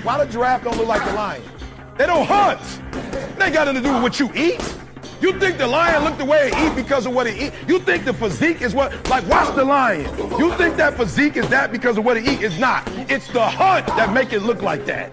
Why the giraffe don't look like the lion? They don't hunt. It ain't got nothing to do with what you eat. You think the lion look the way it eat because of what it eat? You think the physique is what, like watch the lion. You think that physique is that because of what it eat? It's not. It's the hunt that make it look like that.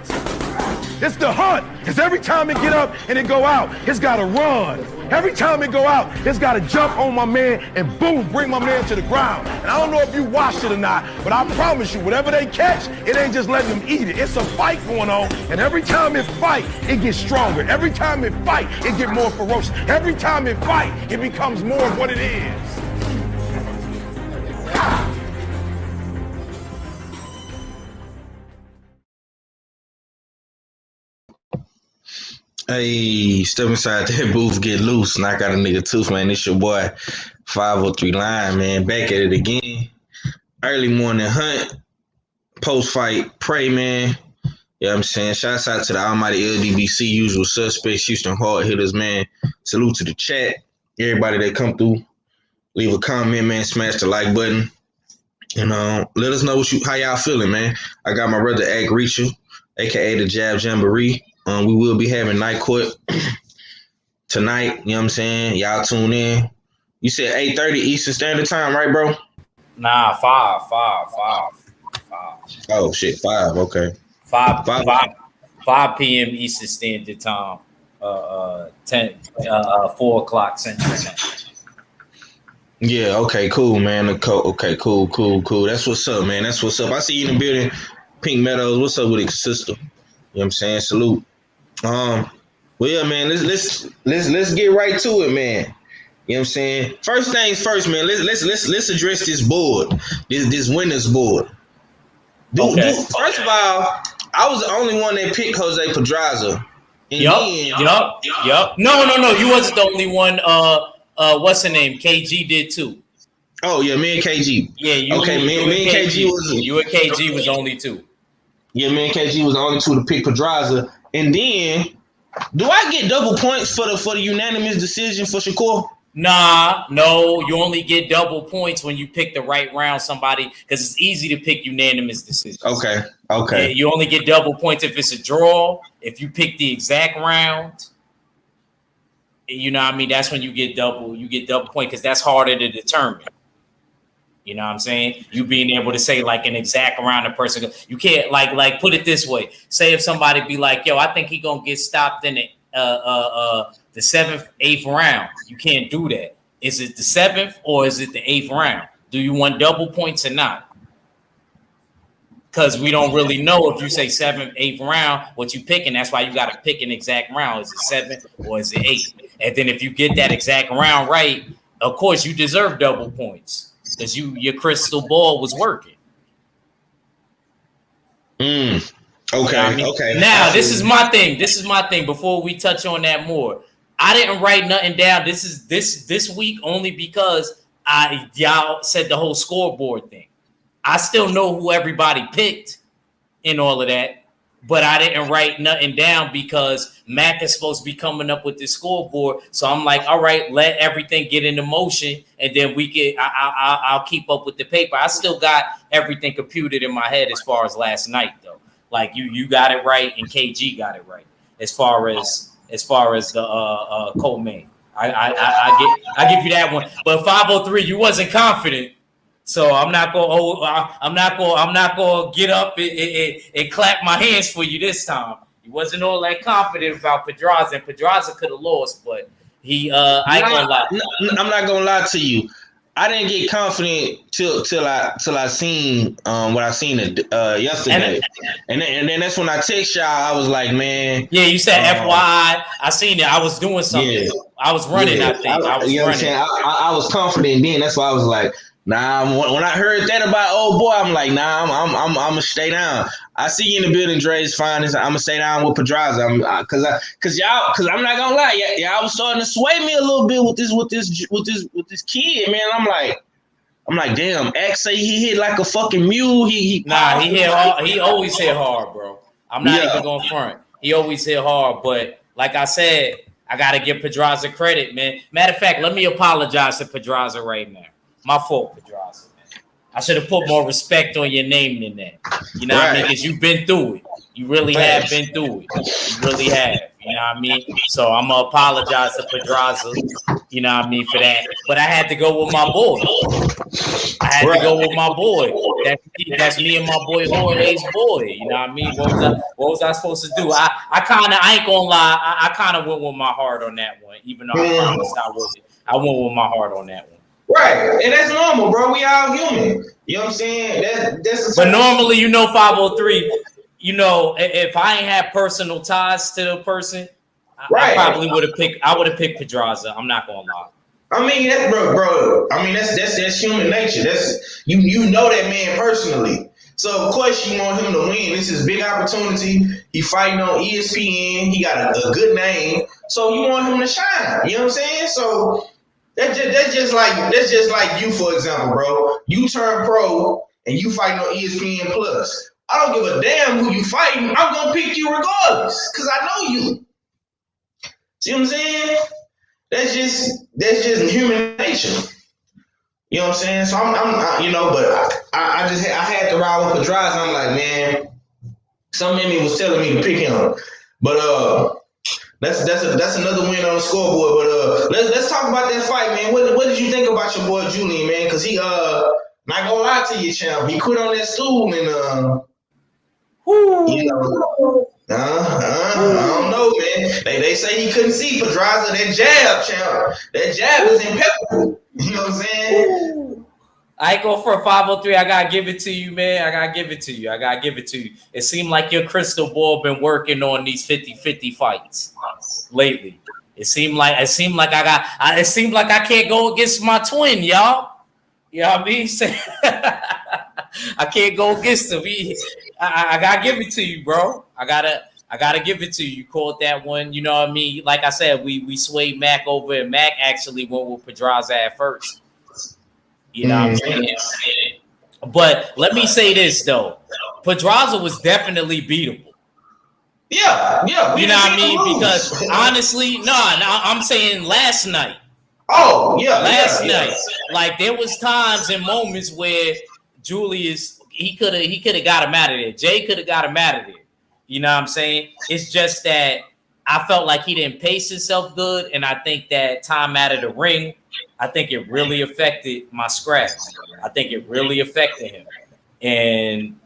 It's the hunt. Because every time it get up and it go out, it's got to run. Every time it go out, it's got to jump on my man and boom, bring my man to the ground. And I don't know if you watched it or not, but I promise you, whatever they catch, it ain't just letting them eat it. It's a fight going on. And every time it fight, it gets stronger. Every time it fight, it get more ferocious. Every time it fight, it becomes more of what it is. Hey, step inside that booth, get loose. Knock out a nigga tooth, man. It's your boy, 503 Line, man. Back at it again. Early morning hunt. Post-fight pray, man. You know what I'm saying? Shouts out to the almighty LDBC, usual suspects, Houston hard hitters, man. Salute to the chat. Everybody that come through. Leave a comment, man. Smash the like button. And let us know how y'all feeling, man. I got my brother Ag Reacher, a.k.a. the Jab Jamboree. We will be having night court tonight. You know what I'm saying? Y'all tune in. You said 8:30 Eastern Standard Time, right, bro? Nah, 5. Oh, shit, 5. Okay. 5 p.m. Eastern Standard Time. 4 o'clock Central Time. Yeah, okay, cool, man. Okay, cool. That's what's up, man. That's what's up. I see you in the building. Pink Meadows, what's up with it, sister? You know what I'm saying? Salute. Well, yeah, man, let's get right to it, man. You know what I'm saying? First things first, man. Let's address this board, this winners board. First of all, I was the only one that picked Jose Pedraza. Yup. No. You wasn't the only one. What's her name? KG did too. Oh yeah, me and KG. Yeah, me and KG was. You and KG was only two. Yeah, me and KG was the only two to pick Pedraza. And then, do I get double points for the unanimous decision for Shakur? Nah, no. You only get double points when you pick the right round somebody, because it's easy to pick unanimous decisions. Okay. Yeah, you only get double points if it's a draw. If you pick the exact round, you know what I mean? That's when you get double point, because that's harder to determine. You know what I'm saying? You being able to say like an exact round of person. You can't like put it this way. Say if somebody be like, yo, I think he gonna get stopped in the 7th, 8th round. You can't do that. Is it the 7th or is it the 8th round? Do you want double points or not? Because we don't really know if you say 7th, 8th round, what you picking. That's why you got to pick an exact round. Is it 7th or is it 8th? And then if you get that exact round right, of course you deserve double points. Because your crystal ball was working. Okay. Okay. Now, this is my thing. Before we touch on that more, I didn't write nothing down. This is this week only because y'all said the whole scoreboard thing. I still know who everybody picked and all of that, but I didn't write nothing down because Mac is supposed to be coming up with this scoreboard. So I'm like, all right, let everything get into motion, and then I'll keep up with the paper. I still got everything computed in my head as far as last night, though. Like you got it right, and KG got it right as far as the co-main. I give you that one. But 503, you wasn't confident. So I'm not gonna get up and clap my hands for you this time. He wasn't all that confident about Pedraza, and Pedraza could have lost, but I ain't gonna lie. I'm not gonna lie to you. I didn't get confident till I seen what I seen yesterday, and then that's when I text y'all. I was like, man, yeah, you said FYI. I seen it. I was doing something. Yeah. I was running. I think I was running. I was confident then. That's why I was like, nah. When I heard that about old boy, I'm like, nah. I'm gonna stay down. I see you in the building, Dre's fine. I'm gonna stay down with Pedraza. Cause I'm not gonna lie, y'all was starting to sway me a little bit with this kid, man. I'm like, damn. X say he hit like a fucking mule. He always hit hard, bro. I'm not even going front. He always hit hard, but like I said, I gotta give Pedraza credit, man. Matter of fact, let me apologize to Pedraza right now. My fault, Pedraza. I should have put more respect on your name than that. You know what I mean? Because you've been through it. You really have been through it. You really have. You know what I mean? So I'm gonna apologize to Pedraza, you know what I mean, for that. But I had to go with my boy. I had to go with my boy. That's me and my boy Jorge's boy. You know what I mean? What was I supposed to do? I ain't gonna lie, I kind of went with my heart on that one, even though I promised I wouldn't. I went with my heart on that one. Right, and that's normal, bro. We all human. You know what I'm saying? That's but normally, 503. If I ain't had personal ties to the person, I probably would have picked. I would have picked Pedraza. I'm not gonna lie. I mean, that's bro. I mean, that's human nature. That's you know that man personally. So of course you want him to win. This is big opportunity. He fighting on ESPN. He got a good name. So you want him to shine. You know what I'm saying? So that's just like you, for example, bro. You turn pro and you fighting on ESPN Plus. I don't give a damn who you fighting. I'm gonna pick you regardless, cause I know you. See what I'm saying? That's just human nature. You know what I'm saying? So I'm but I had to ride with Pedraza. I'm like, man, something in me was telling me to pick him. But that's another win on the scoreboard. But let's talk about that fight, man. What did you think about your boy Julian, man? Cause he not gonna lie to you, champ. He quit on that stool and I don't know, man. They say he couldn't see Pedraza. That jab, champ. That jab is impeccable. You know what I'm saying? I go for a 503. I gotta give it to you, man. I gotta give it to you. It seemed like your crystal ball been working on these 50-50 fights lately. It seemed like I can't go against my twin, y'all. You know what I mean? I can't go against him. I gotta give it to you, bro. I gotta give it to you. You called that one. You know what I mean? Like I said, we swayed Mac over, and Mac actually went with Pedraza at first. You know what I'm saying? But let me say this though, Pedraza was definitely beatable. Yeah. You know what I mean? Because honestly, I'm saying last night. Oh yeah, last night. Like there was times and moments where Julius he could have got him out of there. Jay could have got him out of there. You know what I'm saying? It's just that I felt like he didn't pace himself good, and I think that time out of the ring, I think it really affected my scratch. I think it really affected him, and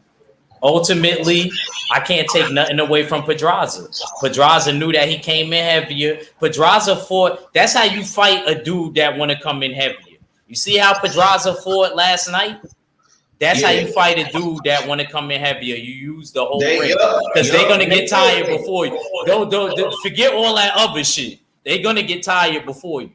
ultimately, I can't take nothing away from Pedraza. Pedraza knew that he came in heavier. Pedraza fought. That's how you fight a dude that want to come in heavier. You see how Pedraza fought last night? That's how you fight a dude that want to come in heavier. You use the whole ring because they're gonna get tired before you. Don't forget all that other shit. They're gonna get tired before you.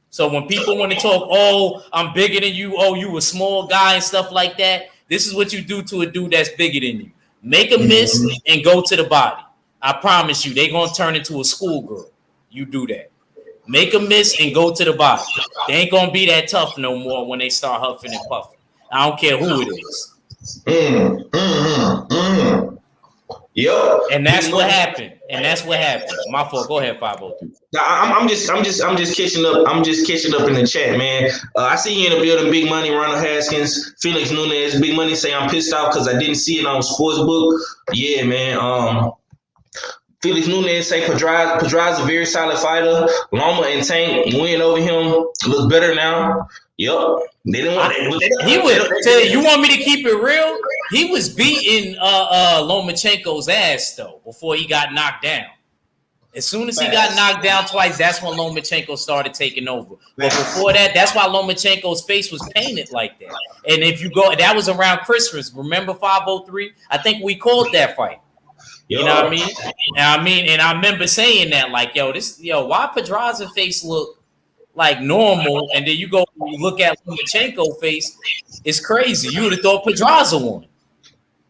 So when people want to talk, oh, I'm bigger than you. Oh, you a small guy and stuff like that. This is what you do to a dude that's bigger than you. Make a miss and go to the body. I promise you, they're gonna turn into a schoolgirl. You do that. Make a miss and go to the body. They ain't gonna be that tough no more when they start huffing and puffing. I don't care who it is. Yep. And that's what happened. My fault. Go ahead, 503. I'm just catching up. I'm just catching up in the chat, man. I see you in the building. Big Money, Ronald Haskins, Felix Nunez. Big Money say I'm pissed off because I didn't see it on Sportsbook. Yeah, man. Felix Nunez say Pedraza a very solid fighter. Loma and Tank win over him. Look better now. Yep. They didn't want it. You want me to keep it real? He was beating Lomachenko's ass though before he got knocked down. As soon as he got knocked down twice, that's when Lomachenko started taking over. But before that, that's why Lomachenko's face was painted like that. And if you go, that was around Christmas. Remember 503? I think we called that fight. You know what I mean? And I remember saying that, like, why Pedraza face look like normal, and then you look at Lomachenko face, it's crazy. You would have thought Pedraza won.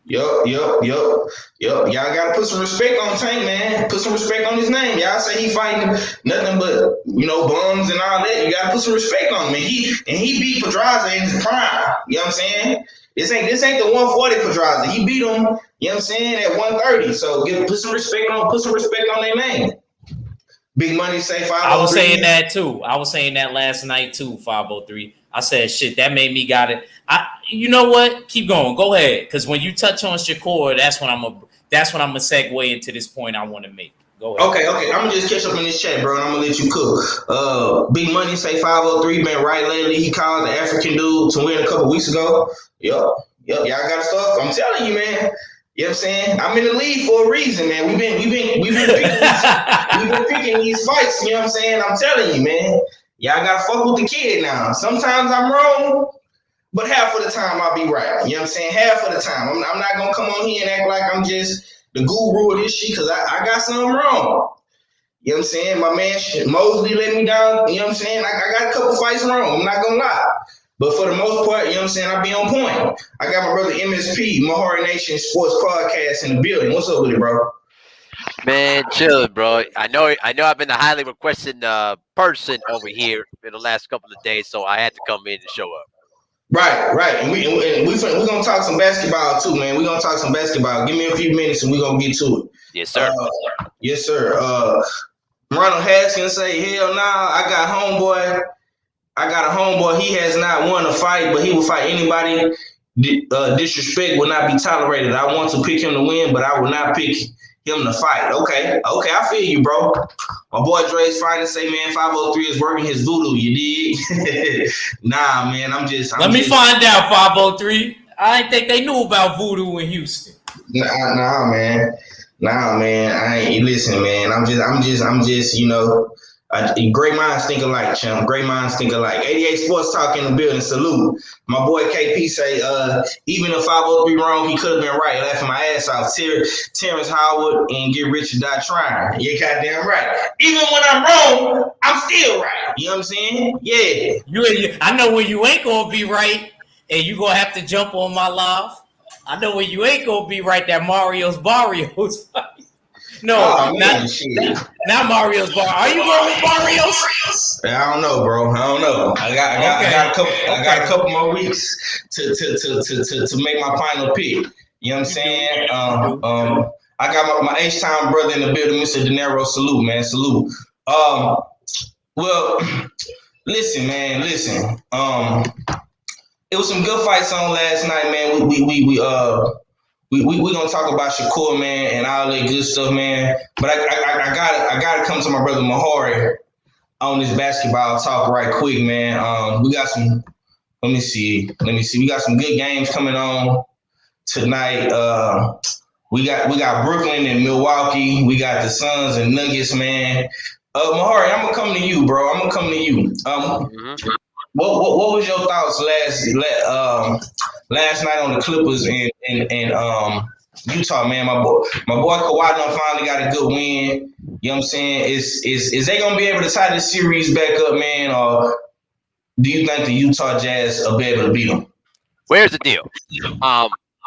Yup. Y'all gotta put some respect on Tank, man. Put some respect on his name. Y'all say he fighting nothing but bums and all that. You gotta put some respect on him. And he beat Pedraza in his prime. You know what I'm saying? This ain't the 140 Pedraza. He beat him. You know what I'm saying, at 130. So put some respect on their name. Big Money say 503. I was saying that too. I was saying that last night too. 503. I said shit. That made me got it. You know what? Keep going. Go ahead. Because when you touch on Shakur, that's when I'm gonna segue into this point I want to make. Go ahead. Okay. I'm gonna just catch up in this chat, bro, and I'm gonna let you cook. Big Money say 503 been right lately. He called the African dude to win a couple weeks ago. Yup. Y'all got stuff. I'm telling you, man. You know what I'm saying? I'm in the league for a reason, man. We've been picking these fights. You know what I'm saying? I'm telling you, man. Y'all gotta fuck with the kid now. Sometimes I'm wrong, but half of the time I'll be right. You know what I'm saying? Half of the time. I'm not gonna come on here and act like I'm just the guru of this shit because I got something wrong. You know what I'm saying? My man Mosley let me down. You know what I'm saying? I got a couple fights wrong. I'm not gonna lie. But for the most part, you know what I'm saying, I be on point. I got my brother MSP, Mahari Nation Sports Podcast in the building. What's up with it, bro? Man, chilling, bro. I know I've been a highly requested person over here in the last couple of days, so I had to come in and show up. Right. And we gonna talk some basketball too, man. We gonna talk some basketball. Give me a few minutes and we gonna get to it. Yes, sir. Yes, sir. Ronald Haskins say, hell nah, I got a homeboy. He has not won a fight, but he will fight anybody. Disrespect will not be tolerated. I want to pick him to win, but I will not pick him to fight. Okay, I feel you, bro. My boy Dre's finally say, man, 503 is working his voodoo. You dig? Nah, man, Let me find out, 503. I didn't think they knew about voodoo in Houston. Nah, man. I ain't. Listen, man. I'm just. You know. Great minds think alike, champ. Great minds think alike. 88 Sports Talk in the building. Salute. My boy KP say, even if 503 wrong, he could have been right. Laughing my ass off. Terrence Howard and Get Rich or Die Trying. You goddamn right. Even when I'm wrong, I'm still right. You know what I'm saying? Yeah. I know when you ain't gonna be right, and you gonna have to jump on my live. I know when you ain't gonna be right. That Mario's Barrios fight. No, not Mario's Bar. Are you going with Barrios? I don't know, bro. I got a couple more weeks to make my final pick. You know what I'm saying? I got my H-Town brother in the building, Mr. De Niro. Salute, man. Salute. Well, listen, man. It was some good fights on last night, man. We gonna talk about Shakur, man, and all that good stuff, man. But I gotta come to my brother Mahari on this basketball talk right quick, man. We got some. Let me see. We got some good games coming on tonight. We got Brooklyn and Milwaukee. We got the Suns and Nuggets, man. Mahari, I'm gonna come to you, bro. What was your thoughts last night on the Clippers and Utah, man? My boy Kawhi done finally got a good win. You know what I'm saying? Is they gonna be able to tie this series back up, man, or do you think the Utah Jazz will be able to beat them? Where's the deal?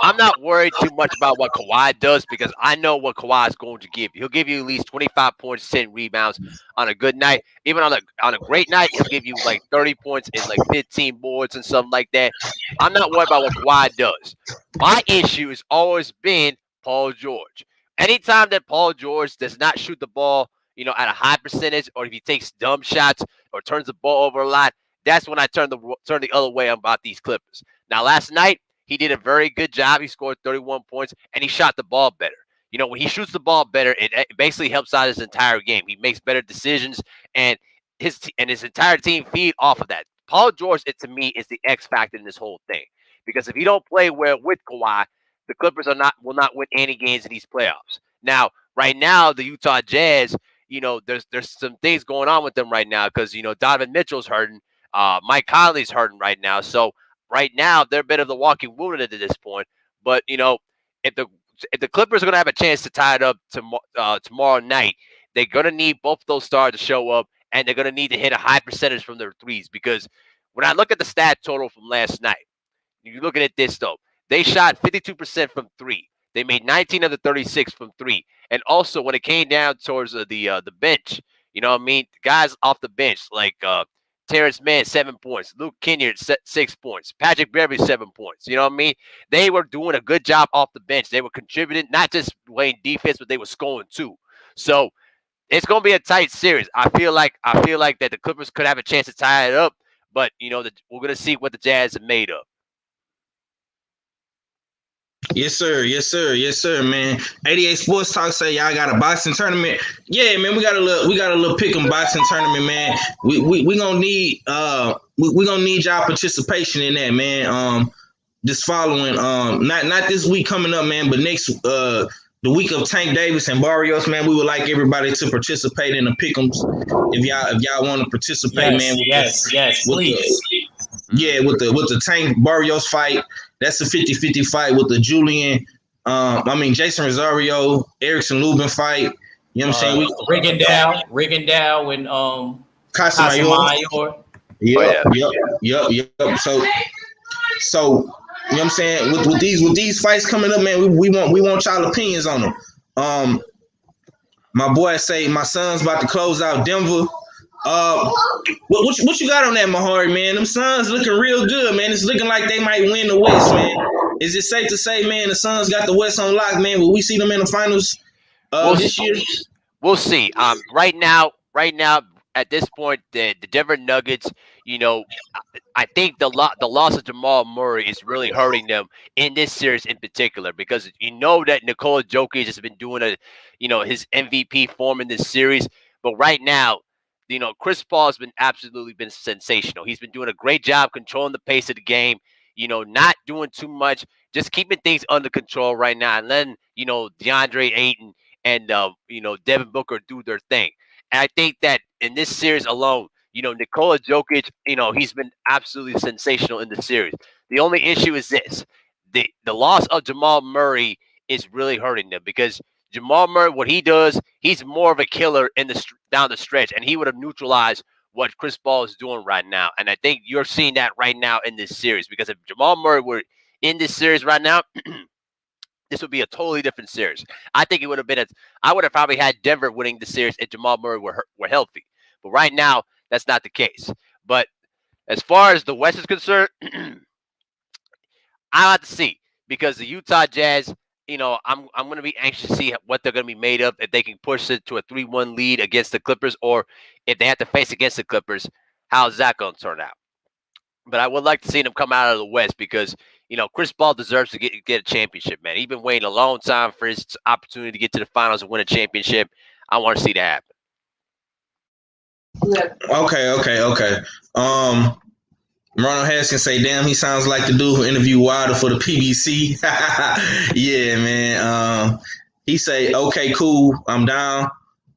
I'm not worried too much about what Kawhi does because I know what Kawhi is going to give you. He'll give you at least 25 points, 10 rebounds on a good night. Even on a great night, he'll give you like 30 points and like 15 boards and something like that. I'm not worried about what Kawhi does. My issue has always been Paul George. Anytime that Paul George does not shoot the ball, at a high percentage, or if he takes dumb shots or turns the ball over a lot, that's when I turn the other way about these Clippers. Now, last night, he did a very good job. He scored 31 points, and he shot the ball better. When he shoots the ball better, it basically helps out his entire game. He makes better decisions, and his entire team feed off of that. Paul George, to me, is the X factor in this whole thing. Because if he don't play well with Kawhi, the Clippers will not win any games in these playoffs. Now, right now, the Utah Jazz, there's some things going on with them right now because Donovan Mitchell's hurting, Mike Conley's hurting right now, so. Right now, they're a bit of the walking wounded at this point. But, if the Clippers are going to have a chance to tie it up tomorrow night, they're going to need both of those stars to show up, and they're going to need to hit a high percentage from their threes. Because when I look at the stat total from last night, you're looking at this, though. They shot 52% from three. They made 19 of the 36 from three. And also, when it came down towards the bench, guys off the bench, like Terrence Mann, 7 points. Luke Kennard, 6 points. Patrick Beverley, 7 points. They were doing a good job off the bench. They were contributing, not just playing defense, but they were scoring too. So it's going to be a tight series. I feel like that the Clippers could have a chance to tie it up, but we're going to see what the Jazz are made of. Yes, sir. Yes, sir. Yes, sir, man. 88 Sports Talk say y'all got a boxing tournament. Yeah, man, we got a little pick 'em boxing tournament, man. We gonna need we gonna need y'all participation in that, man. This following not this week coming up, man, but next the week of Tank Davis and Barrios, man, we would like everybody to participate in the pick'ems. If y'all want to participate, man. Yes, please. With the Tank Barrios fight, that's a 50-50 fight with the Jason Rosario, Erickson Lubin fight. You know what I'm saying? Rigondeaux and Casamayor. Yep. So you know what I'm saying? With these fights coming up, man, we want y'all opinions on them. My boy say my son's about to close out Denver. What you got on that, Mahari, man? Them Suns looking real good, man. It's looking like they might win the West, man. Is it safe to say, man, the Suns got the West on lock, man? Will we see them in the finals this year? We'll see. Right now, at this point, the Denver Nuggets, I think the loss of Jamal Murray is really hurting them in this series in particular, because that Nikola Jokic has been doing his MVP form in this series, but right now, Chris Paul has been sensational. He's been doing a great job controlling the pace of the game, not doing too much, just keeping things under control right now, and then DeAndre Ayton and Devin Booker do their thing. And I think that in this series alone, Nikola Jokic, he's been absolutely sensational in the series. The only issue is this: the loss of Jamal Murray is really hurting them, because Jamal Murray, what he does, he's more of a killer down the stretch, and he would have neutralized what Chris Paul is doing right now. And I think you're seeing that right now in this series, because if Jamal Murray were in this series right now, this would be a totally different series. I think it would have been I would have probably had Denver winning the series if Jamal Murray were healthy. But right now, that's not the case. But as far as the West is concerned, I'll have to see, because the Utah Jazz, I'm going to be anxious to see what they're going to be made of, if they can push it to a 3-1 lead against the Clippers, or if they have to face against the Clippers, how's that going to turn out? But I would like to see them come out of the West, because Chris Paul deserves to get a championship, man. He's been waiting a long time for his opportunity to get to the finals and win a championship. I want to see that happen. Okay. Ronald Haskins say, damn, he sounds like the dude who interviewed Wilder for the PBC. Yeah, man. He say, okay, cool, I'm down.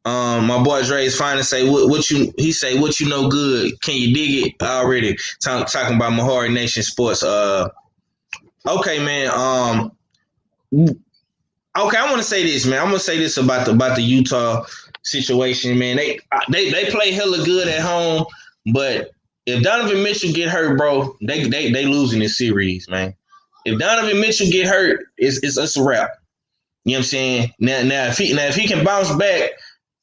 My boy Dre is fine to say what you know good. Can you dig it already? Talking about Mahari Nation Sports. Okay, man. Okay, I want to say this, man. I'm gonna say this about the Utah situation, man. They play hella good at home, but if Donovan Mitchell get hurt, bro, they losing this series, man. If Donovan Mitchell get hurt, it's a wrap. You know what I'm saying? Now if he can bounce back,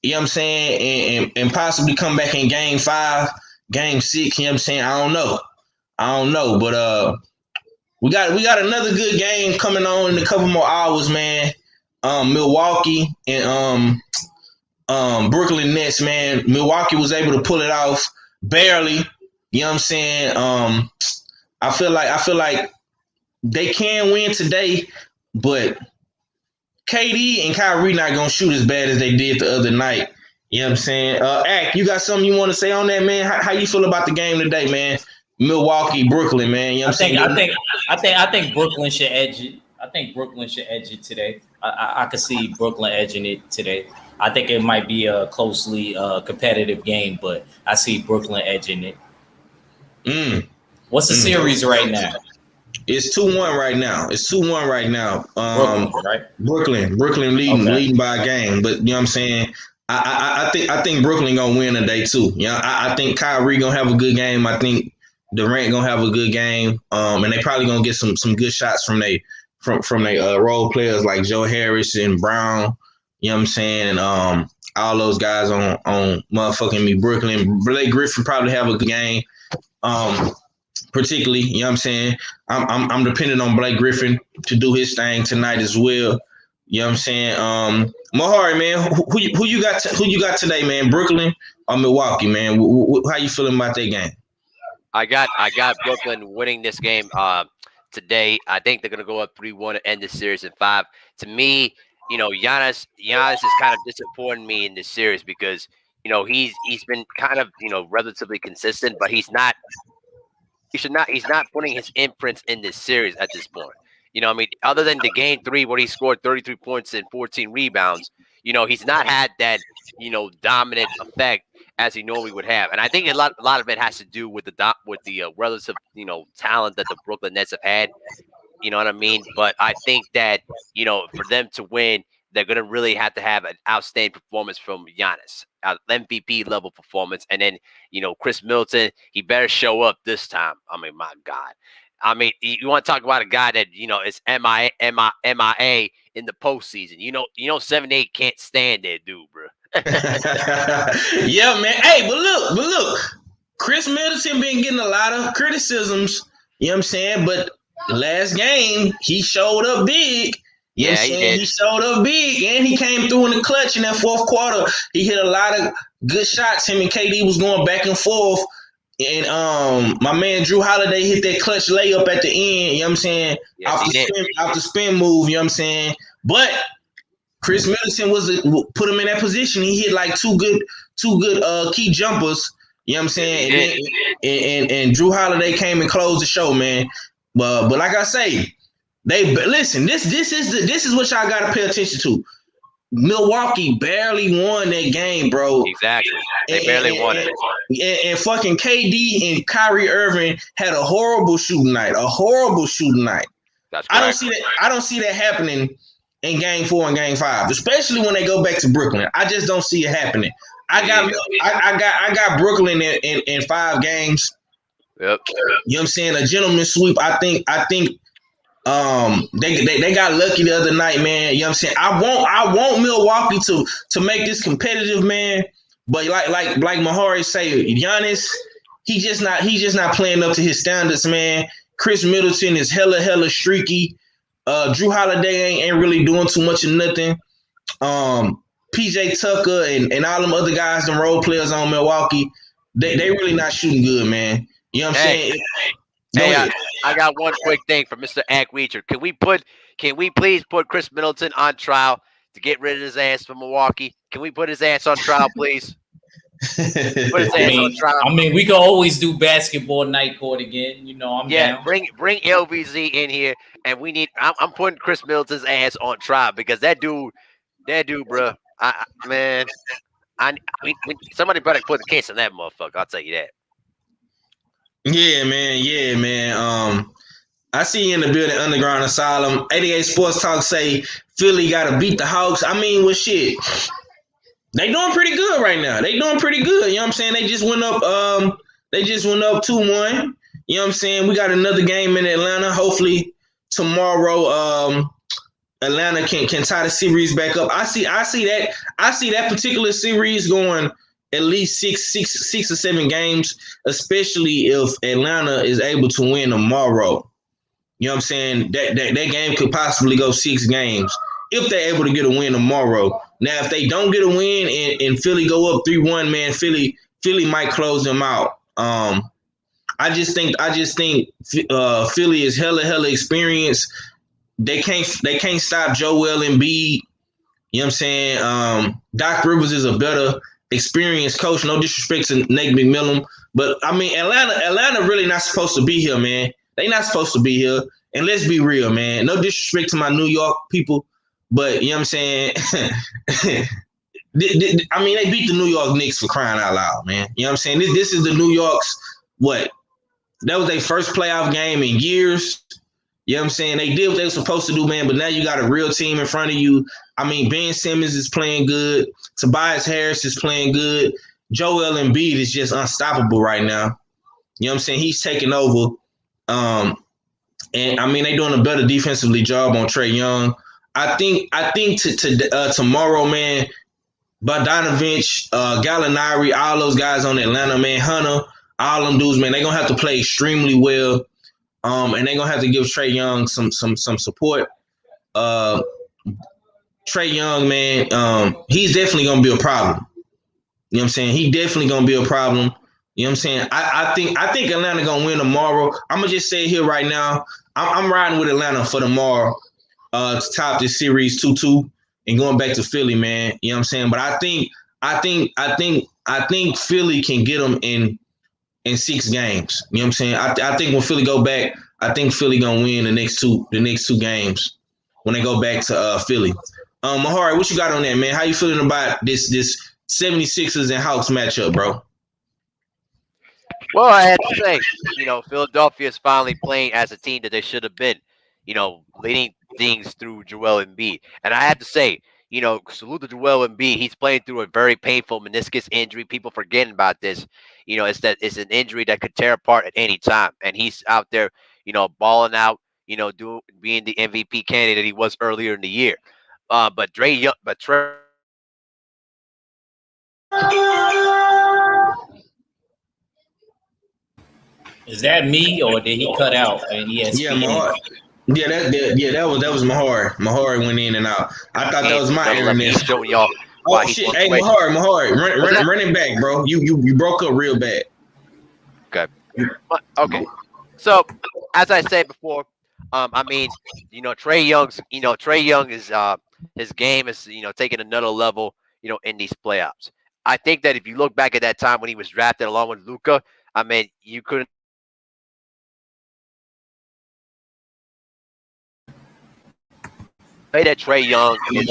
you know what I'm saying, and possibly come back in game 5, game 6, you know what I'm saying? I don't know, but we got another good game coming on in a couple more hours, man. Milwaukee and Brooklyn Nets, man. Milwaukee was able to pull it off barely. You know what I'm saying? I feel like they can win today, but KD and Kyrie not gonna shoot as bad as they did the other night. You know what I'm saying? Ack, you got something you want to say on that, man? How you feel about the game today, man? Milwaukee, Brooklyn, man. You know what I'm saying? I think Brooklyn should edge it. I think Brooklyn should edge it today. I could see Brooklyn edging it today. I think it might be a closely competitive game, but I see Brooklyn edging it. What's the series right now? It's 2-1 right now. Brooklyn, right? Brooklyn leading by a game, but you know what I'm saying? I think Brooklyn gonna win today too. You know, I think Kyrie gonna have a good game. I think Durant gonna have a good game. And they probably gonna get some good shots from they role players like Joe Harris and Brown. You know what I'm saying? And all those guys on motherfucking me Brooklyn. Blake Griffin probably have a good game. Particularly, you know what I'm saying? I'm dependent on Blake Griffin to do his thing tonight as well. You know what I'm saying? Mahari, man, who you got? Who you got today, man? Brooklyn or Milwaukee, man? How you feeling about that game? I got Brooklyn winning this game today. I think they're gonna go up 3-1 and end this series in 5. To me, Giannis is kind of disappointing me in this series because he's been kind of relatively consistent, but he's not putting his imprints in this series at this point. I mean, other than the game 3 where he scored 33 points and 14 rebounds, he's not had that dominant effect as he normally would have. And I think a lot of it has to do with the relative talent that the Brooklyn Nets have had. You know what I mean? But I think that for them to win, they're gonna really have to have an outstanding performance from Giannis, an MVP level performance, and then Chris Middleton, he better show up this time. I mean, my God. I mean, you want to talk about a guy that is MIA in the postseason. 78 can't stand that dude, bro. Yeah, man. Hey, but look, Chris Middleton been getting a lot of criticisms. You know what I'm saying? But last game he showed up big. You know what I'm saying? He showed up big, and he came through in the clutch in that fourth quarter. He hit a lot of good shots. Him and KD was going back and forth. And my man Drew Holiday hit that clutch layup at the end, you know what I'm saying? Yes, off the spin move, you know what I'm saying? But Chris Middleton put him in that position. He hit like two good key jumpers, you know what I'm saying? And Drew Holiday came and closed the show, man. But like I say, listen, this is what y'all gotta pay attention to. Milwaukee barely won that game, bro. Exactly. They barely won it. And fucking KD and Kyrie Irving had a horrible shooting night. That's correct. I don't see that happening in game 4 and game 5, especially when they go back to Brooklyn. I just don't see it happening. I got Brooklyn in 5 games. Yep. You know what I'm saying? A gentleman's sweep. I think they got lucky the other night, man. You know what I'm saying? I want Milwaukee to make this competitive, man. But like Mahari say, Giannis, he's just not playing up to his standards, man. Chris Middleton is hella streaky. Drew Holiday ain't really doing too much of nothing. PJ Tucker and all them other guys, them role players on Milwaukee, they really not shooting good, man. You know what I'm saying? Hey, I got one quick thing for Mr. Ackweecher. Can we please put Chris Middleton on trial to get rid of his ass from Milwaukee? Can we put his ass on trial, please? Put his ass on trial. I mean, we can always do basketball night court again. I'm down. Bring LVZ in here, and we need. I'm putting Chris Middleton's ass on trial because that dude, bro. Somebody better put the case on that motherfucker. I'll tell you that. Yeah, man. I see you in the building, Underground Asylum. 88 Sports Talk say Philly got to beat the Hawks. I mean, well, shit. They doing pretty good right now. You know what I'm saying? They just went up 2-1. You know what I'm saying? We got another game in Atlanta. Hopefully tomorrow Atlanta can tie the series back up. I see that particular series going at least six or 7 games, especially if Atlanta is able to win tomorrow. You know what I'm saying? That game could possibly go 6 games if they're able to get a win tomorrow. Now, if they don't get a win and Philly go up 3-1, man, Philly might close them out. I just think Philly is hella experienced. They can't stop Joel Embiid. You know what I'm saying? Doc Rivers is a better experienced coach. No disrespect to Nate McMillan, but I mean Atlanta really not supposed to be here, man. They not supposed to be here. And let's be real, man. No disrespect to my New York people, but you know what I'm saying? I mean, they beat the New York Knicks for crying out loud, man. You know what I'm saying? This is the New York's what? That was their first playoff game in years. You know what I'm saying? They did what they were supposed to do, man, but now you got a real team in front of you. I mean, Ben Simmons is playing good. Tobias Harris is playing good. Joel Embiid is just unstoppable right now. You know what I'm saying? He's taking over. And, I mean, they're doing a better defensively job on Trae Young. I think tomorrow, man, Bogdanovich, Gallinari, all those guys on Atlanta, man, Hunter, all them dudes, man, they're going to have to play extremely well. And they're going to have to give Trae Young some support. Trae Young, man, he's definitely gonna be a problem. You know what I'm saying? He definitely gonna be a problem. You know what I'm saying? I think Atlanta gonna win tomorrow. I'm gonna just say it here right now. I'm riding with Atlanta for tomorrow. To top this series 2-2 and going back to Philly, man. You know what I'm saying? But I think Philly can get them in 6 games. You know what I'm saying? I think when Philly go back, I think Philly gonna win the next two games when they go back to Philly. Mahari, what you got on that, man? How you feeling about this 76ers and Hawks matchup, bro? Well, I had to say, Philadelphia is finally playing as a team that they should have been, leading things through Joel Embiid. And I had to say, salute to Joel Embiid. He's playing through a very painful meniscus injury. People forgetting about this. It's an injury that could tear apart at any time. And he's out there, balling out, being the MVP candidate he was earlier in the year. But Trey Is that me or did he cut out in Yeah, ESPN? that was Mahari. Mahari went in and out. I thought that was my internet. He's showing y'all why he's shit. Hey, Mahari, run it back, bro. You broke up real bad. Okay. So, as I said before, Trey Young is his game is taking another level, in these playoffs. I think that if you look back at that time when he was drafted along with Luka, you couldn't say that Trey Young is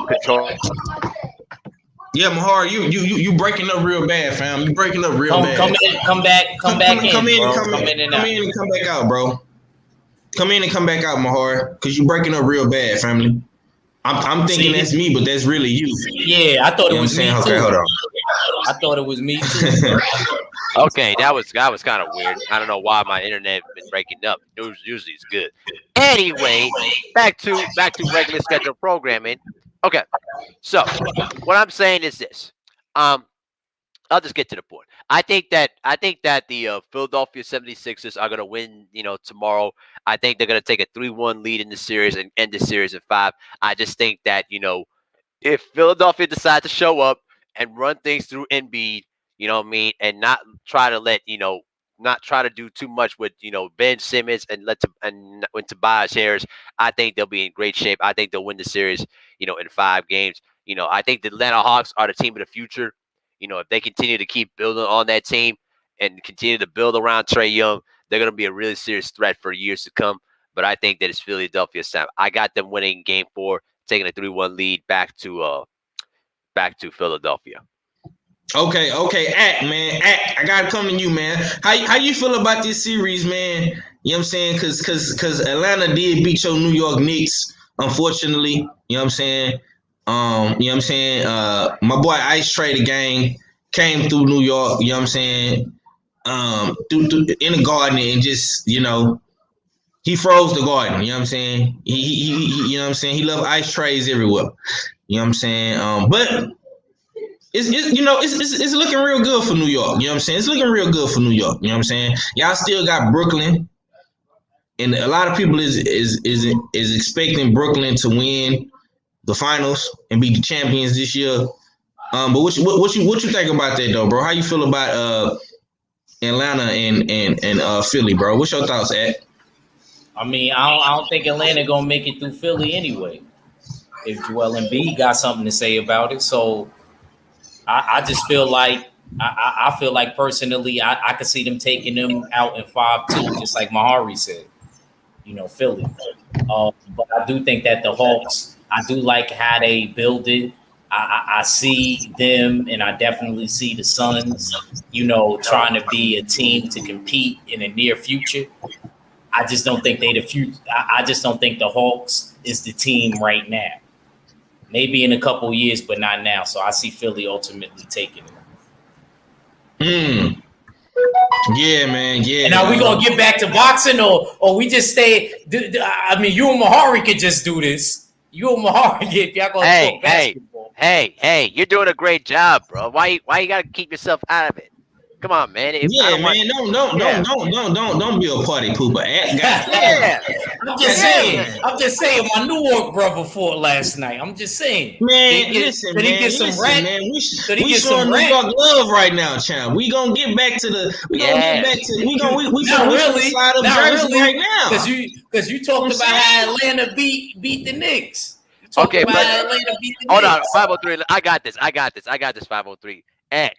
control. Yeah, Mahar, you breaking up real bad, fam. You breaking up real bad. Come back in, bro. Come in and come back out, bro. Come in and come back out, Mahar, because you breaking up real bad, family. I'm thinking that's me, but that's really you. Yeah, I thought it was me too. Okay, hold on. I thought it was me too. Okay, that was kind of weird. I don't know why my internet been breaking up. Usually it's good. Anyway, back to regular schedule programming. Okay, so what I'm saying is this. I'll just get to the point. I think that the Philadelphia 76ers are going to win, tomorrow. I think they're going to take a 3-1 lead in the series and end the series in 5. I just think that, if Philadelphia decides to show up and run things through Embiid, and not try to do too much with, Ben Simmons and when Tobias Harris, I think they'll be in great shape. I think they'll win the series, in 5 games. I think the Atlanta Hawks are the team of the future. If they continue to keep building on that team and continue to build around Trae Young, they're going to be a really serious threat for years to come. But I think that it's Philadelphia's time. I got them winning Game 4, taking a 3-1 lead back to Philadelphia. Okay, Act, man. Act, I gotta come to you, man. How you feel about this series, man? You know what I'm saying? Cause Atlanta did beat your New York Knicks, unfortunately. You know what I'm saying? My boy Ice Trae the gang came through New York, you know what I'm saying? Through in the Garden and just, he froze the Garden, you know what I'm saying? He you know what I'm saying? He loved Ice Trays everywhere. You know what I'm saying? But it's looking real good for New York. You know what I'm saying? It's looking real good for New York. You know what I'm saying? Y'all still got Brooklyn, and a lot of people is expecting Brooklyn to win the finals and be the champions this year. But what you think about that though, bro? How you feel about Atlanta and Philly, bro? What's your thoughts, Ed? I don't think Atlanta gonna make it through Philly anyway. If Joel Embiid got something to say about it, so I just feel like I feel like personally I could see them taking them out in 5-2, just like Mahari said. Philly. But I do think that the Hawks, I do like how they build it. I see them, and I definitely see the Suns, trying to be a team to compete in the near future. I just don't think they the future. I just don't think the Hawks is the team right now. Maybe in a couple of years, but not now. So I see Philly ultimately taking it. Yeah, man. Yeah. And are we gonna get back to boxing, or we just stay? You and Mahari could just do this. You and Mahari, if y'all gonna talk basketball. Hey, you're doing a great job, bro. Why you gotta keep yourself out of it? Come on, man. Man. Don't be a party pooper. Yeah. I'm just saying. My New York brother fought last night. I'm just saying. Man, listen, man. We showing New York love right now, champ. We gonna get back to the. We not really right now. Because you talked about how Atlanta beat the Knicks. Okay, but hold on, 503. I got this. 503. And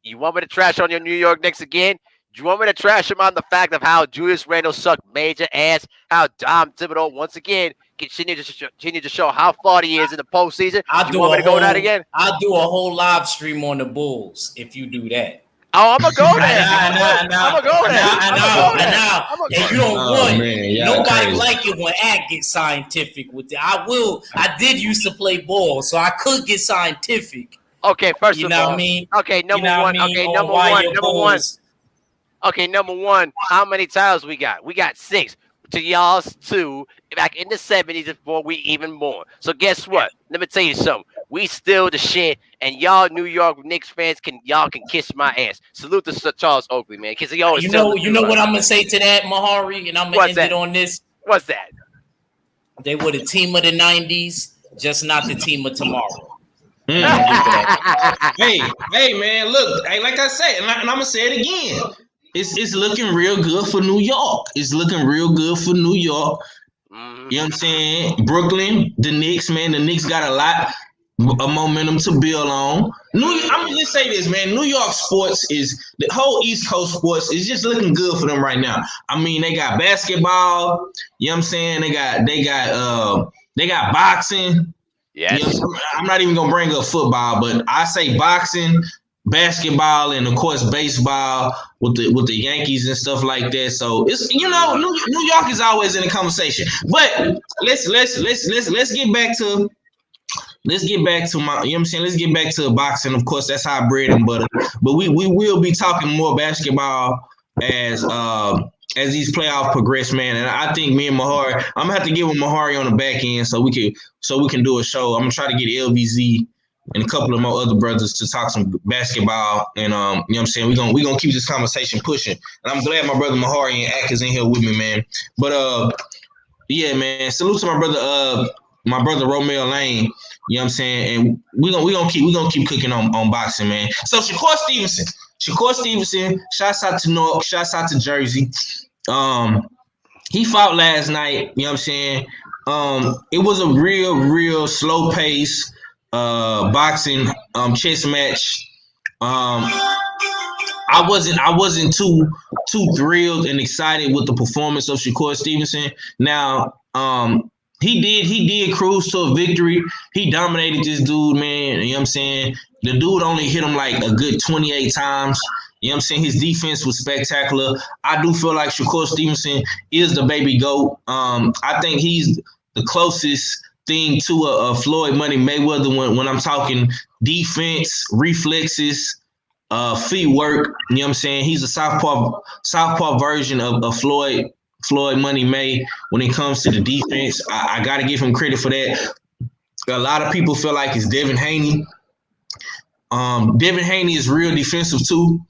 you want me to trash on your New York Knicks again? Do you want me to trash him on the fact of how Julius Randle sucked major ass? How Dom Thibodeau once again continued to show how far he is in the postseason? Do you want me to go that again? I'll do a whole live stream on the Bulls if you do that. Oh, I'm gonna go there. I'm gonna go there. And you don't want nobody like it when Act gets scientific with it. I did used to play ball, so I could get scientific. Okay, first of all, I mean? Okay, number one. Okay, number one. How many titles we got? We got 6. To y'all's 2 back in the 70s before we even born. So guess what? Let me tell you something. We still the shit, and y'all New York Knicks fans can kiss my ass. Salute to Sir Charles Oakley, man, because he always. You know what I'm gonna say to that, Mahari, and I'm gonna end it on this. What's that? They were the team of the '90s, just not the team of tomorrow. Hey, man, look, like I said, and I'm gonna say it again. It's looking real good for New York. It's looking real good for New York. Mm-hmm. You know what I'm saying? Brooklyn, the Knicks, man. The Knicks got a lot of momentum to build on. I'm gonna just say this, man. New York sports the whole East Coast sports is just looking good for them right now. I mean, they got basketball. You know what I'm saying? They got boxing. Yes. You know, I'm not even gonna bring up football, but I say boxing, basketball, and of course baseball with the Yankees and stuff like that. So it's New York is always in the conversation. But let's get back to my, you know what I'm saying? Let's get back to boxing. Of course, that's how bread and butter. But we will be talking more basketball as these playoffs progress, man. And I think me and Mahari, I'm gonna have to get with Mahari on the back end so we can do a show. I'm gonna try to get LVZ and a couple of my other brothers to talk some basketball. And you know what I'm saying? We're gonna keep this conversation pushing. And I'm glad my brother Mahari and Ak is in here with me, man. But yeah, man. Salute to my brother Romeo Lane. You know what I'm saying? And we're gonna keep cooking on boxing, man. So Shakur Stevnson, shouts out to Newark, shouts out to Jersey. He fought last night, you know what I'm saying? It was a real slow pace boxing chess match. I wasn't too thrilled and excited with the performance of Shakur Stevnson. Now, he did cruise to a victory. He dominated this dude, man. You know what I'm saying? The dude only hit him like a good 28 times. You know what I'm saying? His defense was spectacular. I do feel like Shakur Stevnson is the baby GOAT. I think he's the closest thing to a Floyd Money Mayweather when I'm talking defense, reflexes, feet work. You know what I'm saying? He's a southpaw version of Floyd Money May when it comes to the defense. I got to give him credit for that. A lot of people feel like it's Devin Haney. Devin Haney is real defensive too,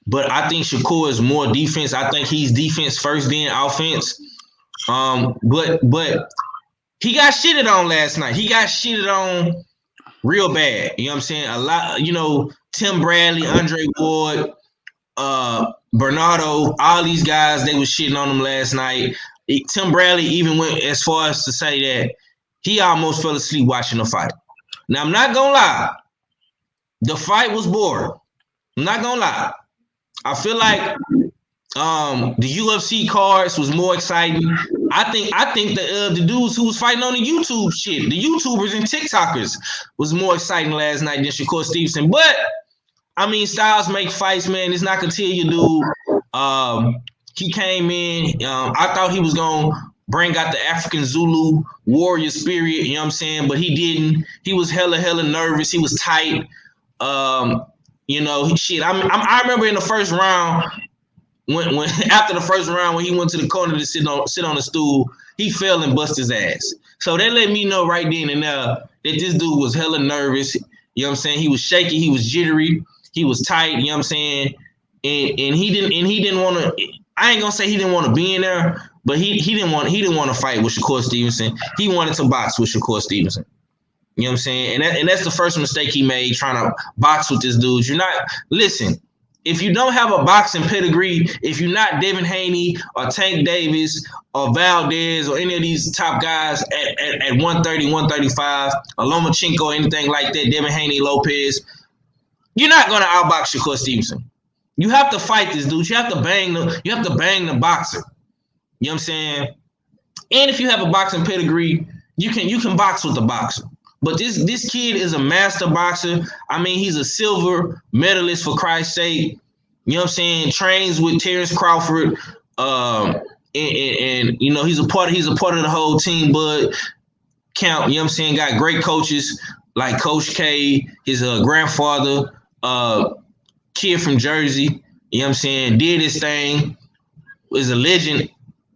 but I think Shakur is more defense. I think he's defense first, then offense. But he got shitted on last night. He got shitted on real bad. You know what I'm saying? A lot, Tim Bradley, Andre Ward, Bernardo, all these guys, they was shitting on him last night. Tim Bradley even went as far as to say that he almost fell asleep watching the fight. Now, I'm not going to lie. The fight was boring. I'm not going to lie. I feel like the UFC cards was more exciting. I think the dudes who was fighting on the YouTube shit, the YouTubers and TikTokers was more exciting last night than Shakur Stevenson. But, I mean, styles make fights, man. It's not going to tell you, dude. He came in. I thought he was going to bring out the African Zulu warrior spirit, you know what I'm saying? But he didn't. He was hella nervous. He was tight. Shit. I remember in the first round, when after the first round, when he went to the corner to sit on the stool, he fell and bust his ass. So that let me know right then and there that this dude was hella nervous. You know what I'm saying? He was shaky. He was jittery. He was tight. You know what I'm saying? and he didn't want to. I ain't gonna say he didn't want to be in there, but he didn't want to fight with Shakur Stevenson. He wanted to box with Shakur Stevenson. You know what I'm saying? And that's the first mistake he made, trying to box with this dude. Listen, if you don't have a boxing pedigree, if you're not Devin Haney or Tank Davis or Valdez or any of these top guys at 130, 135, or Lomachenko, anything like that, Devin Haney, Lopez, you're not gonna outbox Shakur Stevenson. You have to fight this dude. You have to bang the boxer. You know what I'm saying? And if you have a boxing pedigree, you can box with the boxer. But this kid is a master boxer. I mean, he's a silver medalist, for Christ's sake. You know what I'm saying? Trains with Terrence Crawford. And you know, he's a part of the whole team, Bud camp. You know what I'm saying? Got great coaches like Coach K, his grandfather, kid from Jersey. You know what I'm saying? Did his thing. Is a legend.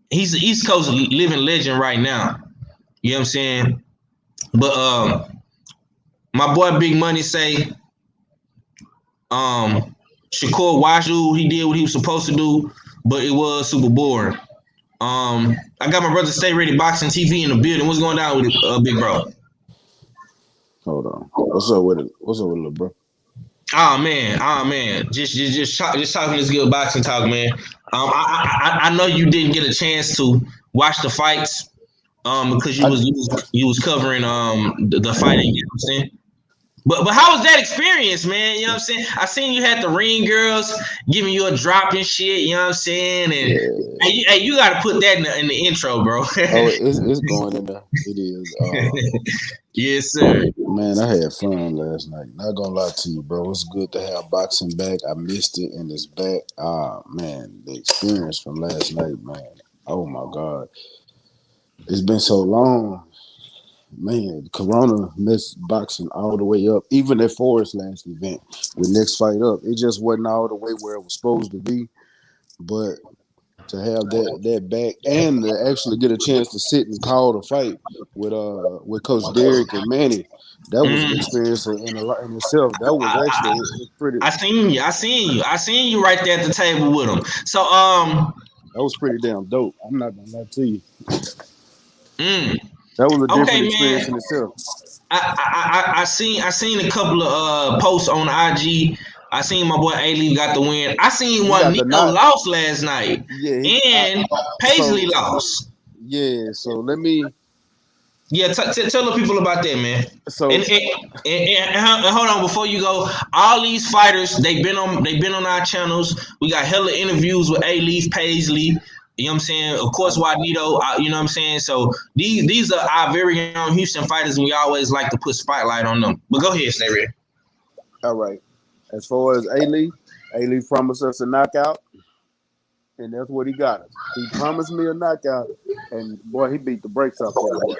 He's the East Coast living legend right now. You know what I'm saying? But my boy Big Money say Shakur Washu, he did what he was supposed to do, but it was super boring. I got my brother Stay Ready Boxing TV in the building. What's going on with it, big bro? Hold on. What's up with it, little bro? Oh man. Just talking this good boxing talk, man. I know you didn't get a chance to watch the fights. Because you was covering the fighting, you know what I'm saying? But how was that experience, man? You know what I'm saying? I seen you had the ring girls giving you a drop and shit, you know what I'm saying? And hey, you gotta put that in the intro, bro. It's going in there. It is. Yes, sir. Man, I had fun last night. Not gonna lie to you, bro. It's good to have boxing back. I missed it and it's back. Man, the experience from last night, man. Oh my God. It's been so long. Man, Corona messed boxing all the way up. Even at Forrest last event, the next fight up, it just wasn't all the way where it was supposed to be. But to have that back and to actually get a chance to sit and call the fight with Coach Derek and Manny, that was an experience in itself. That was actually pretty. I seen you right there at the table with him. So that was pretty damn dope. I'm not gonna lie to you. That was a different experience in itself. I seen a couple of posts on IG. I seen my boy A-Leaf got the win. I seen Juanito lost last night. Yeah, and Paisley lost. Yeah, so let me. Yeah, tell the people about that, man. So and hold on before you go. All these fighters, they've been on our channels. We got hella interviews with A-Leaf, Paisley. You know what I'm saying? Of course, Juanito, you know what I'm saying? So these are our very own Houston fighters, and we always like to put spotlight on them. But go ahead, stay ready. All right. As far as A-Leaf promised us a knockout, and that's what he got us. He promised me a knockout, and boy, he beat the brakes off that boy.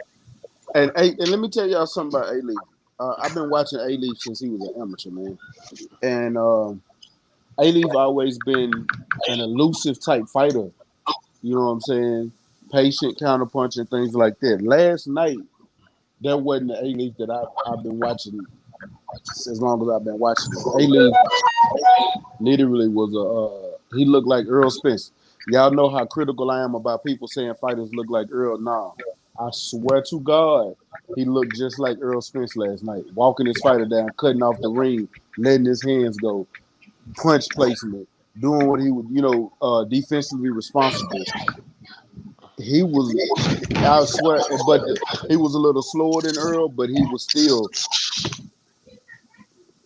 And let me tell y'all something about A-Leaf. I've been watching A-Leaf since he was an amateur, man. And A-Leaf always been an elusive type fighter. You know what I'm saying? Patient, counterpunching, things like that. Last night, that wasn't the A-Leaf that I've been watching as long as I've been watching it. A-Leaf literally was he looked like Earl Spence. Y'all know how critical I am about people saying fighters look like Earl. Nah, I swear to God, he looked just like Earl Spence last night. Walking his fighter down, cutting off the ring, letting his hands go, punch placement, doing what he would, defensively responsible. He was, I swear, but he was a little slower than Earl, but he was still.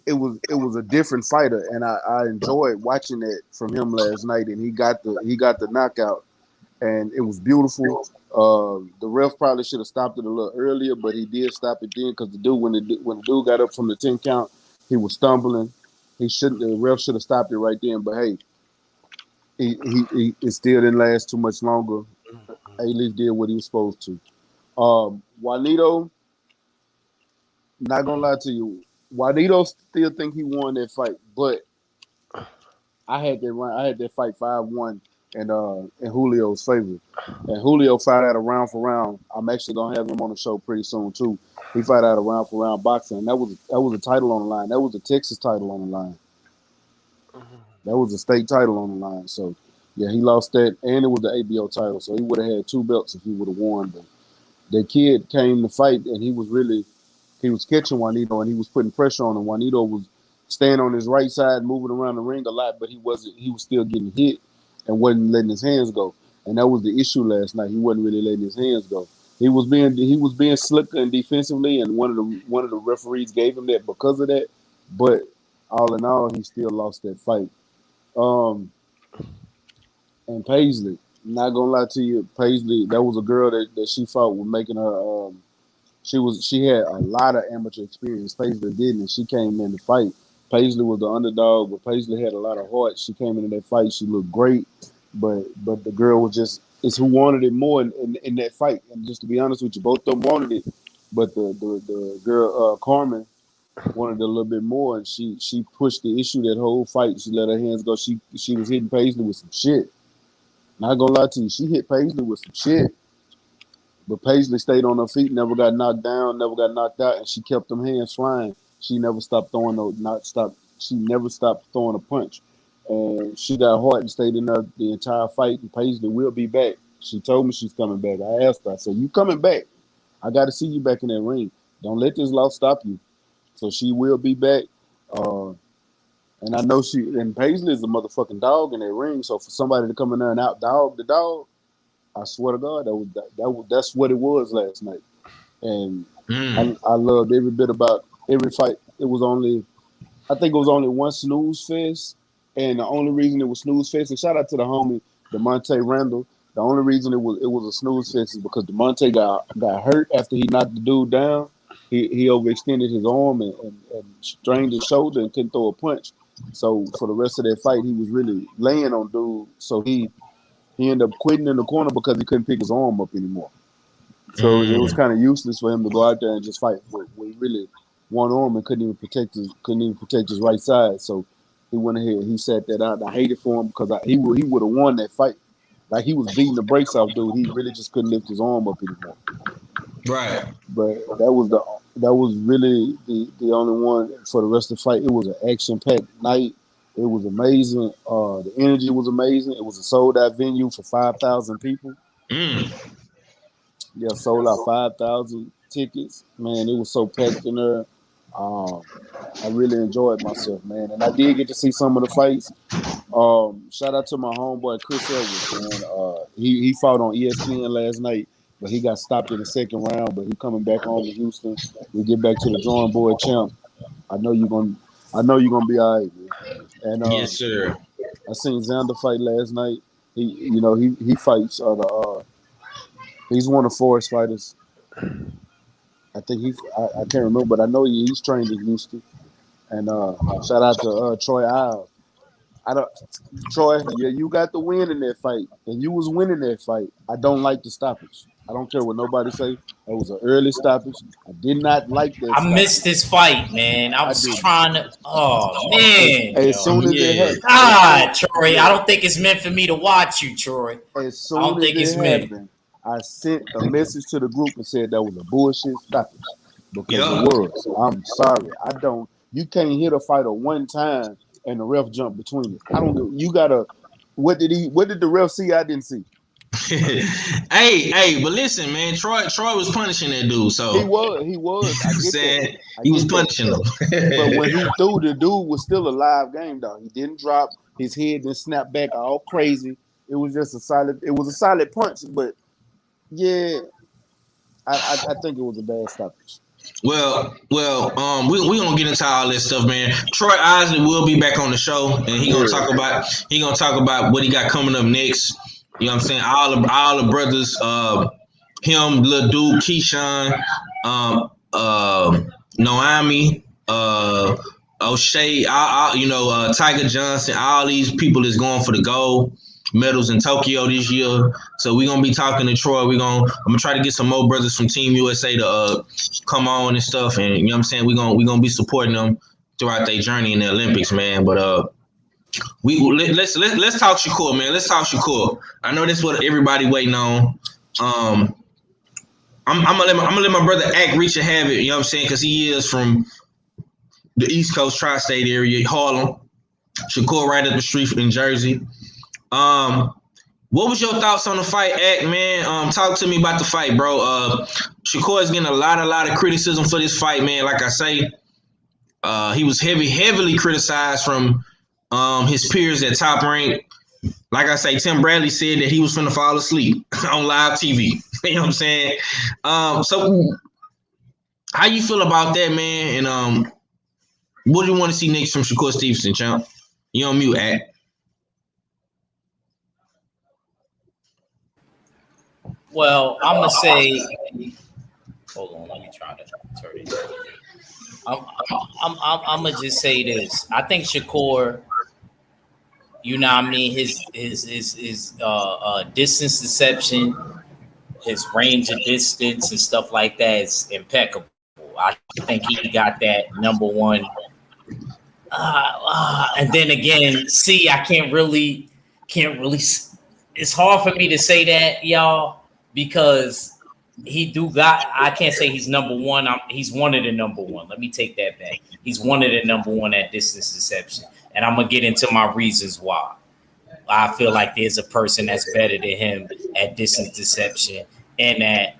It was a different fighter, and I enjoyed watching that from him last night. And he got the knockout, and it was beautiful. The ref probably should have stopped it a little earlier, but he did stop it then because when the dude got up from the 10 count, he was stumbling. The ref should have stopped it right then. But hey, it still didn't last too much longer. A-Leaf did what he was supposed to. Juanito, not gonna lie to you, Juanito still think he won that fight, but I had that fight 5-1 in Julio's favor. And Julio fight out a round for round. I'm actually gonna have him on the show pretty soon too. He fight out a round for round boxing. And that was a title on the line. That was the Texas title on the line. That was a state title on the line. So yeah, he lost that, and it was the ABO title. So he would have had 2 belts if he would have won. But that kid came to fight, and he was catching Juanito, and he was putting pressure on him. Juanito was staying on his right side, moving around the ring a lot, but he was still getting hit and wasn't letting his hands go. And that was the issue last night. He wasn't really letting his hands go. He was being slicker and defensively, and one of the referees gave him that because of that. But all in all, he still lost that fight. And Paisley, not gonna lie to you, Paisley, that was a girl that she fought with making her. She had a lot of amateur experience. Paisley didn't, and she came in to fight. Paisley was the underdog, but Paisley had a lot of heart. She came into that fight. She looked great, but the girl was just it's who wanted it more in that fight. And just to be honest with you, both of them wanted it, but the girl Carmen wanted it a little bit more, and she pushed the issue that whole fight. She let her hands go. She was hitting Paisley with some shit. Not gonna lie to you, she hit Paisley with some shit. But Paisley stayed on her feet, never got knocked down, never got knocked out, and she kept them hands flying. She never stopped throwing she never stopped throwing a punch. And she got hard and stayed in there the entire fight, and Paisley will be back. She told me she's coming back. I asked her, I said, "You coming back? I gotta see you back in that ring. Don't let this loss stop you." So she will be back. And I know Paisley is a motherfucking dog in that ring. So for somebody to come in there and out dog the dog, I swear to God, that's what it was last night. And I loved every bit about every fight. I think it was only one snooze fest. And the only reason it was snooze fest, and shout out to the homie, DeMonte Randall. The only reason it was a snooze fest is because DeMonte got hurt after he knocked the dude down. He overextended his arm and strained his shoulder and couldn't throw a punch. So for the rest of that fight, he was really laying on dude. So he ended up quitting in the corner because he couldn't pick his arm up anymore. So it was kind of useless for him to go out there and just fight with really one arm and couldn't even protect his right side. So he went ahead. He sat that out. I hated for him because he would have won that fight. Like he was beating the brakes off dude. He really just couldn't lift his arm up anymore. Right. But that was really the only one for the rest of the fight. It was an action-packed night. It was amazing. The energy was amazing. It was a sold-out venue for 5,000 people. Yeah, sold out 5,000 tickets. Man, it was so packed in there. I really enjoyed myself, man. And I did get to see some of the fights. Shout out to my homeboy Chris Edwards, man. He fought on ESPN last night, but he got stopped in the second round. But he coming back home to Houston. We get back to the drawing board, champ. I know you're gonna be all right, man. And yes, sir. I seen Xander fight last night. He fights he's one of Forrest fighters. I think I can't remember, but I know he's trained in Houston. And shout out to Troy Isles. Troy, yeah, you got the win in that fight, and you was winning that fight. I don't like the stoppage. I don't care what nobody say. That was an early stoppage. I did not like that. I missed this fight, man. I was trying to. Oh man! As soon as it happened, God, Troy, I don't think it's meant for me to watch you, Troy. As soon as it happened, I sent a message to the group and said that was a bullshit stoppage because it was. I'm sorry. You can't hit a fighter one time and the ref jump between it. I don't know. You gotta. What did the ref see? I didn't see. hey, but listen, man. Troy was punishing that dude. So he was. I get that. He was punishing him. But when he threw, the dude was still a live game, dog. He didn't drop. His head didn't snap back all crazy. It was just a solid punch. But yeah, I think it was a bad stoppage. Well, we gonna get into all this stuff, man. Troy Isley will be back on the show, and he gonna talk about what he got coming up next. You know what I'm saying? All the brothers, him, Lil Dude, Keyshawn, Noami, O'Shea, Tiger Johnson, all these people is going for the gold medals in Tokyo this year. So we're gonna be talking to Troy. I'm gonna try to get some more brothers from Team USA to come on and stuff. And you know what I'm saying? We're gonna be supporting them throughout their journey in the Olympics, man. But let's talk Shakur, man. Let's talk Shakur. I know that's what everybody waiting on. I'm gonna let my brother Act Reach and have it. You know what I'm saying? Because he is from the East Coast tri-state area, Harlem. Shakur right up the street in Jersey. What was your thoughts on the fight, Act, man? Talk to me about the fight, bro. Shakur is getting a lot of criticism for this fight, man. Like I say, he was heavily criticized from his peers at Top Rank. Like I say, Tim Bradley said that he was finna fall asleep on live TV. You know what I'm saying? So how you feel about that, man? And what do you want to see next from Shakur Stevnson, champ? You on mute, Act. Well, I'm gonna say, hold on, let me try to turn it down. I'm gonna just say this. I think Shakur, you know what I mean, his distance deception, his range of distance and stuff like that is impeccable. I think he got that number one. And then again, see, I can't really. It's hard for me to say that, y'all, because I can't say he's number one. He's one of the number one. Let me take that back. He's one of the number one at distance deception. And I'm going to get into my reasons why. I feel like there's a person that's better than him at distance deception and at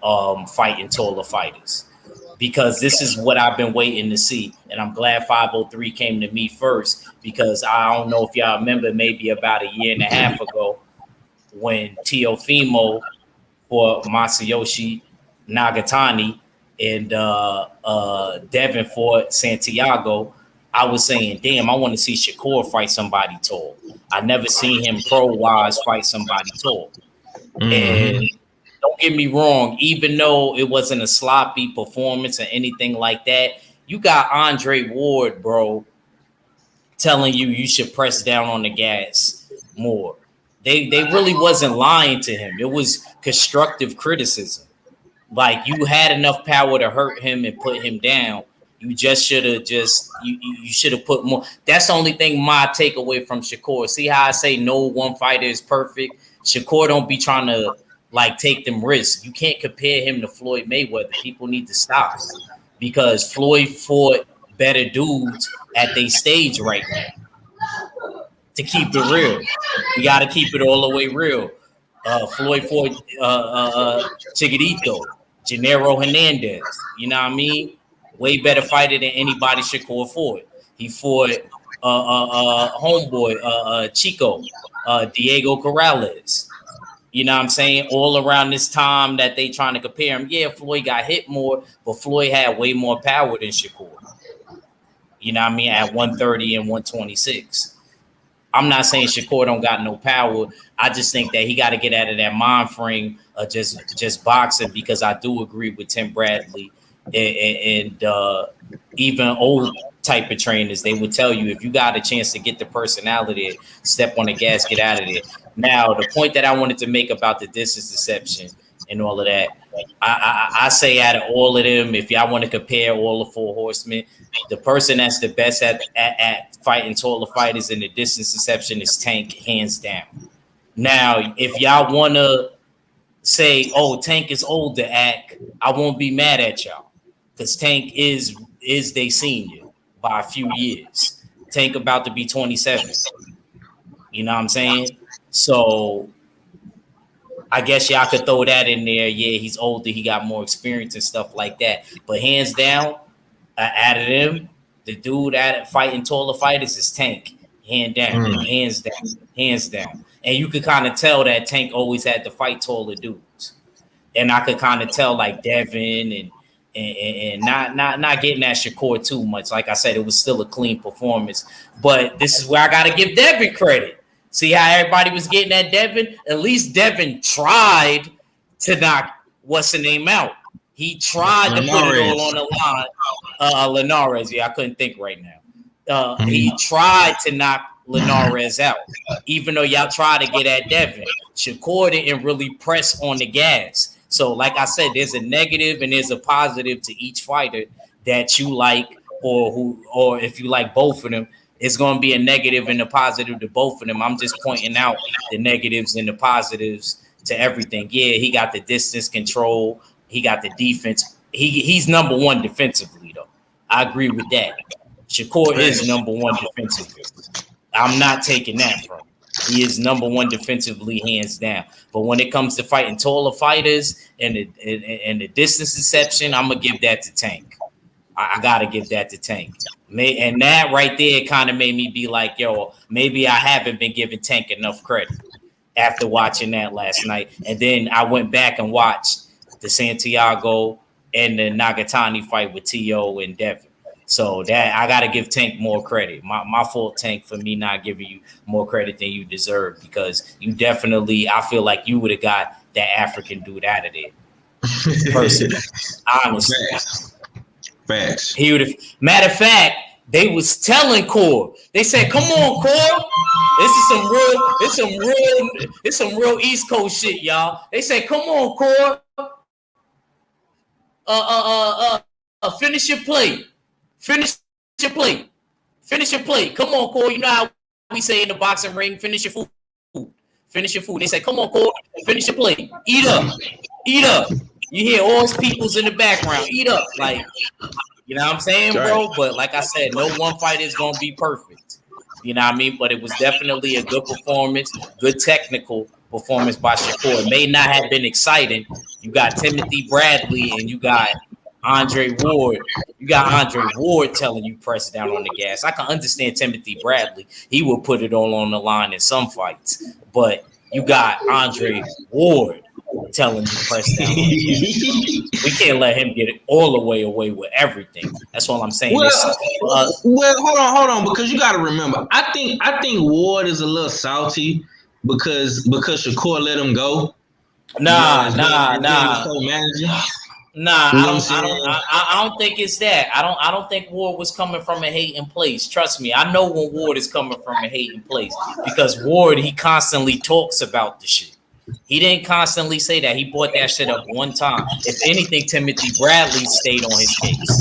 fighting taller fighters. Because this is what I've been waiting to see. And I'm glad 503 came to me first, because I don't know if y'all remember, maybe about a year and a half ago, when Teofimo for Masayoshi Nagatani and Devin for Santiago, I was saying, damn, I want to see Shakur fight somebody tall. I never seen him pro-wise fight somebody tall. Mm-hmm. And don't get me wrong, even though it wasn't a sloppy performance or anything like that, you got Andre Ward, bro, telling you should press down on the gas more. They really wasn't lying to him. It was constructive criticism. Like, you had enough power to hurt him and put him down. You just should have you should have put more. That's the only thing my takeaway from Shakur. See how I say no one fighter is perfect? Shakur don't be trying to like take them risks. You can't compare him to Floyd Mayweather. People need to stop, because Floyd fought better dudes at their stage right now. To keep it real, you got to keep it all the way real. Floyd fought Chigarito, Gennaro Hernandez. You know what I mean? Way better fighter than anybody Shakur fought. He fought homeboy Chico, Diego Corrales. You know what I'm saying? All around this time that they trying to compare him. Yeah, Floyd got hit more, but Floyd had way more power than Shakur. You know what I mean? At 130 and 126. I'm not saying Shakur don't got no power. I just think that he got to get out of that mind frame of just boxing, because I do agree with Tim Bradley and even old type of trainers. They would tell you, if you got a chance to get the personality, step on the gas, get out of there. Now, the point that I wanted to make about the distance deception and all of that, I say out of all of them, if y'all want to compare all the four horsemen, the person that's the best at fighting taller fighters in the distance deception is Tank, hands down. Now, if y'all want to say, oh, Tank is older, I won't be mad at y'all, because Tank is they senior by a few years. Tank about to be 27. You know what I'm saying? So I guess y'all could throw that in there. Yeah, he's older, he got more experience and stuff like that. But hands down, out of them, the dude at fighting taller fighters is Tank. Hands down. And you could kind of tell that Tank always had to fight taller dudes. And I could kind of tell, like, Devin and not getting at Shakur too much. Like I said, it was still a clean performance. But this is where I got to give Devin credit. See how everybody was getting at Devin? At least Devin tried to knock what's the name out. He tried to put it all on the line. Linares, yeah, I couldn't think right now. He tried to knock Linares out, even though y'all tried to get at Devin. Shakur didn't really press on the gas. So, like I said, there's a negative and there's a positive to each fighter that you like, or if you like both of them. It's going to be a negative and a positive to both of them. I'm just pointing out the negatives and the positives to everything. Yeah, he got the distance control. He got the defense. He's number one defensively, though. I agree with that. Shakur is number one defensively. I'm not taking that from him. He is number one defensively, hands down. But when it comes to fighting taller fighters and the distance deception, I'm gonna give that to Tank. I gotta give that to Tank. And that right there kind of made me be like, yo, maybe I haven't been giving Tank enough credit after watching that last night. And then I went back and watched the Santiago and the Nagatani fight with T.O. and Devin. So that I got to give Tank more credit. My fault, Tank, for me not giving you more credit than you deserve, because you definitely, I feel like you would have got that African dude out of there. Personally, honestly. Facts. He would have. Matter of fact, they was telling Core. They said, "Come on, Core. It's some real East Coast shit, y'all." They said, "Come on, Core. Finish your plate. Finish your plate. Finish your plate. Come on, Core. You know how we say in the boxing ring, finish your food. Finish your food." They said, "Come on, Core. Finish your plate. Eat up. Eat up." You hear all his peoples in the background. Eat up. Like, you know what I'm saying, bro? But like I said, no one fight is going to be perfect. You know what I mean? But it was definitely a good performance, good technical performance by Shakur. It may not have been exciting. You got Timothy Bradley and you got Andre Ward. You got Andre Ward telling you press down on the gas. I can understand Timothy Bradley. He will put it all on the line in some fights. But you got Andre Ward telling you press down on the gas. We can't let him get it all the way away with everything. That's all I'm saying. Well, hold on, because you got to remember, I think Ward is a little salty because Shakur let him go. Nah. I don't think it's that. I don't think Ward was coming from a hating place. Trust me, I know when Ward is coming from a hating place, because Ward, he constantly talks about the shit. He didn't constantly say that. He brought that shit up one time. If anything, Timothy Bradley stayed on his case.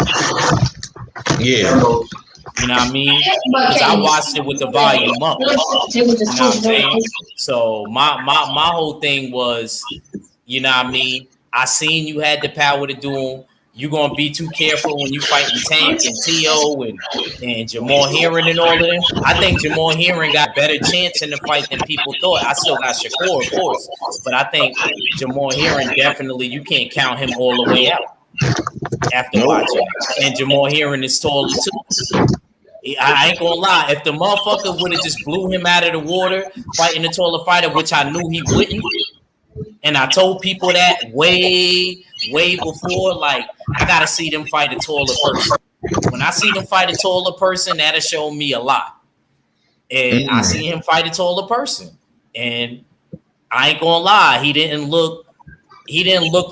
Yeah. You know what I mean? Because I watched it with the volume up. You know what I'm saying? So my whole thing was, you know what I mean? I seen you had the power to do them. You're going to be too careful when you fighting Tank and T.O. and Jamal Heron and all of them. I think Jamal Heron got better chance in the fight than people thought. I still got Shakur, of course. But I think Jamal Heron definitely, you can't count him all the way out after watching. And Jamal Heron is taller too. I ain't going to lie. If the motherfucker would have just blew him out of the water fighting the taller fighter, which I knew he wouldn't, and I told people that way before, like, I got to see them fight a taller person. When I see them fight a taller person, that'll show me a lot. And I see him fight a taller person. And I ain't going to lie, he didn't look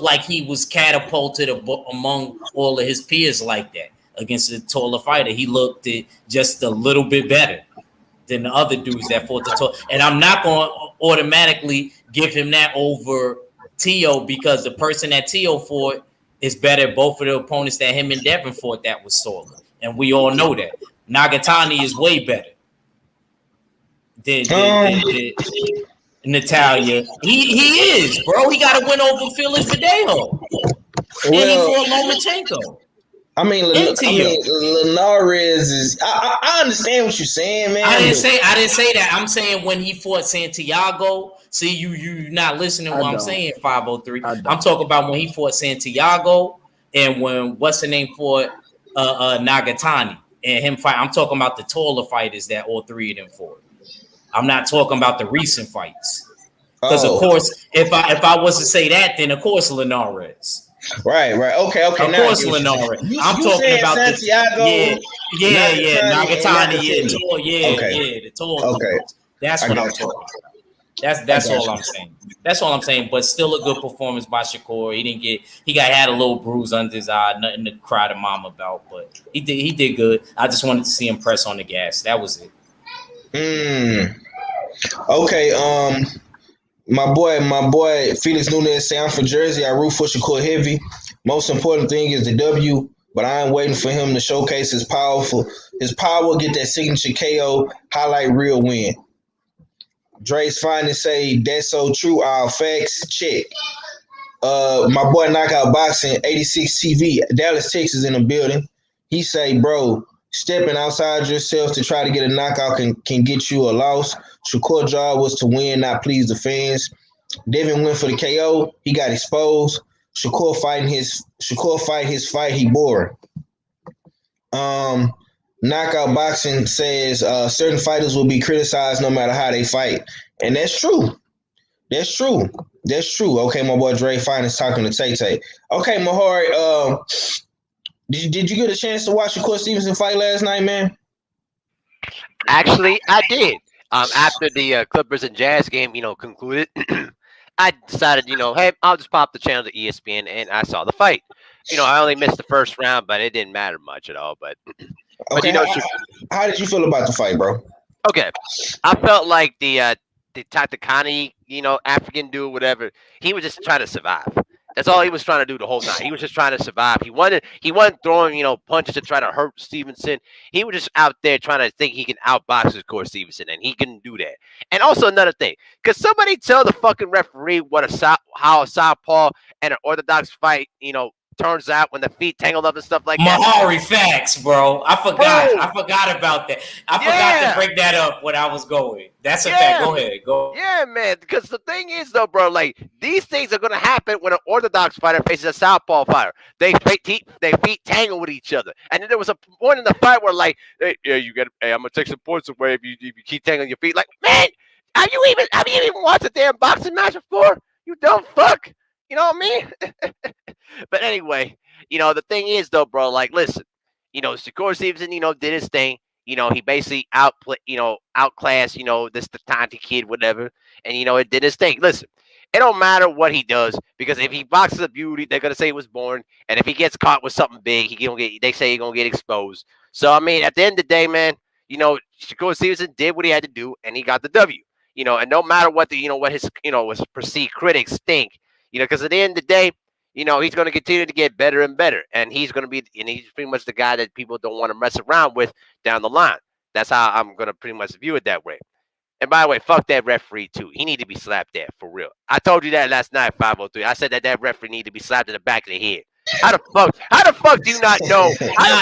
like he was catapulted among all of his peers like that against the taller fighter. He looked just a little bit better than the other dudes that fought the tall. And I'm not going to automatically give him that over T.O. because the person that T.O. fought is better. Both of the opponents that him and Devin fought that was taller. And we all know that. Nagatani is way better than Natalia. He is, bro. He got to win over Felix Verdejo. And he fought Lomachenko. I mean, Linares is. I understand what you're saying, man. I didn't say that. I'm saying when he fought Santiago. See, you not listening to what I'm saying, 503. I'm talking about when he fought Santiago and when what's the name fought Nagatani and him fight. I'm talking about the taller fighters that all three of them fought. I'm not talking about the recent fights. Because of course, if I was to say that, then of course Linares. Right. Okay. Of course, Linares. I'm talking about Santiago. Nagatani, the tall. Okay. That's what I'm talking about. That's all I'm saying. That's all I'm saying. But still a good performance by Shakur. He had a little bruise under his eye, nothing to cry to mom about, but he did good. I just wanted to see him press on the gas. That was it. Okay. My boy Felix Nunes say, I'm from Jersey. I root for Shakur heavy. Most important thing is the W, but I am waiting for him to showcase his power, get that signature KO, highlight real win. Dre's finding say that's so true. All facts check. My boy Knockout Boxing 86 TV, Dallas, Texas in the building. He say, bro, Stepping outside yourself to try to get a knockout can get you a loss. Shakur's job was to win, not please the fans. Devin went for the KO. He got exposed. Shakur fight his fight. He bored. Knockout boxing says certain fighters will be criticized no matter how they fight, and that's true. That's true. Okay, my boy Dre Fine is talking to Tay Tay. Okay, Mahari, did you get a chance to watch Shakur Stevenson fight last night, man? Actually, I did. After the Clippers and Jazz game, concluded, I decided, hey, I'll just pop the channel to ESPN, and I saw the fight. I only missed the first round, but it didn't matter much at all. But okay, how did you feel about the fight, bro? Okay, I felt like the Tatakani, African dude, whatever, he was just trying to survive. That's all he was trying to do the whole night. He was just trying to survive. He wasn't throwing, punches to try to hurt Stevnson. He was just out there trying to think he can outbox Shakur Stevnson, and he couldn't do that. And also another thing, could somebody tell the fucking referee how a southpaw and an orthodox fight, turns out when the feet tangled up and stuff like that? Mahari, facts, bro. I forgot about that. I forgot to bring that up when I was going. That's a fact. Go ahead. Go. Yeah, man. Because the thing is, though, bro, like these things are gonna happen when an orthodox fighter faces a southpaw fighter. They feet tangle with each other, and then there was a point in the fight where, like, hey, I'm gonna take some points away if you keep tangling your feet. Like, man, have you even watched a damn boxing match before? You dumb fuck. You know what I mean? But anyway, the thing is, though, bro, like, listen, Shakur Stevenson, did his thing. He basically outclassed, this Tati kid, whatever. And, it did his thing. Listen, it don't matter what he does, because if he boxes a beauty, they're going to say he was born. And if he gets caught with something big, they say he's going to get exposed. So, I mean, at the end of the day, man, Shakur Stevenson did what he had to do, and he got the W. And no matter what what his, his perceived critics think, because at the end of the day, he's going to continue to get better and better. And he's pretty much the guy that people don't want to mess around with down the line. That's how I'm going to pretty much view it that way. And by the way, fuck that referee too. He need to be slapped there for real. I told you that last night, 503. I said that referee need to be slapped in the back of the head. How the fuck do you not know?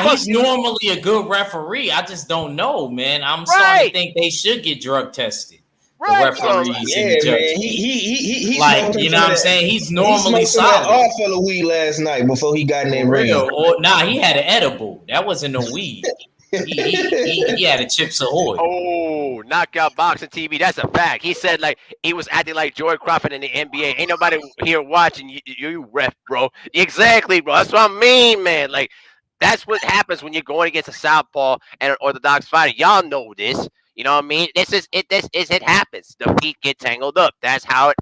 He's normally a good referee. I just don't know, man. I'm starting to think they should get drug tested. Right, the referees and the judges. He like, you know what I'm saying? He's normally solid. He smoked all weed last night before he got in that ring. He had an edible. That wasn't no weed. He had a Chips Ahoy. Oh, Knockout Boxing TV. That's a fact. He said, like, he was acting like Joy Crawford in the NBA. Ain't nobody here watching you ref, bro. Exactly, bro. That's what I mean, man. Like, that's what happens when you're going against a southpaw and an orthodox fighter. Y'all know this. You know what I mean? It happens. The feet get tangled up. That's how it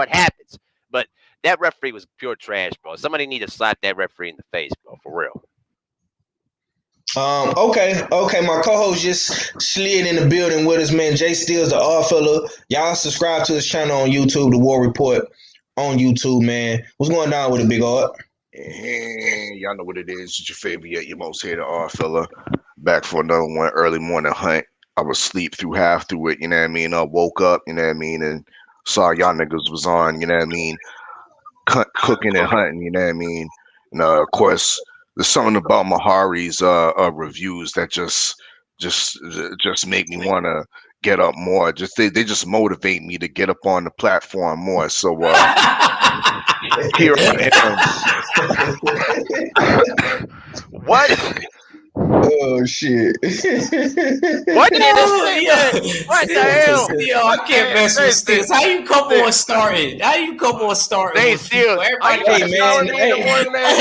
happens. But that referee was pure trash, bro. Somebody need to slap that referee in the face, bro, for real. Okay. My co-host just slid in the building with us, man. Jay Steele's the odd fella. Y'all subscribe to his channel on YouTube, The War Report on YouTube, man. What's going on with the big odd? And y'all know what it is. It's your favorite, your most hated odd fella. Back for another one, early morning hunt. I was asleep half through it, you know what I mean? I woke up, you know what I mean, and saw y'all niggas was on, you know what I mean, cooking and hunting, you know what I mean? And of course, there's something about Mahari's reviews that just make me want to get up more. They just motivate me to get up on the platform more. So here I am. What? Oh shit! What did you say? What the hell? Yo, I can't mess with this. How you couple on starting? They still. Hey man,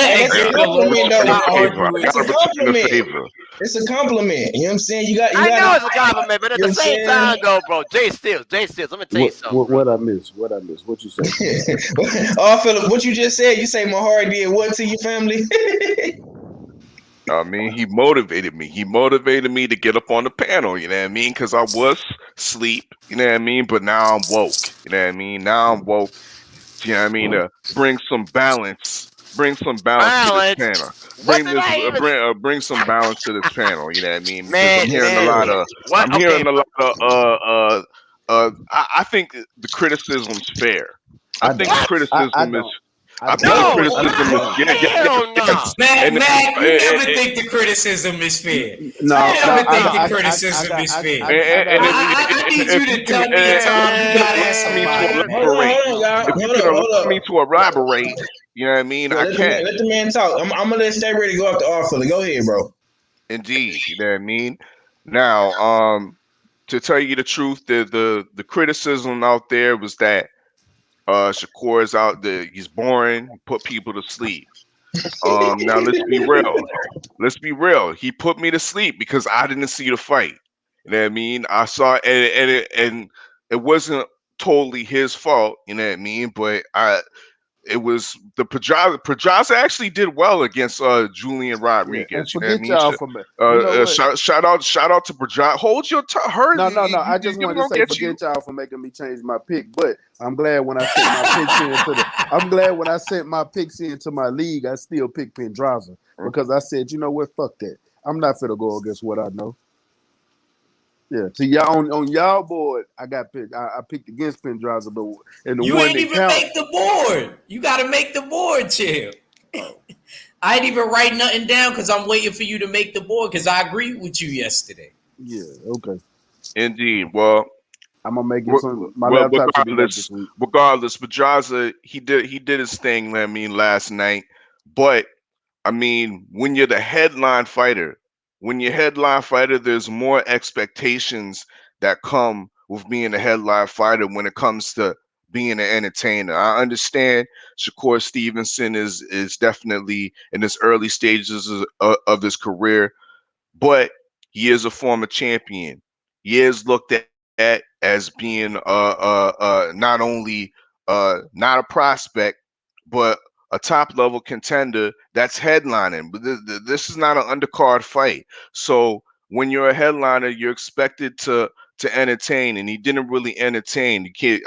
it's a compliment. You know what I'm saying? You got. I know it's a compliment, but at the same time, though, bro, Jay Steele. Let me tell you something. What I missed? What you say? Oh, Philip, what you just said? You say Mahari did what to your family? I mean, he motivated me. He motivated me to get up on the panel, you know what I mean? Because I was asleep, you know what I mean? But now I'm woke, you know what I mean? Now I'm woke, you know what I mean? To bring some balance. Bring some balance to this panel. Bring some balance to this panel, you know what I mean? Man, I'm hearing a lot of I think the criticism's fair. I think criticism is I think No, the criticism is hell no. Mac, you never think the criticism is fair. No, I never think I the criticism is fair. and I need you to tell me a time you got at somebody. if you could allow me to elaborate, you know what I mean? I can. Let the man talk. I'm gonna let Stay Ready go after Arthur. Go ahead, bro. Indeed, you know what I mean. Now, to tell you the truth, the criticism out there was that Shakur is out there. He's boring. He put people to sleep. Now let's be real. Let's be real. He put me to sleep because I didn't see the fight. You know what I mean? I saw and it wasn't totally his fault. You know what I mean? But it was the Pedraza actually did well against Julian and Rodriguez. You know what I forget mean? y'all from it. You know what? Shout out to Pedraza. Hold your tongue. No. I just wanted to say forget y'all for making me change my pick. But I'm glad when I sent my picks I'm glad when I sent my picks into my league, I still picked Pedraza because I said, you know what, fuck that. I'm not finna go against what I know. Yeah, to y'all on y'all board, I got picked. I picked against Pedraza, but and the You one ain't that even counts. make the board. You got to make the board, chill. I ain't even write nothing down because I'm waiting for you to make the board because I agreed with you yesterday. Yeah, okay. Indeed. Well, I'm gonna make it some. My laptop should be back this week. regardless, Pedraza he did his thing. I mean, last night, but I mean, when you're the headline fighter, there's more expectations that come with being a headline fighter when it comes to being an entertainer. I understand Shakur Stevenson is definitely in his early stages of his career, but he is a former champion. He is looked at as being not only not a prospect, but a top level contender that's headlining. But this is not an undercard fight. So when you're a headliner, you're expected to entertain, and he didn't really entertain. You can't,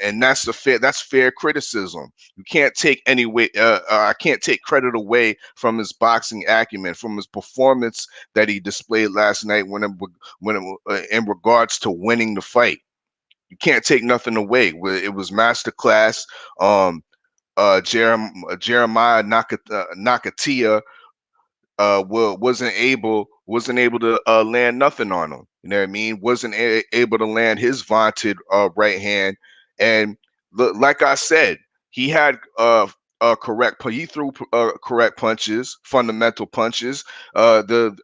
and that's fair criticism. You can't take I can't take credit away from his boxing acumen, from his performance that he displayed last night in regards to winning the fight. You can't take nothing away. It was masterclass. Jeremiah Nakatia wasn't able to land nothing on him. You know what I mean? Wasn't able to land his vaunted right hand. And like I said, he had correct. He threw correct punches, fundamental punches. The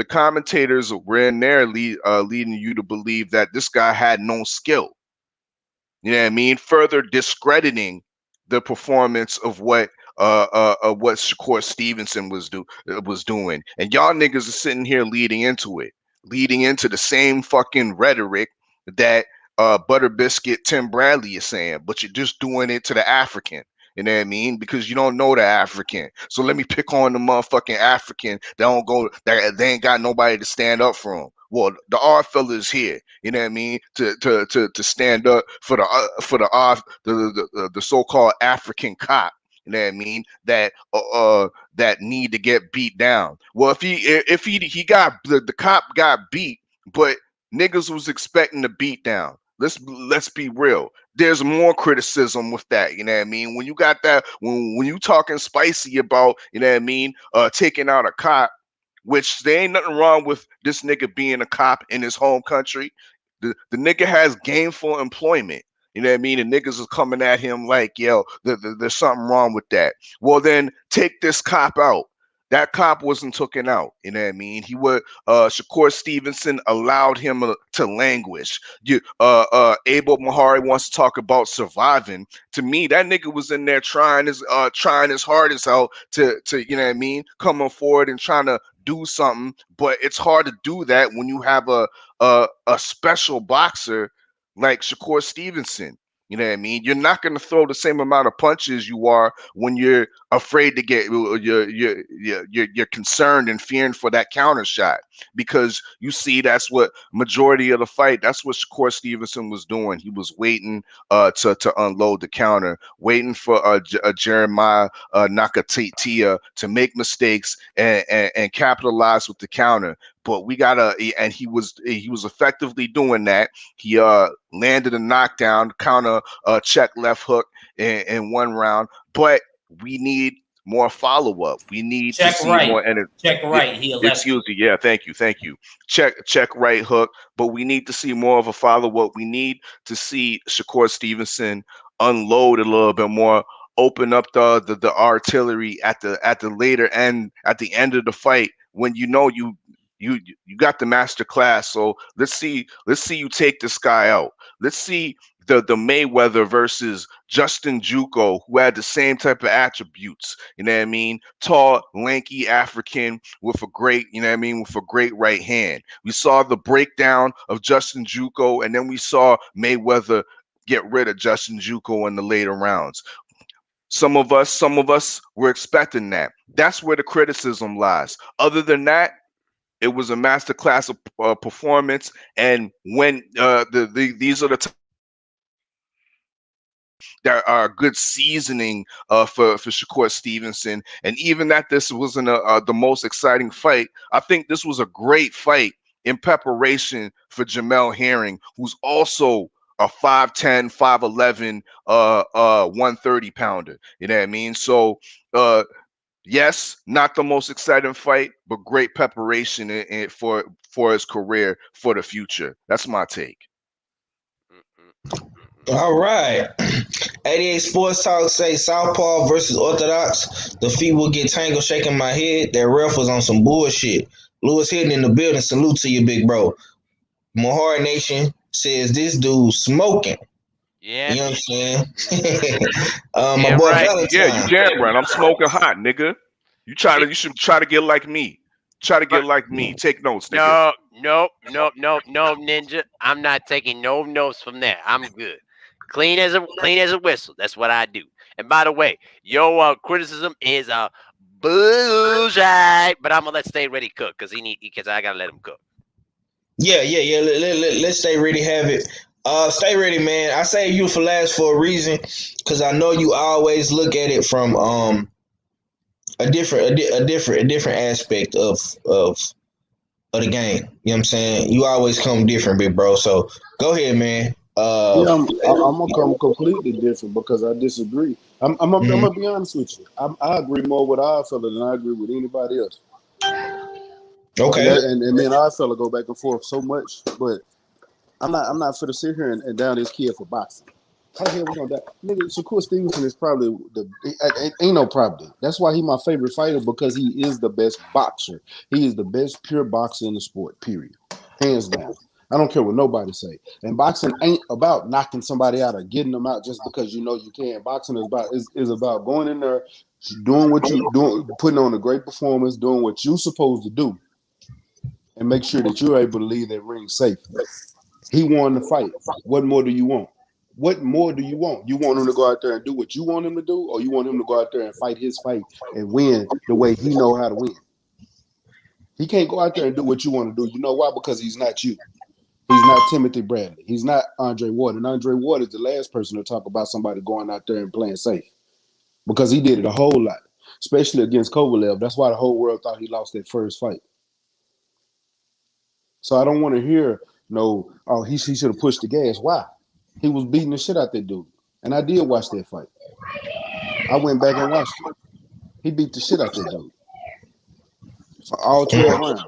commentators were in there leading you to believe that this guy had no skill. You know what I mean? Further discrediting the performance of what Shakur Stevenson was doing. And y'all niggas are sitting here leading into the same fucking rhetoric that Butter Biscuit Tim Bradley is saying, but you're just doing it to the African. You know what I mean? Because you don't know the African. So let me pick on the motherfucking African that they ain't got nobody to stand up for him. Well, the R fella is here. You know what I mean? To stand up for the so-called African cop. You know what I mean? That need to get beat down. Well, if he got the cop got beat, but niggas was expecting the beat down. Let's be real. There's more criticism with that. You know what I mean? When you got that, when you talking spicy about, you know what I mean, taking out a cop, which there ain't nothing wrong with this nigga being a cop in his home country. The nigga has gainful employment. You know what I mean? And niggas is coming at him like, yo, there's something wrong with that. Well, then take this cop out. That cop wasn't taken out. You know what I mean? Shakur Stevenson allowed him to languish. Abel Mahari wants to talk about surviving. To me, that nigga was in there trying his hardest out to you know what I mean, coming forward and trying to do something. But it's hard to do that when you have a special boxer like Shakur Stevenson. You know what I mean? You're not going to throw the same amount of punches you are when you're afraid to get you're concerned and fearing for that counter shot, because you see that's what majority of the fight. That's what Shakur Stevenson was doing. He was waiting to unload the counter, waiting for Jeremiah Nakatia to make mistakes and capitalize with the counter. But and he was effectively doing that. He landed a knockdown, counter check left hook, in one round, but we need more follow-up. We need to Check see right. more Check right. He a lefty. excuse me. Yeah, thank you. Check right hook, but we need to see more of a follow-up. We need to see Shakur Stevenson unload a little bit more, open up the artillery at the later end, at the end of the fight, when you know you got the master class. So let's see you take this guy out. Let's see the Mayweather versus Justin Juco, who had the same type of attributes. You know what I mean? Tall, lanky African with a great, you know what I mean, with a great right hand. We saw the breakdown of Justin Juco, and then we saw Mayweather get rid of Justin Juco in the later rounds. Some of us were expecting that. That's where the criticism lies. Other than that, it was a masterclass of performance. And when these are the that are good seasoning for Shakur Stevenson, and even that this wasn't the most exciting fight, I think this was a great fight in preparation for Jamel Herring, who's also a 5'10", 5'11", 130 pounder. You know what I mean? So yes, not the most exciting fight, but great preparation for his career for the future. That's my take. All right. 88 Sports Talk say Southpaw versus Orthodox. The feet will get tangled, shaking my head. That ref was on some bullshit. Lewis Hidden in the building. Salute to you, big bro. Mahar Nation says this dude smoking. Yeah. You know what I'm saying? My Damn boy right. Yeah, you Valentine. damn right. I'm smoking hot, nigga. You should try to get like me. Try to get like me. Take notes, nigga. No, Ninja. I'm not taking no notes from there. I'm good. Clean as a whistle. That's what I do. And by the way, your criticism is bullshit. But I'm gonna let Stay Ready cook because I gotta let him cook. Yeah. Let's stay ready. Have it. Stay ready, man. I say you for last for a reason, because I know you always look at it from a different aspect of the game. You know what I'm saying? You always come different, big bro. So go ahead, man. Yeah, I'm gonna come completely different because I disagree. I'm Mhm. gonna be honest with you. I agree more with our fella than I agree with anybody else. And Okay. that and me and our fella go back and forth so much, but I'm not for to sit here and down this kid for boxing. How the hell we gonna die? Nigga, Shakur Stevenson is probably ain't no probably. That's why he my favorite fighter, because he is the best boxer. He is the best pure boxer in the sport, period. Hands down. I don't care what nobody say. And boxing ain't about knocking somebody out or getting them out just because you know you can. Boxing is about going in there, doing what you doing, putting on a great performance, doing what you supposed to do, and make sure that you're able to leave that ring safe. He won the fight. What more do you want? What more do you want? You want him to go out there and do what you want him to do, or you want him to go out there and fight his fight and win the way he know how to win? He can't go out there and do what you want to do. You know why? Because he's not you. He's not Timothy Bradley. He's not Andre Ward. And Andre Ward is the last person to talk about somebody going out there and playing safe, because he did it a whole lot, especially against Kovalev. That's why the whole world thought he lost that first fight. So I don't want to hear no, oh, he should have pushed the gas. Why? He was beating the shit out that dude. And I did watch that fight. I went back and watched it. He beat the shit out that dude for all 12 rounds.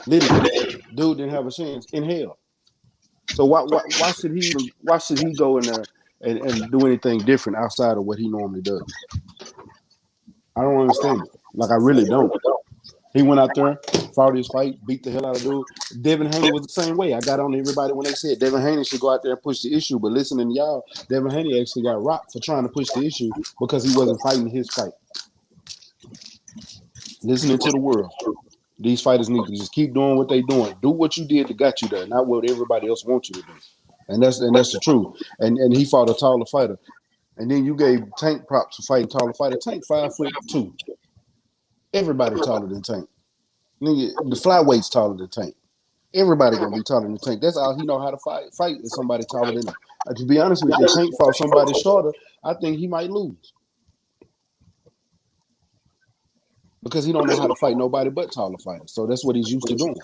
Literally. Dude didn't have a chance in hell. So why should he go in there and do anything different outside of what he normally does? I don't understand it. Like, I really don't. He went out there, fought his fight, beat the hell out of dude. Devin Haney was the same way. I got on everybody when they said Devin Haney should go out there and push the issue, but listening to y'all, Devin Haney actually got rocked for trying to push the issue because he wasn't fighting his fight. Listening to the world. These fighters need to just keep doing what they're doing. Do what you did that got you there, not what everybody else wants you to do. And that's the truth. And he fought a taller fighter. And then you gave Tank props for fighting taller fighter. Tank 5'2". Everybody taller than Tank. Nigga, the flyweight's taller than Tank. Everybody gonna be taller than Tank. That's all he know how to fight. Fight is somebody taller than him. To be honest with you, if Tank fought somebody shorter, I think he might lose, because he don't know how to fight nobody but taller fighters. So that's what he's used to doing.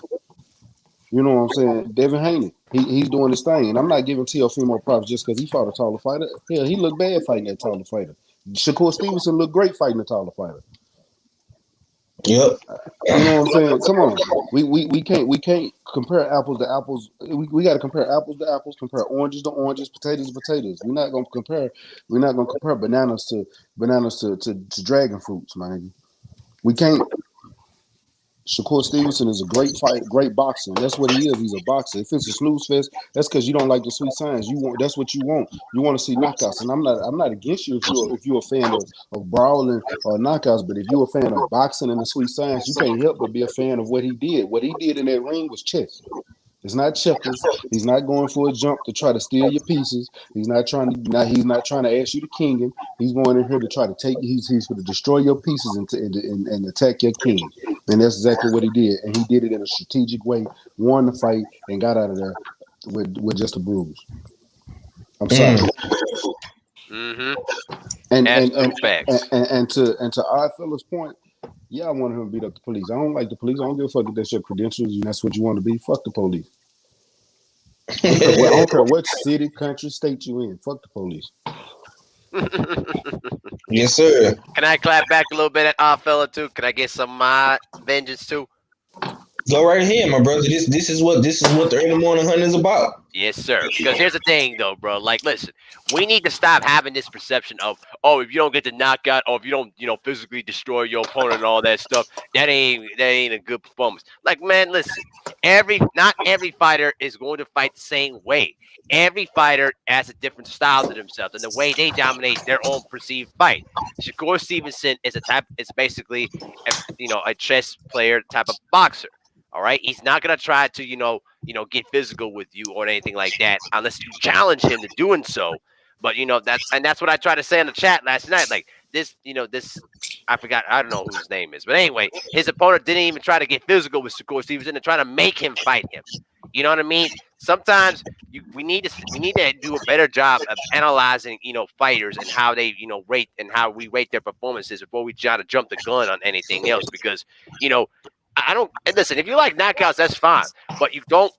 You know what I'm saying? Devin Haney, he's doing his thing, and I'm not giving Teofimo props just because he fought a taller fighter. Hell, he looked bad fighting that taller fighter. Shakur Stevenson looked great fighting the taller fighter. Yep. You know what I'm saying? Come on, we can't compare apples to apples. We got to compare apples to apples, compare oranges to oranges, potatoes to potatoes. We're not gonna compare bananas to dragon fruits, man. We can't. Shakur Stevenson is a great fighter, great boxer. That's what he is. He's a boxer. If it's a snooze fest, that's because you don't like the sweet signs. That's what you want. You want to see knockouts. And I'm not against you if you're a fan of brawling or knockouts, but if you're a fan of boxing and the sweet signs, you can't help but be a fan of what he did. What he did in that ring was chess. It's not checkers. He's not going for a jump to try to steal your pieces. He's not trying to ask you to king him. He's going in here to try to take. He's going to destroy your pieces and attack your king. And that's exactly what he did. And he did it in a strategic way. Won the fight and got out of there with just a bruise. I'm sorry. Mm-hmm. And to our fella's point, yeah, I want him to beat up the police. I don't like the police. I don't give a fuck if that's your credentials and that's what you want to be. Fuck the police. I don't care what city, country, state you in. Fuck the police. Yes, sir. Can I clap back a little bit at our fella too? Can I get some vengeance too? Go right ahead, my brother. This is what the early morning hunt is about. Yes, sir. Because here's the thing, though, bro. Like, listen, we need to stop having this perception of, oh, if you don't get the knockout, or if you don't, physically destroy your opponent and all that stuff, that ain't a good performance. Like, man, listen, not every fighter is going to fight the same way. Every fighter has a different style to themselves and the way they dominate their own perceived fight. Shakur Stevenson is basically a chess player type of boxer. All right, he's not gonna try to get physical with you or anything like that unless you challenge him to doing so. But that's what I tried to say in the chat last night. Like this I forgot, I don't know who his name is, but anyway, his opponent didn't even try to get physical with Shakur Stevenson and try to make him fight him. You know what I mean? Sometimes we need to do a better job of analyzing fighters and how they rate and how we rate their performances before we try to jump the gun on anything else because I don't listen. If you like knockouts, that's fine. But you don't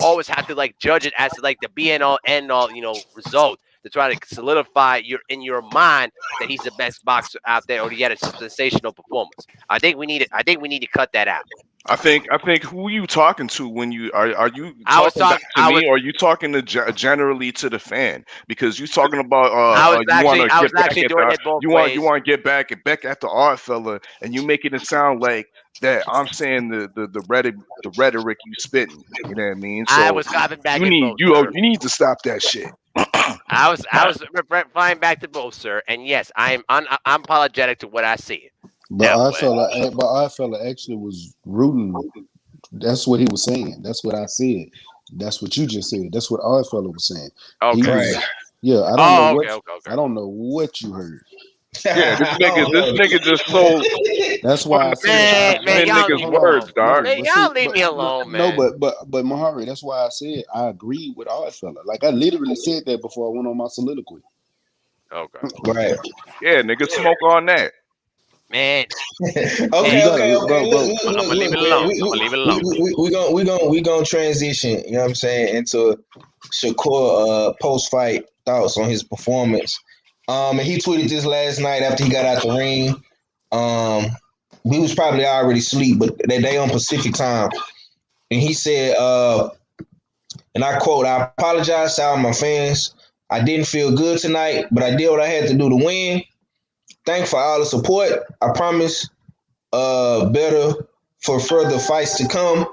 always have to judge it as the be and all end all result to try to solidify in your mind that he's the best boxer out there or he had a sensational performance. I think we need to cut that out. I think who you talking to when you are you talking to me or are you talking to generally to the fan because you talking about you want to get back at the art fella and you making it sound like that I'm saying the rhetoric you spitting, you know what I mean? So I was clapping back you need to stop that shit. I was replying back to both, sir, and yes, I'm apologetic to what I see. But our fella actually was rooting. That's what he was saying. That's what I said. That's what you just said. That's what our fella was saying. Okay. I don't know what you heard. Yeah, this nigga just sold. That's why I said, man, niggas words, dog. Man, y'all leave me alone, man. No, but Mahari, that's why I said I agree with our fella. Like I literally said that before I went on my soliloquy. Okay. Right. Yeah, nigga, smoke on that. Man. Okay. Bro. I'm gonna leave it alone. We gonna transition, you know what I'm saying, into Shakur post-fight thoughts on his performance. And he tweeted this last night after he got out the ring. We was probably already asleep, but they on Pacific time. And he said, and I quote, "I apologize to all my fans. I didn't feel good tonight, but I did what I had to do to win. Thanks for all the support. I promise better for further fights to come."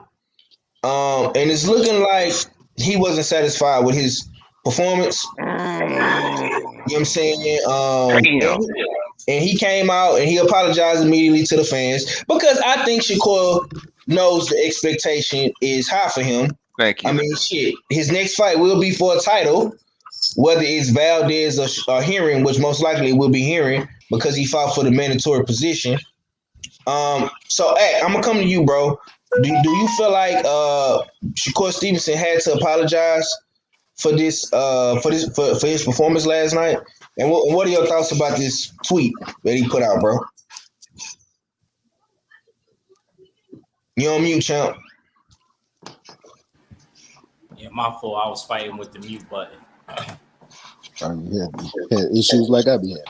And it's looking like he wasn't satisfied with his performance. You know what I'm saying? And he came out and he apologized immediately to the fans because I think Shakur knows the expectation is high for him. Thank you. I mean, shit. His next fight will be for a title, whether it's Valdez or Herring, which most likely will be Herring because he fought for the mandatory position. So, hey, I'm gonna come to you, bro. Do you feel like Shakur Stevenson had to apologize for this for his performance last night? And what are your thoughts about this tweet that he put out, bro? You on mute, champ. Yeah, my fault. I was fighting with the mute button. Had issues like I be having.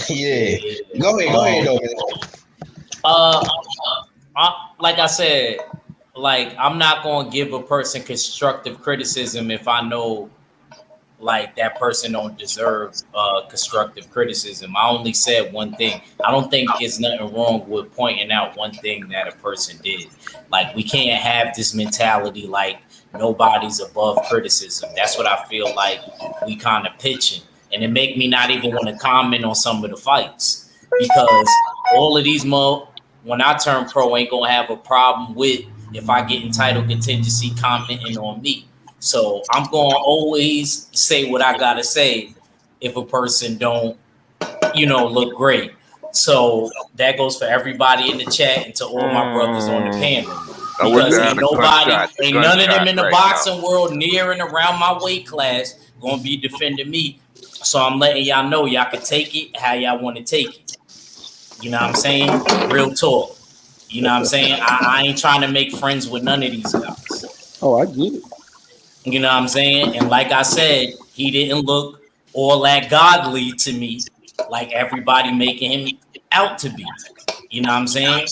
Yeah. Go ahead, though, man. Like I said, like I'm not gonna give a person constructive criticism if I know like that person don't deserve constructive criticism. I only said one thing. I don't think it's nothing wrong with pointing out one thing that a person did. Like we can't have this mentality like nobody's above criticism. That's what I feel like we kind of pitching. And it make me not even want to comment on some of the fights because all of these when I turn pro ain't gonna have a problem with if I get in title contingency commenting on me. So I'm going to always say what I got to say if a person don't, look great. So that goes for everybody in the chat and to all my brothers on the panel. Because ain't none of them in the boxing world near and around my weight class going to be defending me. So I'm letting y'all know y'all can take it how y'all want to take it. You know what I'm saying? Real talk. You know what I'm saying? I ain't trying to make friends with none of these guys. Oh, I get it. You know what I'm saying? And like I said, he didn't look all that godly to me, like everybody making him out to be. You know what I'm saying?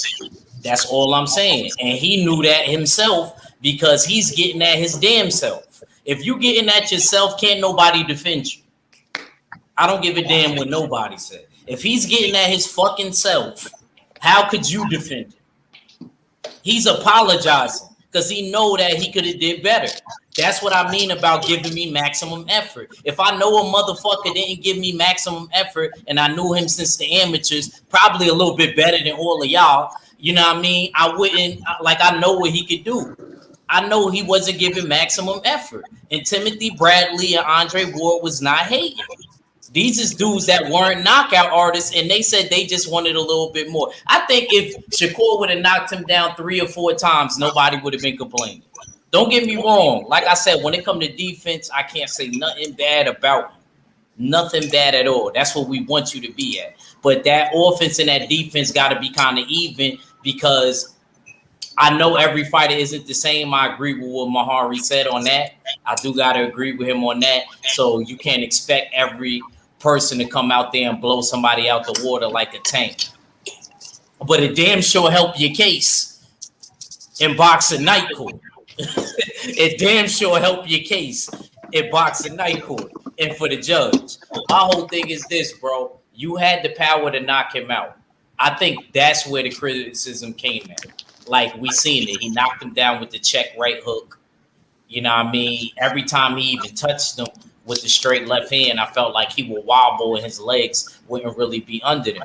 That's all I'm saying. And he knew that himself because he's getting at his damn self. If you getting at yourself, can't nobody defend you. I don't give a damn what nobody said. If he's getting at his fucking self, how could you defend him? He's apologizing because he know that he could have did better. That's what I mean about giving me maximum effort. If I know a motherfucker didn't give me maximum effort and I knew him since the amateurs, probably a little bit better than all of y'all, you know what I mean? I wouldn't, like, I know what he could do. I know he wasn't giving maximum effort. And Timothy Bradley and Andre Ward was not hating. These is dudes that weren't knockout artists, and they said they just wanted a little bit more. I think if Shakur would have knocked him down 3 or 4 times, nobody would have been complaining. Don't get me wrong. Like I said, when it comes to defense, I can't say nothing bad about him. Nothing bad at all. That's what we want you to be at. But that offense and that defense got to be kind of even because I know every fighter isn't the same. I agree with what Mahari said on that. I do got to agree with him on that. So you can't expect every person to come out there and blow somebody out the water like a tank. But it damn sure help your case in boxing night court. It damn sure help your case in boxing night court and for the judge. My whole thing is this, bro. You had the power to knock him out. I think that's where the criticism came at. Like we seen it. He knocked him down with the check right hook. You know what I mean? Every time he even touched him with the straight left hand, I felt like he would wobble and his legs wouldn't really be under them.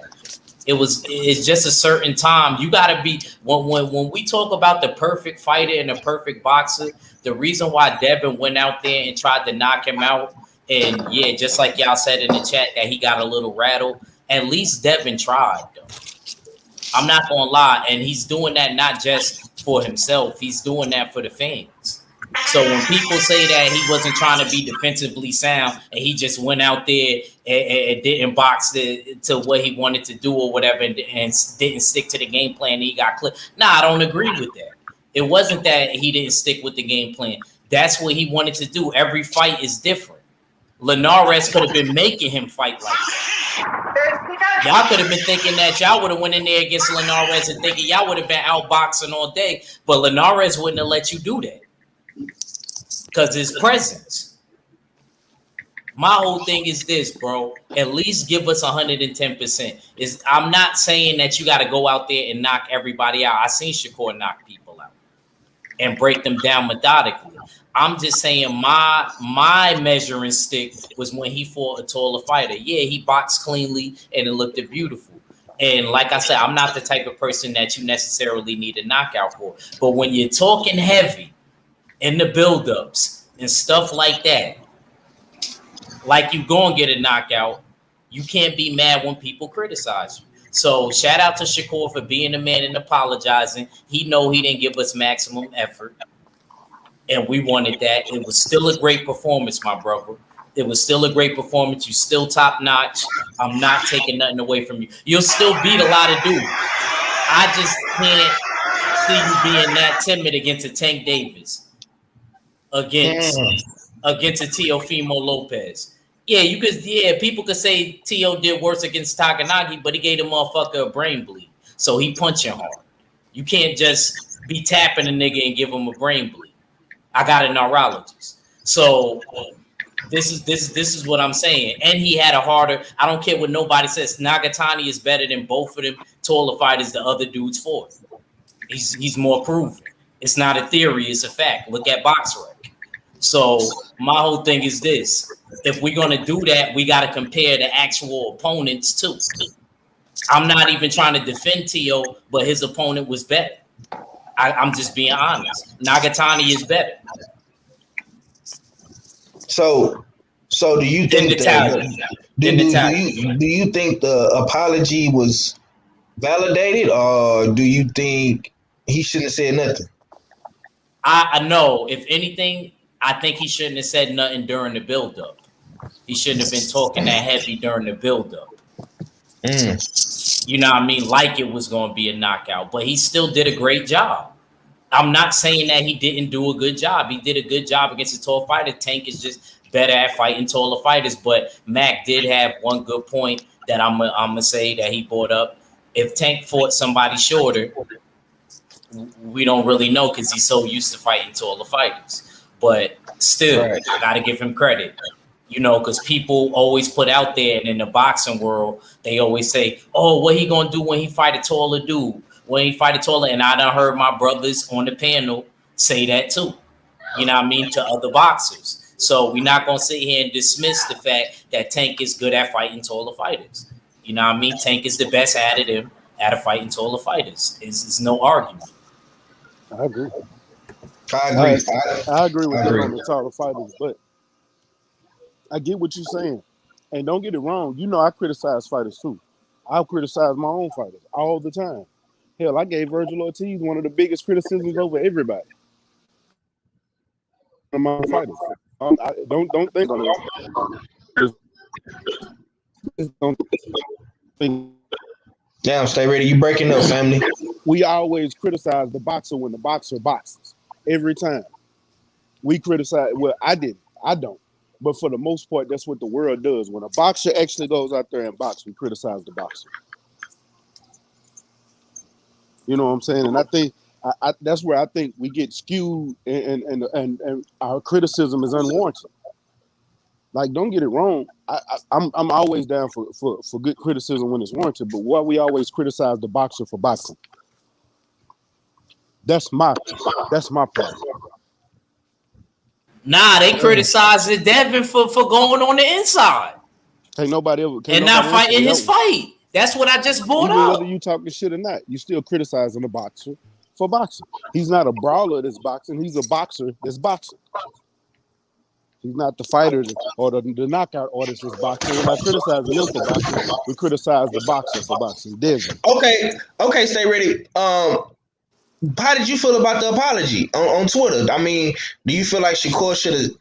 It's just a certain time. You got to be, when we talk about the perfect fighter and the perfect boxer, the reason why Devin went out there and tried to knock him out, and yeah, just like y'all said in the chat that he got a little rattled, at least Devin tried, though. I'm not going to lie. And he's doing that not just for himself. He's doing that for the fans. So when people say that he wasn't trying to be defensively sound and he just went out there and didn't box to what he wanted to do or whatever and didn't stick to the game plan and he got clipped. Nah, I don't agree with that. It wasn't that he didn't stick with the game plan. That's what he wanted to do. Every fight is different. Linares could have been making him fight like that. Y'all could have been thinking that y'all would have went in there against Linares and thinking y'all would have been outboxing all day, but Linares wouldn't have let you do that. Because his presence. My whole thing is this, bro. At least give us 110%. I'm not saying that you got to go out there and knock everybody out. I seen Shakur knock people out and break them down methodically. I'm just saying my measuring stick was when he fought a taller fighter. Yeah, he boxed cleanly and it looked beautiful. And like I said, I'm not the type of person that you necessarily need a knockout for. But when you're talking heavy, in the buildups and stuff like that, like you go and get a knockout, you can't be mad when people criticize you. So shout out to Shakur for being a man and apologizing. He know he didn't give us maximum effort, and we wanted that. It was still a great performance, my brother. It was still a great performance. You still top notch. I'm not taking nothing away from you. You'll still beat a lot of dudes. I just can't see you being that timid against a Tank Davis. against a Teofimo Lopez. Yeah, people could say Tio did worse against Takanagi, but he gave the motherfucker a brain bleed. So he punching hard. You can't just be tapping a nigga and give him a brain bleed. I got a neurologist. So this is what I'm saying. And he had a harder, I don't care what nobody says, Nagatani is better than both of them taller fighters the other dudes fought. He's more proven. It's not a theory, it's a fact. Look at BoxRec. So my whole thing is this. If we're going to do that, we got to compare the actual opponents too. I'm not even trying to defend Tio, but his opponent was better. I'm just being honest. Nagatani is better. So do you think do you think the apology was validated, or do you think he shouldn't have said nothing? I know. If anything, I think he shouldn't have said nothing during the build-up. He shouldn't have been talking that heavy during the build-up. You know what I mean? Like it was going to be a knockout, but he still did a great job. I'm not saying that he didn't do a good job. He did a good job against a tall fighter. Tank is just better at fighting taller fighters, but Mac did have one good point that I'm gonna say that he brought up. If Tank fought somebody shorter, we don't really know because he's so used to fighting taller fighters. But still, I got to give him credit. You know, because people always put out there, and in the boxing world, they always say, oh, what he going to do when he fight a taller dude? When he fight a taller, and I done heard my brothers on the panel say that too. You know what I mean? To other boxers. So we're not going to sit here and dismiss the fact that Tank is good at fighting taller fighters. You know what I mean? Tank is the best at fighting taller fighters. It's no argument. I agree. I agree with you on the taller fighters, but I get what you're saying. And don't get it wrong. You know I criticize fighters too. I criticize my own fighters all the time. Hell, I gave Virgil Ortiz one of the biggest criticisms over everybody. My fighters. Don't think on it. Don't think. Damn, stay ready. You breaking up, family. We always criticize the boxer when the boxer boxes. Every time. We criticize. Well, I didn't. I don't. But for the most part, that's what the world does. When a boxer actually goes out there and boxes, we criticize the boxer. You know what I'm saying? And I think that's where I think we get skewed and our criticism is unwarranted. Like, don't get it wrong. I'm always down for good criticism when it's warranted, but why we always criticize the boxer for boxing? That's my problem. Nah, they criticizing Devin for going on the inside. Ain't nobody ever and not fighting his fight. That's what I just brought up. Whether you talking shit or not, you still criticizing the boxer for boxing. He's not a brawler that's boxing. He's a boxer that's boxing. He's not the fighter or the knockout artist that's boxing. We're not criticizing him for boxing. We criticize the boxer for boxing. Devin. Okay, stay ready. How did you feel about the apology on Twitter? I mean, do you feel like Shakur should have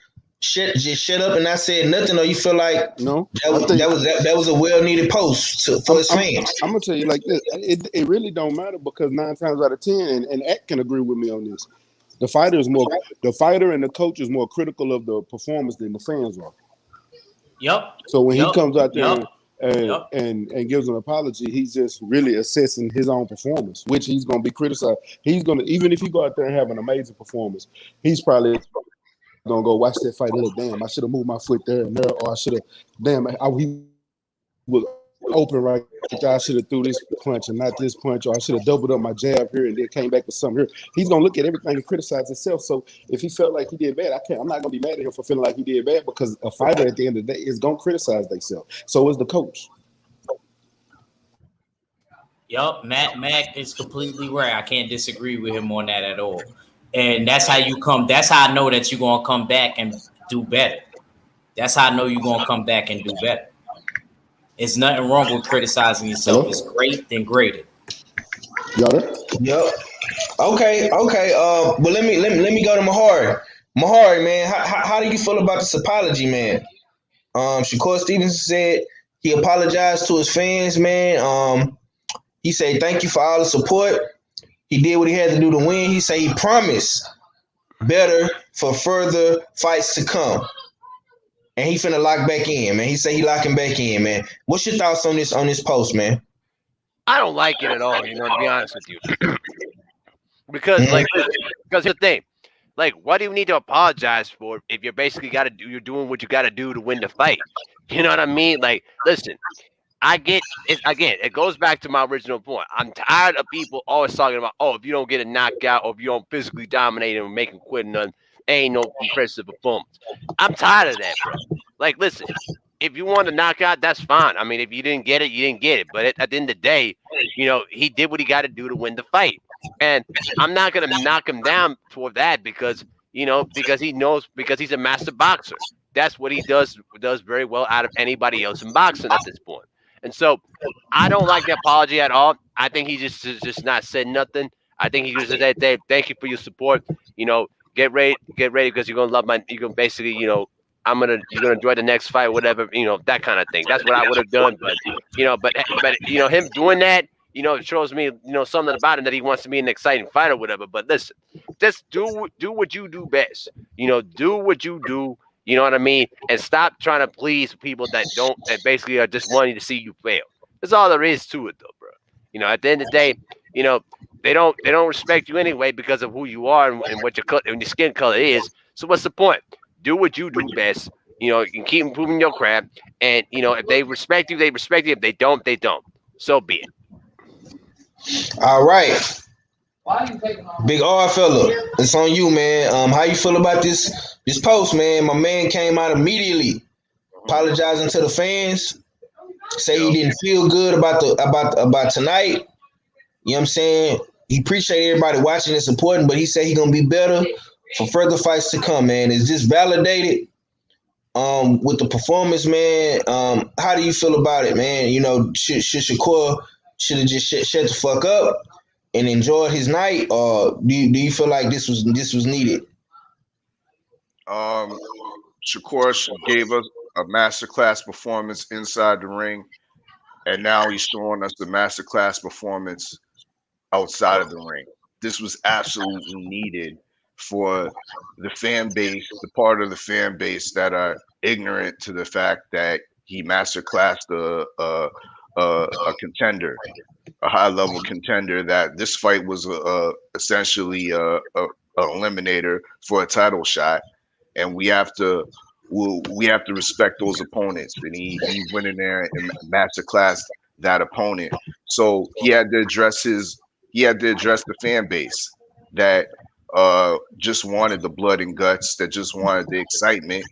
just shut up and not said nothing, or you feel like no? That was a well needed post for his fans? I'm gonna tell you like this: it really don't matter because 9 times out of 10, and Act can agree with me on this. The fighter and the coach is more critical of the performance than the fans are. Yep. So when he comes out there and gives an apology, he's just really assessing his own performance, which he's going to be criticized. He's going to, even if he go out there and have an amazing performance, he's probably going to go watch that fight and look, damn, I should have moved my foot there and there, or I should have, he was open right there, I should have threw this punch and not this punch, or I should have doubled up my jab here and then came back with something here. He's going to look at everything and criticize himself. So if he felt like he did bad, I'm not going to be mad at him for feeling like he did bad, because a fighter at the end of the day is going to criticize themselves. So is the coach. Yup, Mac is completely right. I can't disagree with him on that at all. And that's how I know that you're going to come back and do better. That's how I know you're going to come back and do better. It's nothing wrong with criticizing yourself. It's great, then greater. Got it? Yep. Okay. But let me go to Mahari. Mahari, man, how do you feel about this apology, man? Shakur Stevnson said he apologized to his fans, man. He said thank you for all the support. He did what he had to do to win. He said he promised better for further fights to come. And he finna lock back in, man. He said he locking back in, man. What's your thoughts on this post, man? I don't like it at all, to be honest with you. Because because here's the thing. Like, what do you need to apologize for if you're basically you're doing what you gotta do to win the fight? You know what I mean? Like, listen, I get it again, it goes back to my original point. I'm tired of people always talking about, if you don't get a knockout or if you don't physically dominate and make him quit none, ain't no impressive performance. I'm tired of that, bro. Like, listen, if you want to knock out, that's fine. I mean, if you didn't get it, you didn't get it. But at the end of the day, he did what he got to do to win the fight. And I'm not going to knock him down for that because he's a master boxer. That's what he does very well out of anybody else in boxing at this point. And so I don't like the apology at all. I think he just not said nothing. I think he just said, Dave, thank you for your support. Get ready because you're going to love you're going to basically, you're gonna enjoy the next fight, whatever, that kind of thing. That's what I would have done. But him doing that, it shows me, something about him that he wants to be an exciting fight or whatever. But listen, just do what you do best. Do what you do. You know what I mean? And stop trying to please people that basically are just wanting to see you fail. That's all there is to it, though, bro. At the end of the day, they don't respect you anyway because of who you are and what your skin color is. So what's the point? Do what you do best. You can keep improving your craft. And, if they respect you, they respect you. If they don't, they don't. So be it. All right. Big R fella, it's on you, man. How you feel about this post, man? My man came out immediately apologizing to the fans. Say he didn't feel good about tonight. You know what I'm saying? He appreciate everybody watching and supporting, but he said he's gonna be better for further fights to come, man. Is this validated with the performance, man? How do you feel about it, man? Shakur should have just shut the fuck up and enjoyed his night, or do you feel like this was needed? Shakur gave us a masterclass performance inside the ring, and now he's showing us the masterclass performance outside of the ring. This was absolutely needed for the fan base, the part of the fan base that are ignorant to the fact that he masterclassed a contender, a high-level contender, that this fight was essentially a eliminator for a title shot, and we have to respect those opponents. And he went in there and masterclassed that opponent. So he had to address the fan base that just wanted the blood and guts, that just wanted the excitement,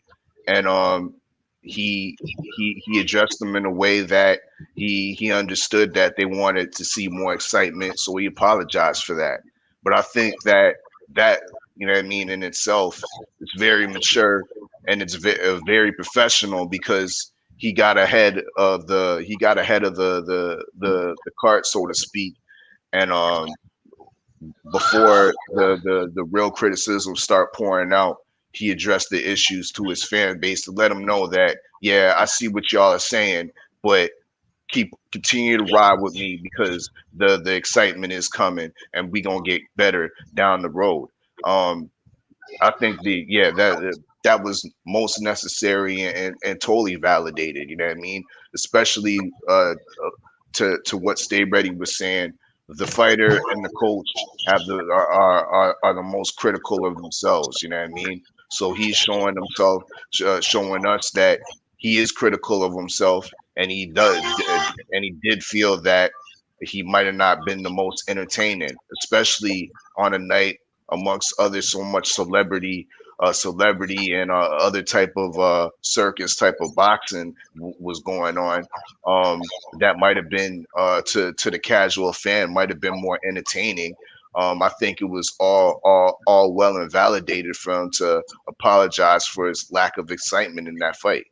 and he addressed them in a way that he understood that they wanted to see more excitement, so he apologized for that. But I think that you know what I mean, in itself, it's very mature and it's very professional, because he got ahead of the cart, so to speak, and before the real criticism start pouring out, he addressed the issues to his fan base to let them know that, yeah, I see what y'all are saying, but continue to ride with me, because the excitement is coming and we gonna get better down the road. I think that was most necessary and totally validated. You know what I mean? Especially to what Stay Ready was saying. The fighter and the coach are the most critical of themselves. You know what I mean? So he's showing himself, showing us that he is critical of himself, and he did feel that he might have not been the most entertaining, especially on a night amongst others, so much celebrity and other type of circus type of boxing was going on. That might have been to the casual fan might have been more entertaining. I think it was all well and validated for him to apologize for his lack of excitement in that fight.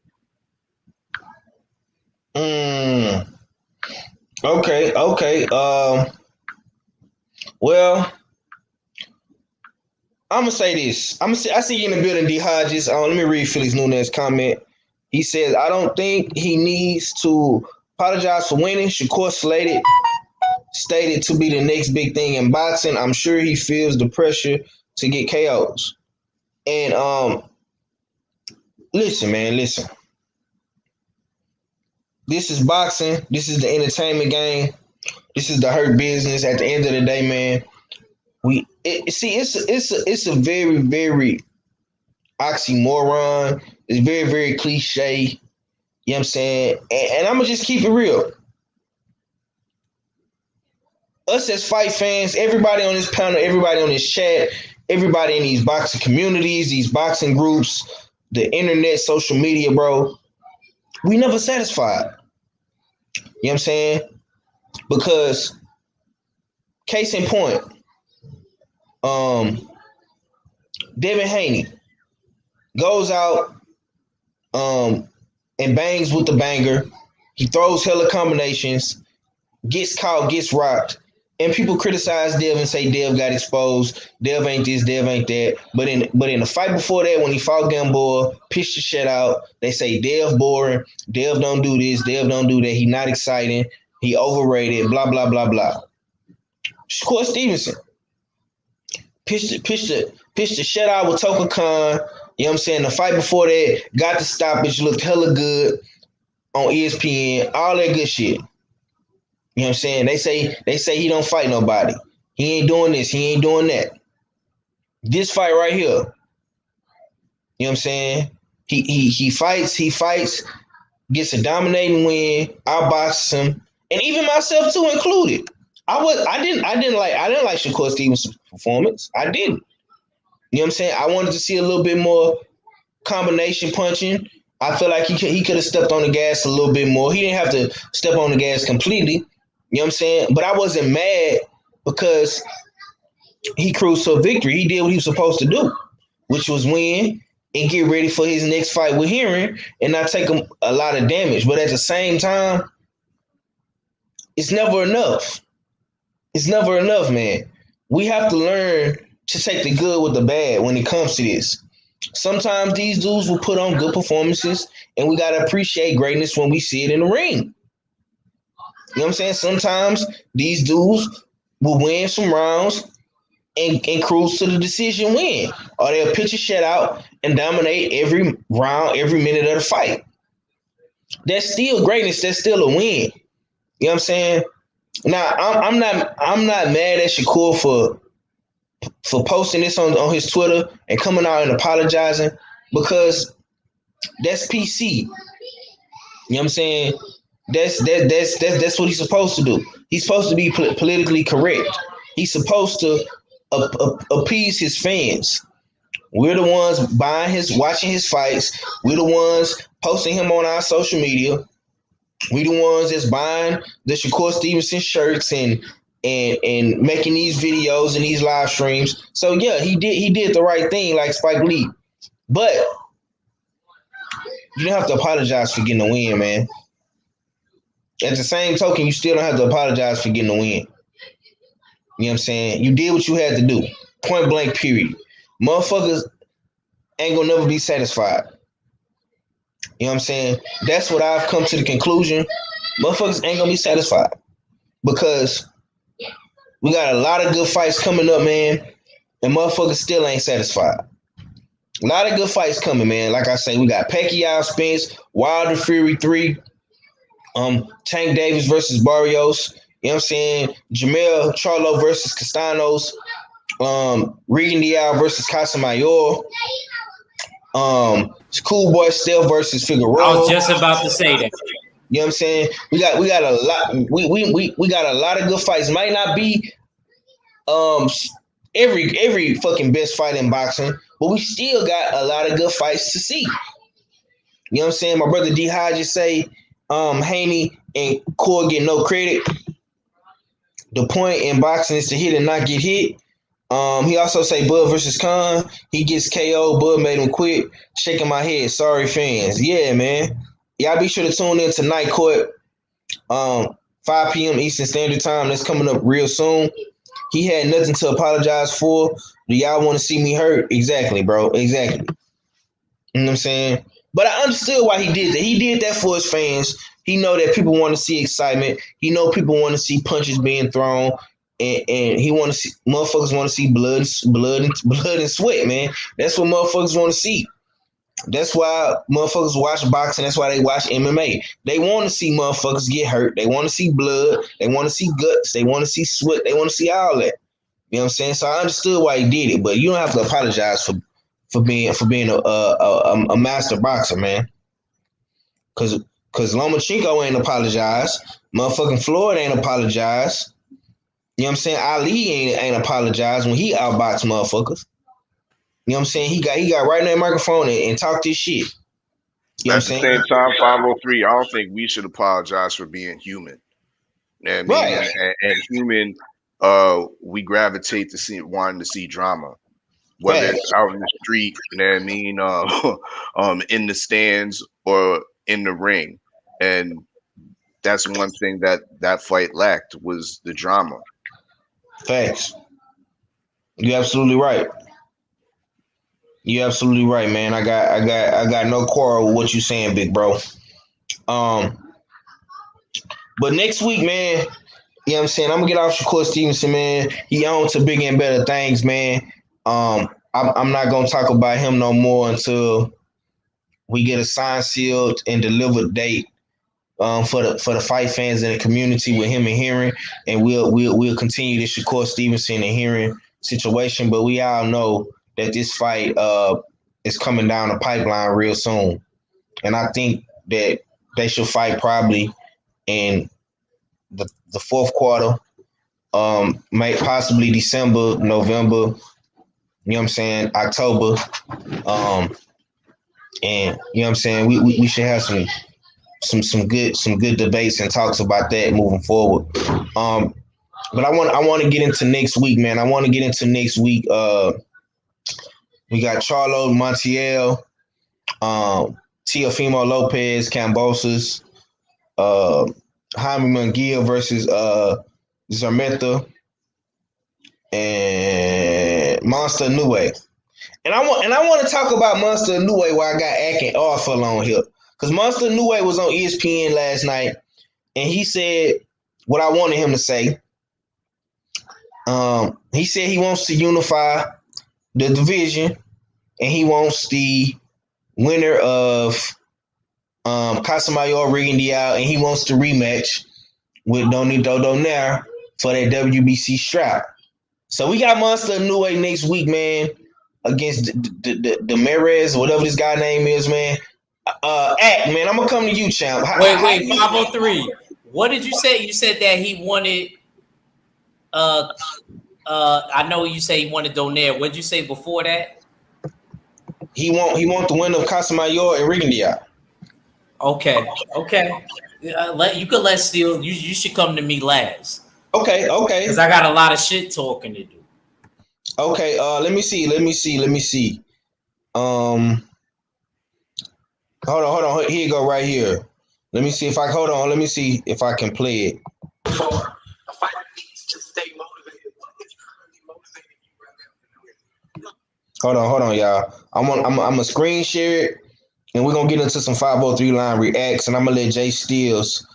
Okay. Well, I'm gonna say this. I see you in the building, D Hodges. Let me read Felix Nunez's comment. He says, "I don't think he needs to apologize for winning. Shakur stated to be the next big thing in boxing. I'm sure he feels the pressure to get KOs. And listen, man, listen. This is boxing. This is the entertainment game. This is the hurt business. At the end of the day, man, it's a very, very oxymoron. It's very, very cliche. You know what I'm saying? And I'm gonna just keep it real. Us as fight fans, everybody on this panel, everybody on this chat, everybody in these boxing communities, these boxing groups, the internet, social media, bro, we never satisfied. You know what I'm saying? Because case in point, Devin Haney goes out and bangs with the banger. He throws hella combinations, gets caught, gets rocked. And people criticize Dev and say Dev got exposed. Dev ain't this, Dev ain't that. But in the fight before that, when he fought Gamboa, pitched the shit out, they say Dev boring, Dev don't do this, Dev don't do that, he not exciting, he overrated, blah, blah, blah, blah. Shakur Stevnson pitched the shutout with Toka Khan. You know what I'm saying? The fight before that, got the stoppage, looked hella good on ESPN, all that good shit. You know what I'm saying? They say he don't fight nobody. He ain't doing this, he ain't doing that. This fight right here, you know what I'm saying? He fights, gets a dominating win, outboxes him, and even myself too included. I didn't like Shakur Stevenson's performance. I didn't. You know what I'm saying? I wanted to see a little bit more combination punching. I feel like he could have stepped on the gas a little bit more. He didn't have to step on the gas completely. You know what I'm saying? But I wasn't mad because he cruised to a victory. He did what he was supposed to do, which was win and get ready for his next fight with Heron and not take him a lot of damage. But at the same time, it's never enough. It's never enough, man. We have to learn to take the good with the bad when it comes to this. Sometimes these dudes will put on good performances, and we got to appreciate greatness when we see it in the ring. You know what I'm saying? Sometimes these dudes will win some rounds and cruise to the decision win. Or they'll pitch a shutout and dominate every round, every minute of the fight. That's still greatness. That's still a win. You know what I'm saying? Now, I'm not mad at Shakur for posting this on his Twitter and coming out and apologizing because that's PC. You know what I'm saying? That's what he's supposed to do. He's supposed to be politically correct. He's supposed to appease his fans. We're the ones watching his fights. We're the ones posting him on our social media. We the ones that's buying the Shakur Stevenson shirts and making these videos and these live streams. So yeah, he did the right thing like Spike Lee. But you don't have to apologize for getting a win, man. At the same token, you still don't have to apologize for getting a win. You know what I'm saying? You did what you had to do. Point blank, period. Motherfuckers ain't gonna never be satisfied. You know what I'm saying? That's what I've come to the conclusion. Motherfuckers ain't gonna be satisfied. Because we got a lot of good fights coming up, man, and motherfuckers still ain't satisfied. A lot of good fights coming, man. Like I say, we got Pacquiao, Spence, Wilder Fury 3, Tank Davis versus Barrios. You know what I'm saying? Jamel Charlo versus Castanos. Regan Diao versus Casamayor. Schoolboy Steph versus Figueroa. I was just about to say that. You know what I'm saying? We got a lot. We got a lot of good fights. Might not be every fucking best fight in boxing, but we still got a lot of good fights to see. You know what I'm saying? My brother D Hodges say Haney and Core get no credit. The point in boxing is to hit and not get hit. He also say Bud versus Khan. He gets KO. Bud made him quit. Shaking my head. Sorry, fans. Yeah, man. Y'all be sure to tune in tonight, Court. 5 p.m. Eastern Standard Time. That's coming up real soon. He had nothing to apologize for. Do y'all want to see me hurt? Exactly, bro. Exactly. You know what I'm saying? But I understood why he did that. He did that for his fans. He know that people want to see excitement. He know people want to see punches being thrown. and he want to see motherfuckers want to see blood and sweat, man. That's what motherfuckers want to see. That's why motherfuckers watch boxing. That's why they watch MMA. They want to see motherfuckers get hurt. They want to see blood. They want to see guts. They want to see sweat. They want to see all that. You know what I'm saying? So I understood why he did it, but you don't have to apologize for being a master boxer, man. Cause Lomachenko ain't apologized. Motherfucking Floyd ain't apologized. You know what I'm saying? Ali ain't apologized when he outboxed motherfuckers. You know what I'm saying? He got right in that microphone and talked his shit. You know At what the I'm same saying? time, 503, I don't think we should apologize for being human. You know what I mean? Right. And human, we gravitate to wanting to see drama, whether it's Facts. out in the street, you know what I mean, in the stands or in the ring. And that's one thing that fight lacked was the drama. Facts. You're absolutely right. You're absolutely right, man. I got no quarrel with what you're saying, big bro. But next week, man, you know what I'm saying? I'm gonna get off Shakur Stevnson, man. He on to bigger and better things, man. I'm not gonna talk about him no more until we get a signed, sealed, and delivered date for the fight fans in the community with him and Hearing, and we'll continue the Shakur Stevenson and Hearing situation. But we all know that this fight is coming down the pipeline real soon, and I think that they should fight probably in the fourth quarter, may possibly December, November. You know what I'm saying? October, and you know what I'm saying. We should have some good debates and talks about that moving forward. But I want to get into next week, man. I want to get into next week. We got Charlo Montiel, Teofimo Lopez, Cambosos, Jaime Munguia versus Zermeta, and Monster Nue. And I want to talk about Monster Nue while I got Akin Arthur on here. Because Monster Nue was on ESPN last night, and he said what I wanted him to say. He said he wants to unify the division, and he wants the winner of Casamayor Rigondeaux, and he wants to rematch with Donito Donaire for that WBC strap. So we got Monster Nue next week, man, against the Merez, whatever this guy name is, man. Act, man, I'm gonna come to you, champ. Wait, 503. What did you say? You said that he wanted. I know you say he wanted Donaire. What did you say before that? He want the win of Casamayor and Rigondeaux. Okay. You could let Steele. You should come to me last. Okay. Because I got a lot of shit talking to do. Okay. Let me see. Hold on. Here you go, right here. Let me see if I hold on. Let me see if I can play it. For a fighter needs to stay motivated. What is currently motivating you right now? Hold on, y'all. I'm gonna screen share it, and we're gonna get into some 503 line reacts, and I'm gonna let Jay Steels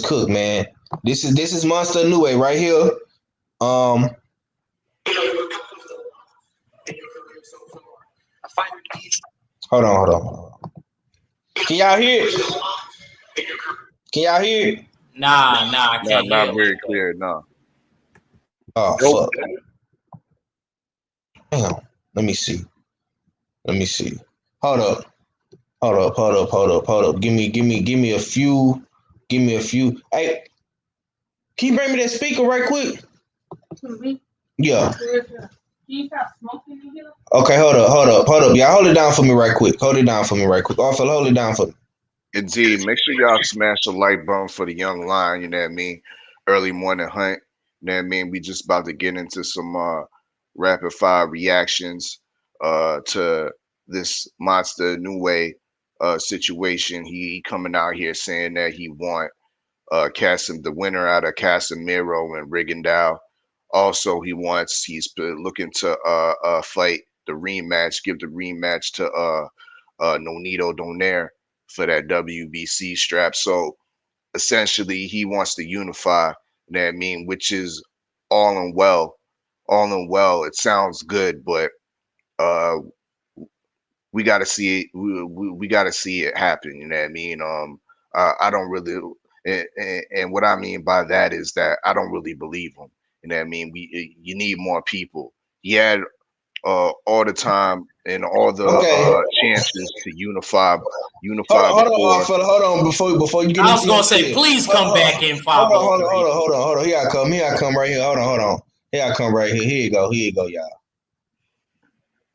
cook, man. This is Monster Nue right here. Hold on. Can y'all hear it? Nah, I can't hear it. Not very clear, no. Oh, fuck. Damn. Let me see. Hold up. Give me a few. Hey, can you bring me that speaker right quick? Yeah. Okay, hold up. Y'all hold it down for me right quick. Oh, fella, hold it down for me. Indeed. Make sure y'all smash the like button for the young lion, you know what I mean? Early morning hunt. You know what I mean? We just about to get into some rapid fire reactions to this Monster Nue situation. He coming out here saying that he want the winner out of Casemiro and Rigondeaux. Also, he's looking to fight the rematch, give the rematch to Nonito Donaire for that WBC strap. So essentially, he wants to unify You know what I mean? Which is all in well. All in well. It sounds good, but we got to see it. We got to see it happen. You know what I mean? I don't really, and what I mean by that is that I don't really believe him. You know what I mean? You need more people. He had all the time and all the chances to unify before. Hold on, before you get I into was gonna your say, shit. please come back in 5. Hold on. Here I come right here. Hold on. Here I come right here. Here you go, y'all.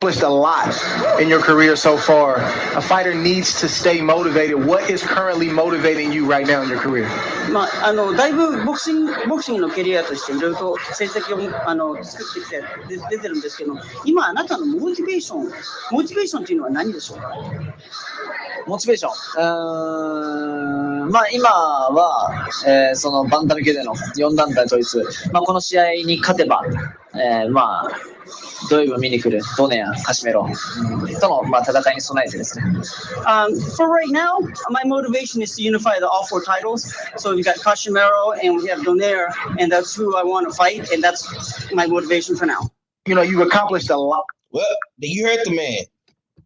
Accomplished a lot in your career so far. A fighter needs to stay motivated. What is currently motivating you right now in your career? だいぶボクシングのキャリアとしていろいろと成績を作ってきて出てるんですけど、今あなたのモチベーションっていうのは何でしょうか？モチベーション。今は、そのバンタム級での4団体統一、この試合に勝てば、土曜日を見に来るドネやカシメロとの戦いに備えてですね。For right now, my motivation is to unify all 4 titles. So we got Kashimero and we have Donaire, and that's who I want to fight, and that's my motivation for now. You know, you've accomplished a lot. Well, you heard the man.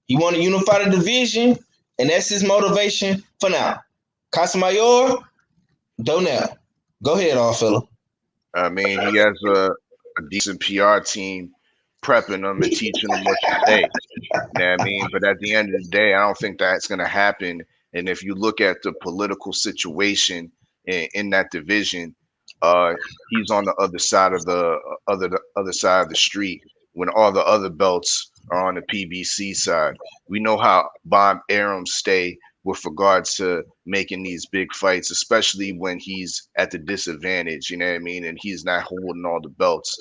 He want to unify the division, and that's his motivation for now. Casamayor, Donaire. Go ahead, all fella. I mean, he has a decent PR team prepping them and teaching them what to say. You know what I mean? But at the end of the day, I don't think that's going to happen. And if you look at the political situation in that division, he's on the other side of the other side of the street when all the other belts are on the PBC side. We know how Bob Arum stay with regards to making these big fights, especially when he's at the disadvantage, you know what I mean? And he's not holding all the belts.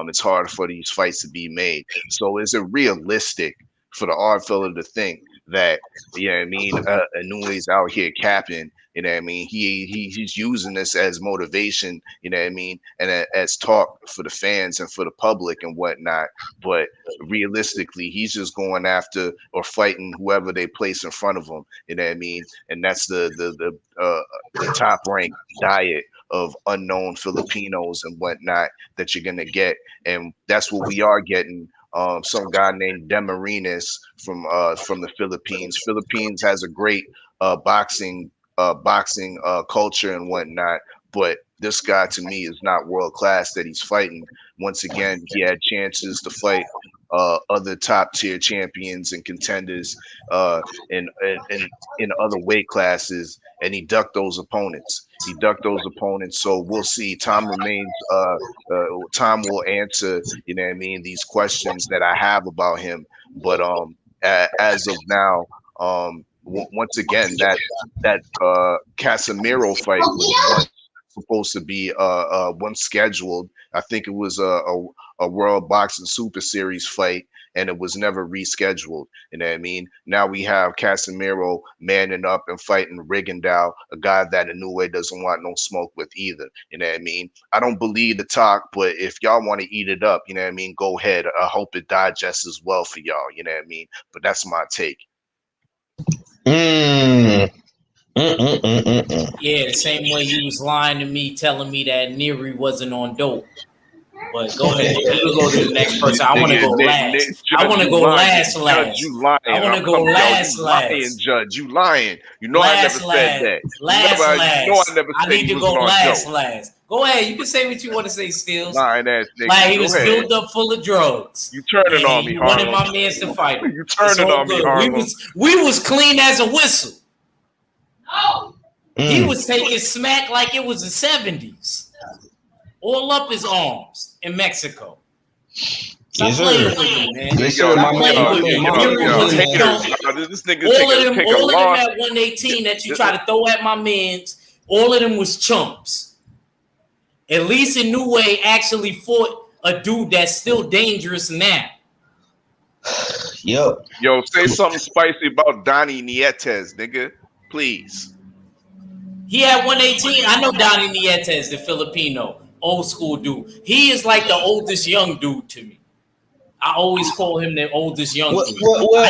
It's hard for these fights to be made. So is it realistic for the odd fella to think that, you know what I mean, Inouye's out here capping, you know what I mean? He's using this as motivation, you know what I mean, and as talk for the fans and for the public and whatnot. But realistically, he's just going after or fighting whoever they place in front of him, you know what I mean? And that's the top ranked diet of unknown Filipinos and whatnot that you're gonna get, and that's what we are getting. Some guy named Demarinis from the Philippines. Philippines has a great boxing culture and whatnot, but this guy to me is not world class that he's fighting. Once again, he had chances to fight other top tier champions and contenders in other weight classes, and he ducked those opponents. So we'll see. Time will answer, you know what I mean, these questions that I have about him. But as of now, once again, that Casemiro fight was supposed to be once scheduled. I think it was a World Boxing Super Series fight, and it was never rescheduled. You know what I mean? Now we have Casemiro manning up and fighting Rigondeaux, a guy that Inoue doesn't want no smoke with either. You know what I mean? I don't believe the talk, but if y'all want to eat it up, you know what I mean, go ahead. I hope it digests as well for y'all. You know what I mean? But that's my take. Yeah, the same way he was lying to me, telling me that Neary wasn't on dope. But go ahead. We'll go to the next person. I want to go last. I want to go last. You lying. I want to go last. Judge, you lying. You know I never said that. Last. You know I never said I need to go last. Go ahead. You can say what you want to say, Stills. Lying ass nigga. Like he was filled up full of drugs. You turning on me, Harlem. You wanted my mans to fight him. You turning on me, Harlem. We was clean as a whistle. No. He was taking smack like it was the 70s. All up his arms in Mexico. Stop playing with me, man. This nigga all of them at 118 that you try to throw at my mans, all of them was chumps. At least Inoue actually fought a dude that's still dangerous now. Yo, say something spicy about Donnie Nietes, nigga. Please. He had 118. I know Donnie Nietes, the Filipino. Old school dude. He is like the oldest young dude to me. I always call him the oldest young dude. I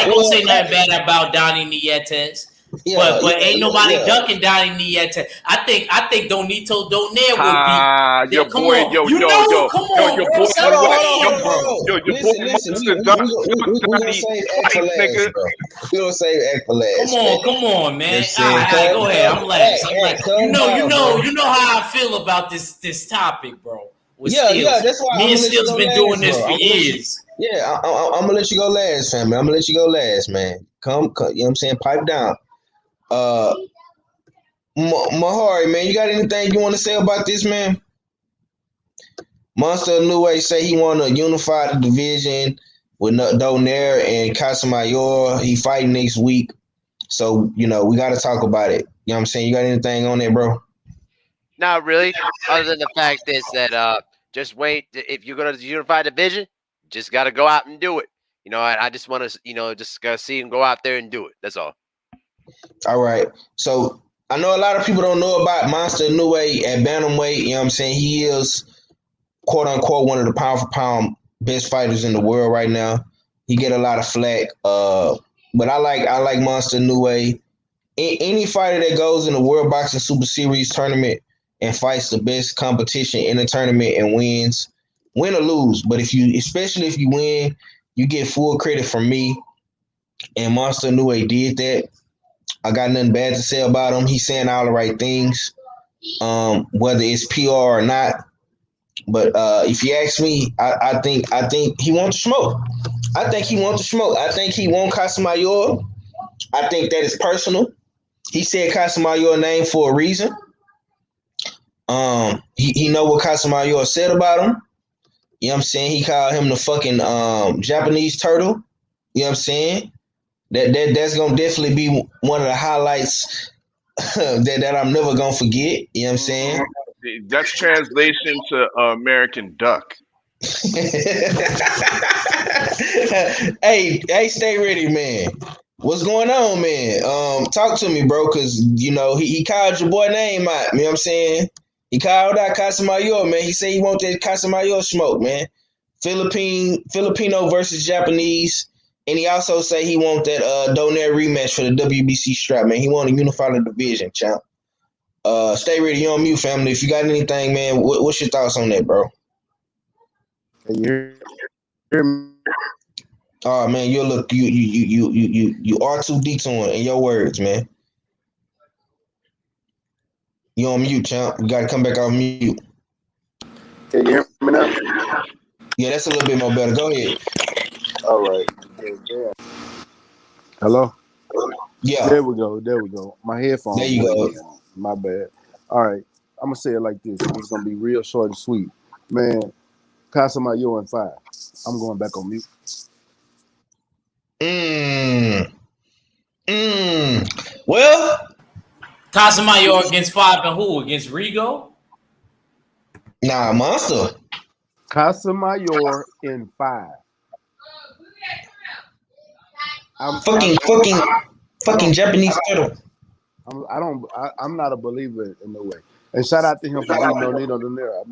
ain't gonna say nothing bad about Donnie Nietes. but ain't nobody ducking Donnie yet. I think Donito Donaire would be. Your Come boy, on. You know, come on, your bro. boy, Stop your boy, Listen, we gonna save act for last, bro. We gonna save act for last. Come on, man. Listen, All right, go ahead. I'm last. You know how I feel about this topic, bro. Yeah, that's why me and Steele's been doing this for years. I'm gonna let you go last, family. I'm gonna let you go last, man. Come, you know what I'm saying? Pipe down. Mahari, man, you got anything you want to say about this, man? Monster Inoue say he want to unify the division with Donaire and Casamayor. He fighting next week. So, we got to talk about it. You know what I'm saying? You got anything on there, bro? Not really. Other than the fact is that just wait. If you're going to unify the division, just got to go out and do it. I just want to, just got to see him go out there and do it. That's all. All right. So, I know a lot of people don't know about Monster Inoue at bantamweight. You know what I'm saying? He is, quote unquote, one of the pound for pound best fighters in the world right now. He get a lot of flack. But I like Monster Inoue. Any fighter that goes in the World Boxing Super Series tournament and fights the best competition in the tournament and wins, win or lose. But especially if you win, you get full credit from me. And Monster Inoue did that. I got nothing bad to say about him. He's saying all the right things, whether it's PR or not. But if you ask me, I think he wants to smoke. I think he wants to smoke. I think he wants Casamayor. I think that is personal. He said Casamayor's name for a reason. He know what Casamayor said about him. You know what I'm saying? He called him the fucking Japanese turtle. You know what I'm saying? That's gonna definitely be one of the highlights that I'm never gonna forget. You know what I'm saying? That's translation to American duck. Hey, stay ready, man. What's going on, man? Talk to me, bro, because he called your boy name out. You know what I'm saying? He called out Casamayor, man. He said he want that Casamayor smoke, man. Filipino versus Japanese. And he also say he want that Donaire rematch for the WBC strap, man. He want to unify the division, champ. Stay ready. You're on mute, family. If you got anything, man, what's your thoughts on that, bro? Can you hear me? Oh man, you R2D2 in your words, man. You on mute, champ. You gotta come back off mute. Can you hear me now? Yeah, that's a little bit more better. Go ahead. All right. Yeah. Hello? Yeah. There we go. My headphones. There you go. My bad. All right. I'm gonna say it like this. It's gonna be real short and sweet. Man, Casamayor in 5. I'm going back on mute. Well, Casamayor against 5 and who? Against Rigo? Nah, Monster. Casamayor in 5. I'm fucking Japanese turtle. I'm not a believer in the way. And shout out to him for beating Donito Donaire.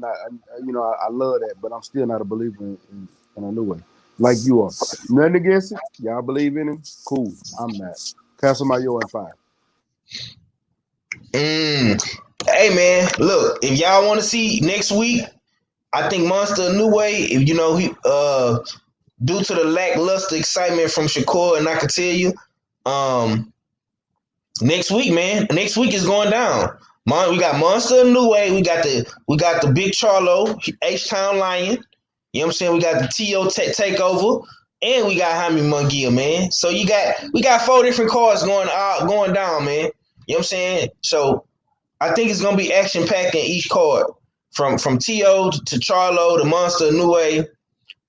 I love that, but I'm still not a believer in a new way. Like you are. Nothing against it. Y'all believe in him? Cool. I'm not. Casamayor in 5. Hey man, look, if y'all want to see next week, I think Monster Inoue, if he due to the lackluster excitement from Shakur, and I can tell you, next week, man. Next week is going down. We got Monster Inoue, we got the Big Charlo, H-Town Lion. You know what I'm saying? We got the T.O. takeover, and we got Jaime Munguia, man. So we got 4 different cards going down, man. You know what I'm saying? So I think it's gonna be action packed in each card, from T.O. to Charlo to Monster Inoue,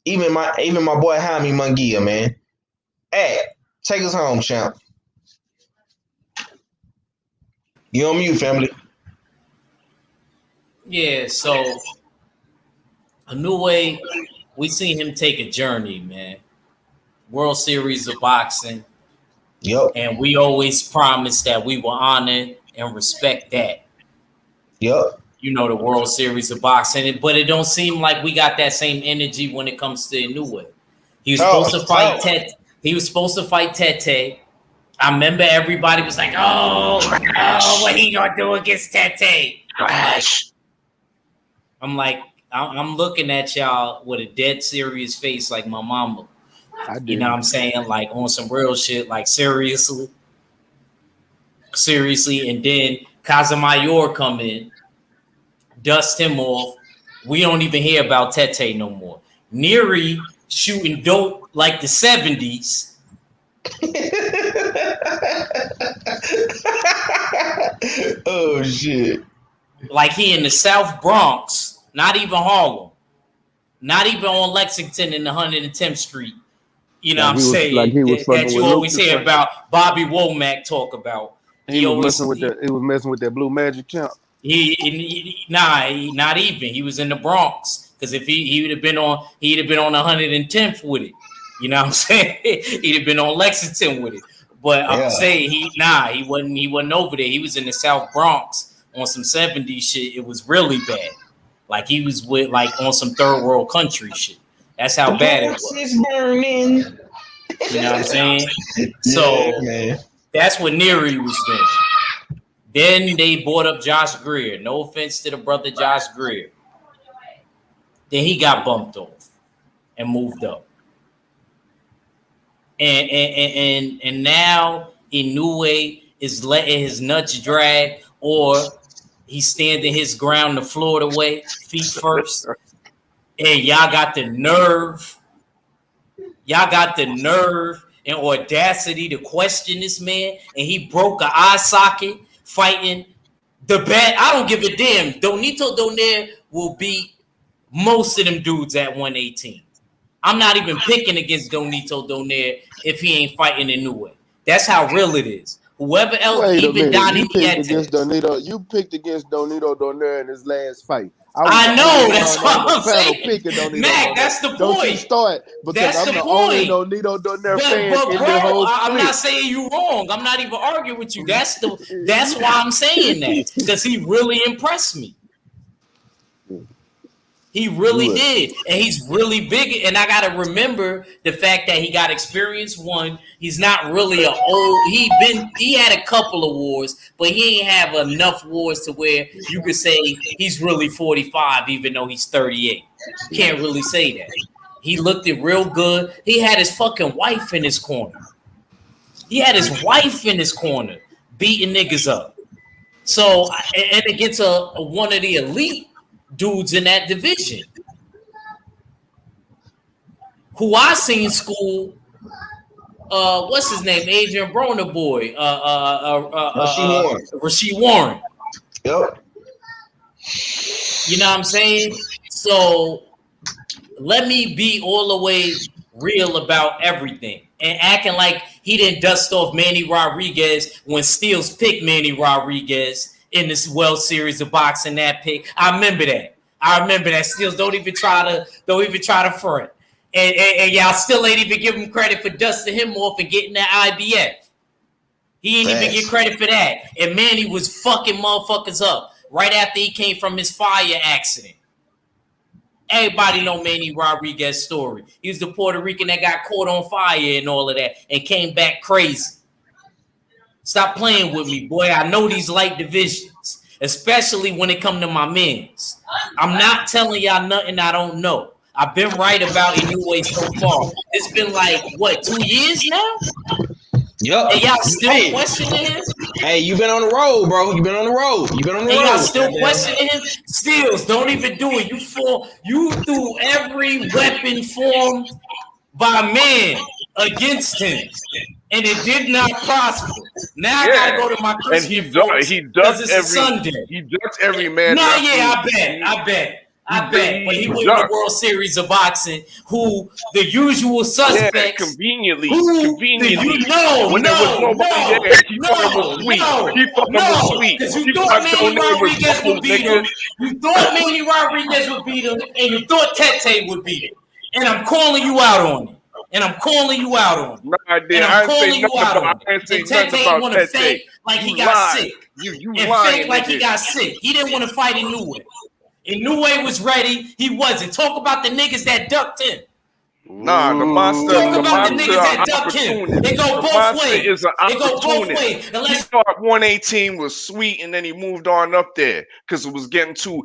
even my boy Jaime Munguia, man. Hey, take us home, champ. You on mute, family. Yeah, so Inoue, we seen him take a journey, man. World Series of Boxing. Yep. And we always promised that we will honor and respect that. Yep. The World Series of Boxing. But it don't seem like we got that same energy when it comes to Inoue. He was supposed to fight Tete. I remember everybody was like, "Oh, what he gonna do against Tete?" I'm looking at y'all with a dead serious face, like my mama. You know what I'm saying? Like on some real shit, like seriously. And then Casamayor come in, dust him off. We don't even hear about Tete no more. Neary shooting dope like the 70s. Oh shit! Like he in the South Bronx, not even Harlem, not even on Lexington and 110th Street. You know what I'm saying? Like he was that you always hear Lucas. about Bobby Womack talk about. He was messing with that Blue Magic champ. Not even. He was in the Bronx. Because if he would have been on, he'd have been on 110th with it. You know what I'm saying? He'd have been on Lexington with it. But I'm saying he wasn't over there. He was in the South Bronx on some 70s shit. It was really bad. Like he was with like on some third world country shit. That's how bad it was. Burning. You know what I'm saying? So that's what Neary was doing. Then they brought up Josh Greer. No offense to the brother Josh Greer. Then he got bumped off and moved up. And now Inoue is letting his nuts drag, or he's standing his ground the Florida way, feet first. And y'all got the nerve. Y'all got the nerve and audacity to question this man. And he broke an eye socket fighting the bad. I don't give a damn. Donito Donaire will beat most of them dudes at 118. I'm not even picking against Donito Donaire if he ain't fighting in Inoue. That's how real it is. Whoever else, even Donnie you picked against Donito Donaire in his last fight. I know, that's what I'm saying. Mac, that's the point. Don't you start, because I'm the only Donito Donaire fan in the whole I'm not saying you wrong. I'm not even arguing with you. That's why I'm saying that, because he really impressed me. He really did. And he's really big. And I got to remember the fact that he got experience. One, he's not really an old. He had a couple of wars, but he ain't have enough wars to where you could say he's really 45, even though he's 38. Can't really say that. He looked it real good. He had his fucking wife in his corner. Beating niggas up. So, and against one of the elite dudes in that division, who I seen school, what's his name? Adrian Broner boy, Rasheed Warren. Yep. You know what I'm saying? So let me be all the way real about everything and acting like he didn't dust off Manny Rodriguez when Steels picked Manny Rodriguez in this World Series of boxing. That pick, I remember that. Steels don't even try to front, and y'all still ain't even give him credit for dusting him off and getting that IBF. He didn't even get credit for that. And Manny was fucking motherfuckers up right after he came from his fire accident. Everybody know Manny Rodriguez's story. He was the Puerto Rican that got caught on fire and all of that and came back crazy. Stop playing with me, boy. I know these light divisions, especially when it come to my men's. I'm not telling y'all nothing I don't know. I've been right about Inoue so far. It's been like, 2 years now? Yep. And y'all still questioning him? Hey, you been on the road, bro. You been on the road. And y'all still questioning him? Steels, don't even do it. You threw every weapon formed by man against him. And it did not prosper. Now I gotta go to my Christian. And he ducked every man. No, yeah, I bet. But he won the World Series of boxing. Who the usual suspects? Yeah, conveniently. When there was nobody there, he thought it was sweet. Because you thought Manny Rodriguez would beat him. And you thought Tete would beat him. And I'm calling you out on it. No, I didn't. I didn't say nothing about Tete. Fake like he got sick. You fake like he got sick. He didn't want to fight Inoue. Inoue was ready. He wasn't. Talk about the niggas that ducked him. Nah, the monster. Talk The about the monster niggas that duck him. opportunist. It go The both monster ways. is an It go both opportunist. ways. He Unless thought 118 was sweet, and then he moved on up there because it was getting too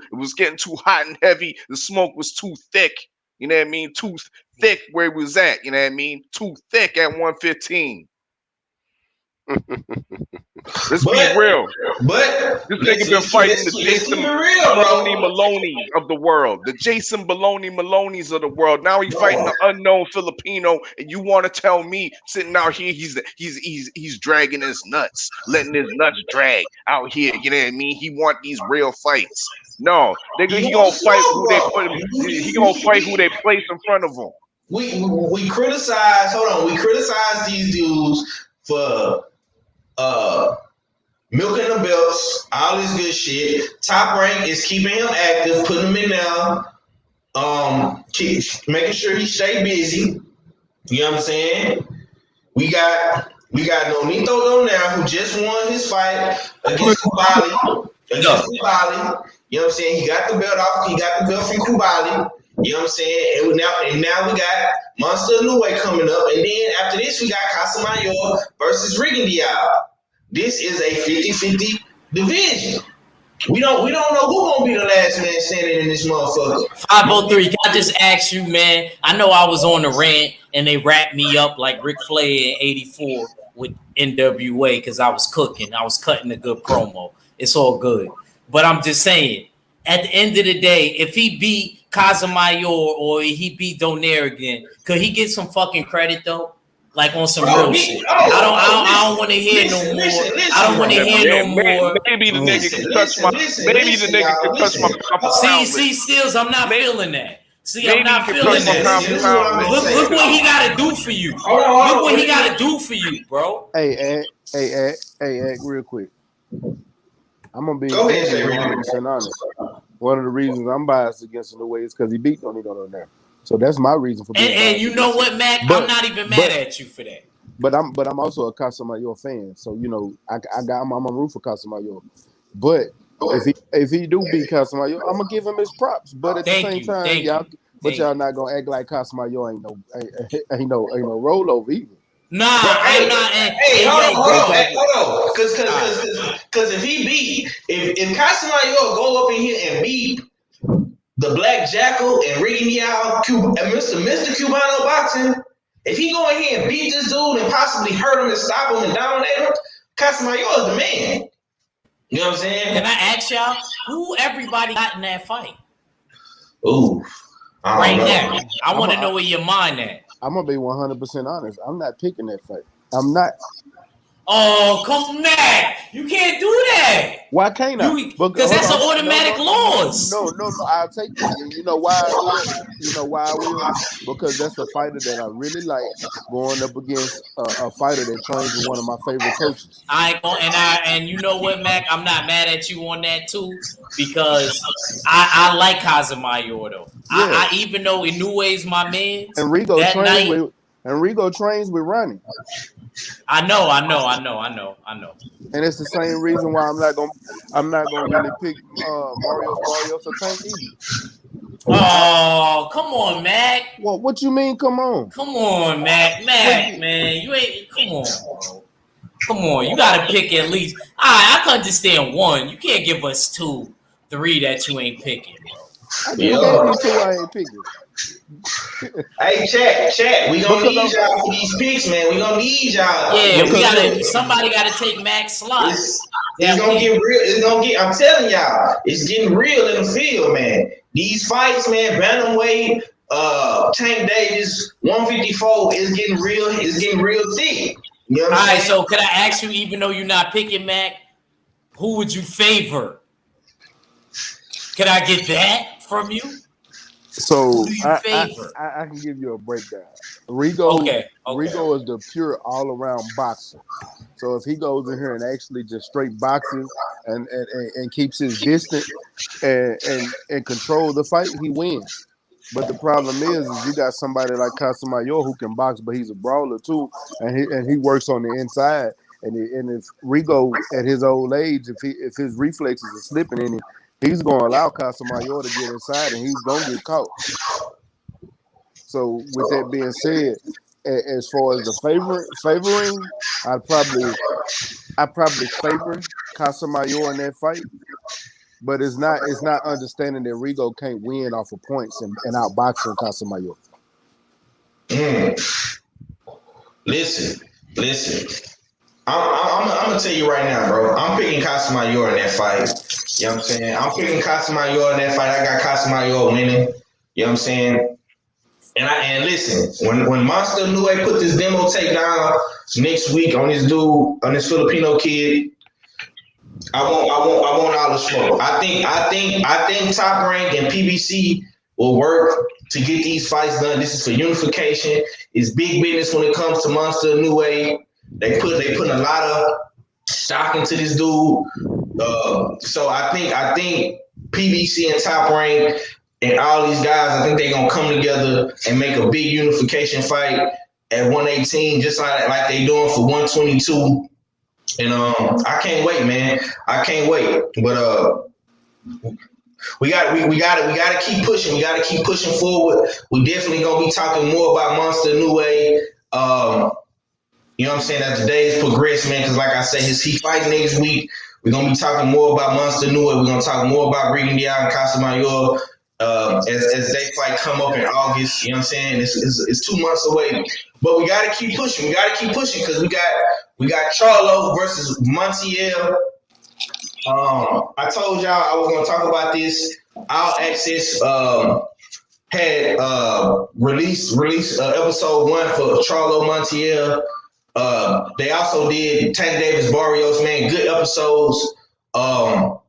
hot and heavy. The smoke was too thick. You know what I mean? Too thick where he was at. You know what I mean? Too thick at 115. Let's be real. But This nigga been fighting the let's keep Jason it real, Baloney bro. Maloney's of the world, the Jason Baloney Maloney's of the world. Now he's fighting the unknown Filipino, and you want to tell me sitting out here he's dragging his nuts, letting his nuts drag out here. You know what I mean? He want these real fights. No, nigga, he gonna fight who they put him. He gonna fight who they place in front of him. We criticize. Hold on, we criticize these dudes for milking the belts, all this good shit. Top Rank is keeping him active, putting him in there, making sure he stay busy. You know what I'm saying? We got Nonito Donaire, who just won his fight against Kubali. You know what I'm saying? He got the belt off. He got the belt from Kubali. You know what I'm saying? And now we got Monster Inoue coming up. And then after this, we got Casamayor versus Rigondeaux. This is a 50-50 division. We don't know who gonna be the last man standing in this motherfucker. 503, can I just ask you, man? I know I was on the rant and they wrapped me up like Ric Flair in 84 with NWA because I was cooking. I was cutting a good promo. It's all good. But I'm just saying, at the end of the day, if he beat Casamayor or he beat Donaire again, could he get some fucking credit though? Like on some real shit. I don't want to hear no more. I don't want to hear no more. Maybe the nigga can touch my. Maybe the nigga can touch my. See, Stills, I'm not feeling that. See, maybe I'm not feeling that. Look what he got to do for you. Look what he got to do for you, bro. Hey, real quick. I'm gonna be 100% honest. One of the reasons I'm biased against him the way is because he beat Nonito on there. So that's my reason for being and you know what, Mac? I'm not even mad at you for that. But I'm also a Casamayor fan. So you know, I'm a root for Casamayor. But if he do beat Casamayor, I'm gonna give him his props. But at the same time, y'all not gonna act like Casamayor ain't no rollover either. Nah, I'm not. Hey, hold on. Because if Casamayor go up in here and beat the Black Jackal and Rigondeaux and Mr. Cubano boxing, if he go in here and beat this dude and possibly hurt him and stop him and dominate him, Casamayor is the man. You know what I'm saying? Can I ask y'all who everybody got in that fight? Ooh. Right now. I want to know where your mind at. I'm gonna be 100% honest. I'm not picking that fight. I'm not. Oh, come back! You can't do that. Why can't I? Because that's an automatic loss. No. I'll take it. You know why I will? You know why I will? Because that's a fighter that I really like going up against a fighter that trains with one of my favorite coaches. And you know what, Mac? I'm not mad at you on that too because I like Casamayor though. Yeah. I even though Inoue is my man, and Rigo trains with Ronnie. I know. And it's the same reason why I'm not gonna really pick Barrios or Tank either. Oh, come on, Mac. Well, what you mean? Come on. Come on, Mac, man. You ain't. Come on, bro. Come on. You gotta pick at least. I can understand one. You can't give us 2, 3 that you ain't picking, bro. You gave me 2 I ain't picking. Hey, chat. We gonna need y'all for these picks, man. We gonna need y'all. Yeah, somebody gotta take Mac's slot. It's gonna get real. I'm telling y'all, it's getting real in the field, man. These fights, man, bantamweight, Tank Davis, 154 is getting real. It's getting real thick. You know what I'm saying? So could I ask you, even though you're not picking Mac, who would you favor? Could I get that from you? So I can give you a breakdown. Rigo is the pure all-around boxer. So if he goes in here and actually just straight boxes and keeps his distance and control the fight, he wins. But the problem is you got somebody like Casamayor who can box, but he's a brawler too, and he works on the inside. And if Rigo at his old age, if his reflexes are slipping in him, he's going to allow Casamayor to get inside, and he's going to get caught. So with that being said, as far as the favoring, I'd probably favor Casamayor in that fight. But it's not understanding that Rigo can't win off of points and outboxing Casamayor. Listen. I'm gonna tell you right now, bro. I'm picking Casamayor in that fight. You know what I'm saying? I'm picking Casamayor in that fight. I got Casamayor winning. You know what I'm saying? And listen, when Monster Nue put this demo tape down next week on this dude, on this Filipino kid, I want all the smoke. I think Top Rank and PBC will work to get these fights done. This is for unification. It's big business when it comes to Monster Nue. They putting a lot of stock into this dude. So I think PBC and Top Rank and all these guys, I think they're gonna come together and make a big unification fight at 118, just like they doing for 122. And I can't wait, man. I can't wait. But we got to keep pushing. We got to keep pushing forward. We definitely gonna be talking more about Monster Nue. You know what I'm saying? As the days progress, man, because like I said, he fighting next week. We're going to be talking more about Monster Nue. We're going to talk more about Regan Diaz and Casamayor as they fight come up in August. You know what I'm saying? It's 2 months away. But we got to keep pushing. We got to keep pushing because we got Charlo versus Montiel. I told y'all I was going to talk about this. All Access had released episode 1 for Charlo Montiel. They also did Tank Davis Barrios, man. Good episodes. I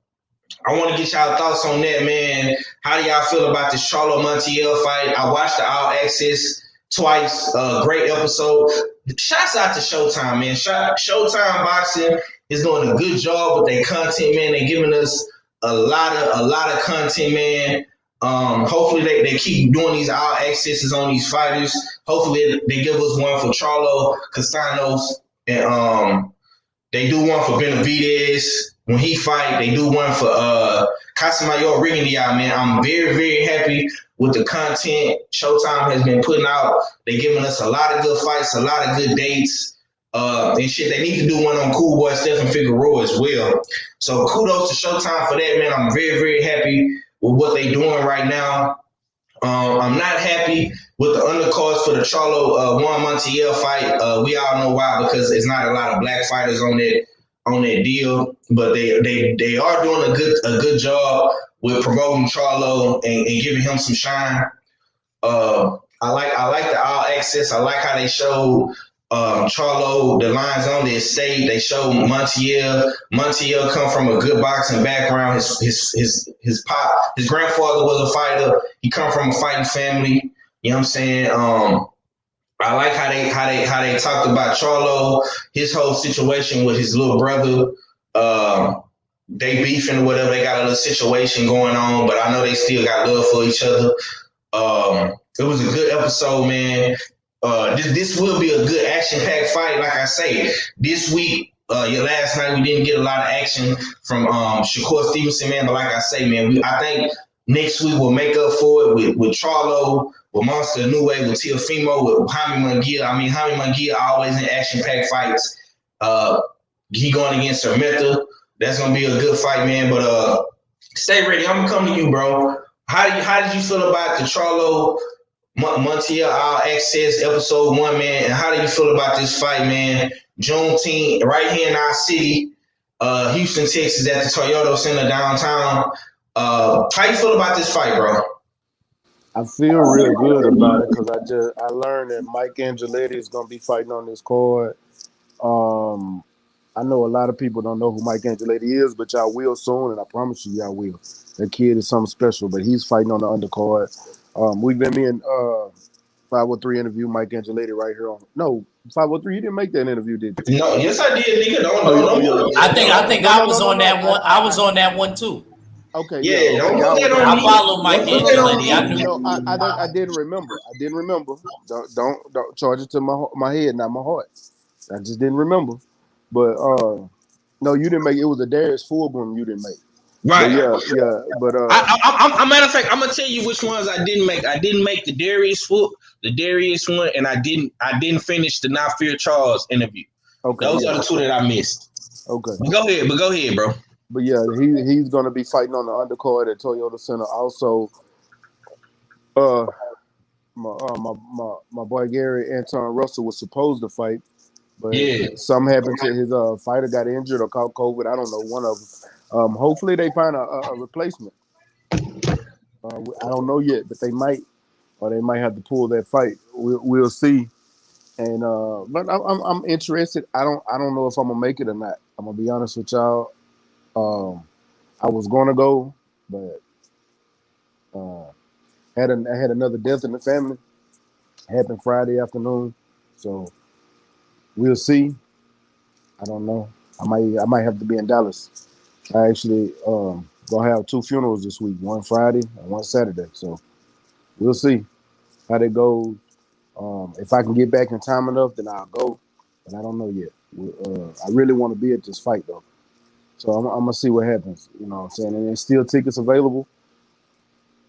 want to get y'all thoughts on that, man. How do y'all feel about this Charlo Montiel fight? I watched the All Access twice. Great episode. Shouts out to Showtime, man. Showtime Boxing is doing a good job with their content, man. They're giving us a lot of content, man. Hopefully they keep doing these All Accesses on these fighters. Hopefully they give us one for Charlo Castanos, and they do one for Benavidez when he fight. They do one for Casamayor Regan Diaz, man. I'm very, very happy with the content Showtime has been putting out. They're giving us a lot of good fights, a lot of good dates, and shit. They need to do one on Cool Boy Stephen Figueroa as well. So kudos to Showtime for that, man. I'm very, very happy with what they're doing right now. I'm not happy with the undercards for the Charlo Juan Montiel fight. We all know why, because it's not a lot of black fighters on that deal. But they are doing a good job with promoting Charlo and giving him some shine. I like the All Access. I like how they showed Charlo the lines on the estate. They showed Montiel. Montiel come from a good boxing background. His grandfather was a fighter. He come from a fighting family. You know what I'm saying? I like how they talked about Charlo, his whole situation with his little brother. They beefing or whatever. They got a little situation going on, but I know they still got love for each other. It was a good episode, man. This will be a good action-packed fight. Like I say, this week, last night we didn't get a lot of action from Shakur Stevnson, man. But like I say, man, I think next week we'll make up for it with Charlo, with Monster Nue, with Teofimo, with Jaime Munguia. I mean, Jaime Munguia always in action-packed fights. He going against Hermeta. That's gonna be a good fight, man. But stay ready. I'm gonna come to you, bro. How did you feel about the Charlo Montiel All Access episode 1, man? And how do you feel about this fight, man? Juneteenth, right here in our city, Houston, Texas, at the Toyota Center downtown. How you feel about this fight, bro? I feel real good about it because I learned that Mike Angeletti is gonna be fighting on this card. I know a lot of people don't know who Mike Angeletti is, but y'all will soon, and I promise you, y'all will. That kid is something special, but he's fighting on the undercard. We've been in 503 interview Mike Angeletti right here on. No, 503. You didn't make that interview, did you? No, yes I did, nigga. Don't. I think I was on that one. I was on that one too. Okay. Yeah. Don't put that on I me. follow Mike Angeletti. I knew. No, I didn't remember. Don't charge it to my head, not my heart. I just didn't remember. But no, you didn't make it. It was a Darius Fulgham you didn't make. Right. But yeah. But I matter of fact, I'm gonna tell you which ones I didn't make. I didn't make the Darius the Darius one, and I didn't finish the Not Fear Charles interview. Okay, Those yeah. are the two that I missed. Okay. But go ahead, bro. But yeah, he's going to be fighting on the undercard at Toyota Center. Also, my boy Gary Anton Russell was supposed to fight, but something happened to his fighter, got injured or caught COVID. I don't know, one of them. Hopefully they find a replacement. I don't know yet, but they might, or they might have to pull that fight. We'll see. And but I'm interested. I don't know if I'm gonna make it or not. I'm gonna be honest with y'all. I was gonna go, but I had another death in the family. Happened Friday afternoon, so we'll see. I don't know. I might have to be in Dallas. I actually gonna have 2 funerals this week, one Friday and one Saturday. So we'll see how that goes. If I can get back in time enough, then I'll go. But I don't know yet. I really want to be at this fight though. So I'm gonna see what happens. You know what I'm saying? And there's still tickets available.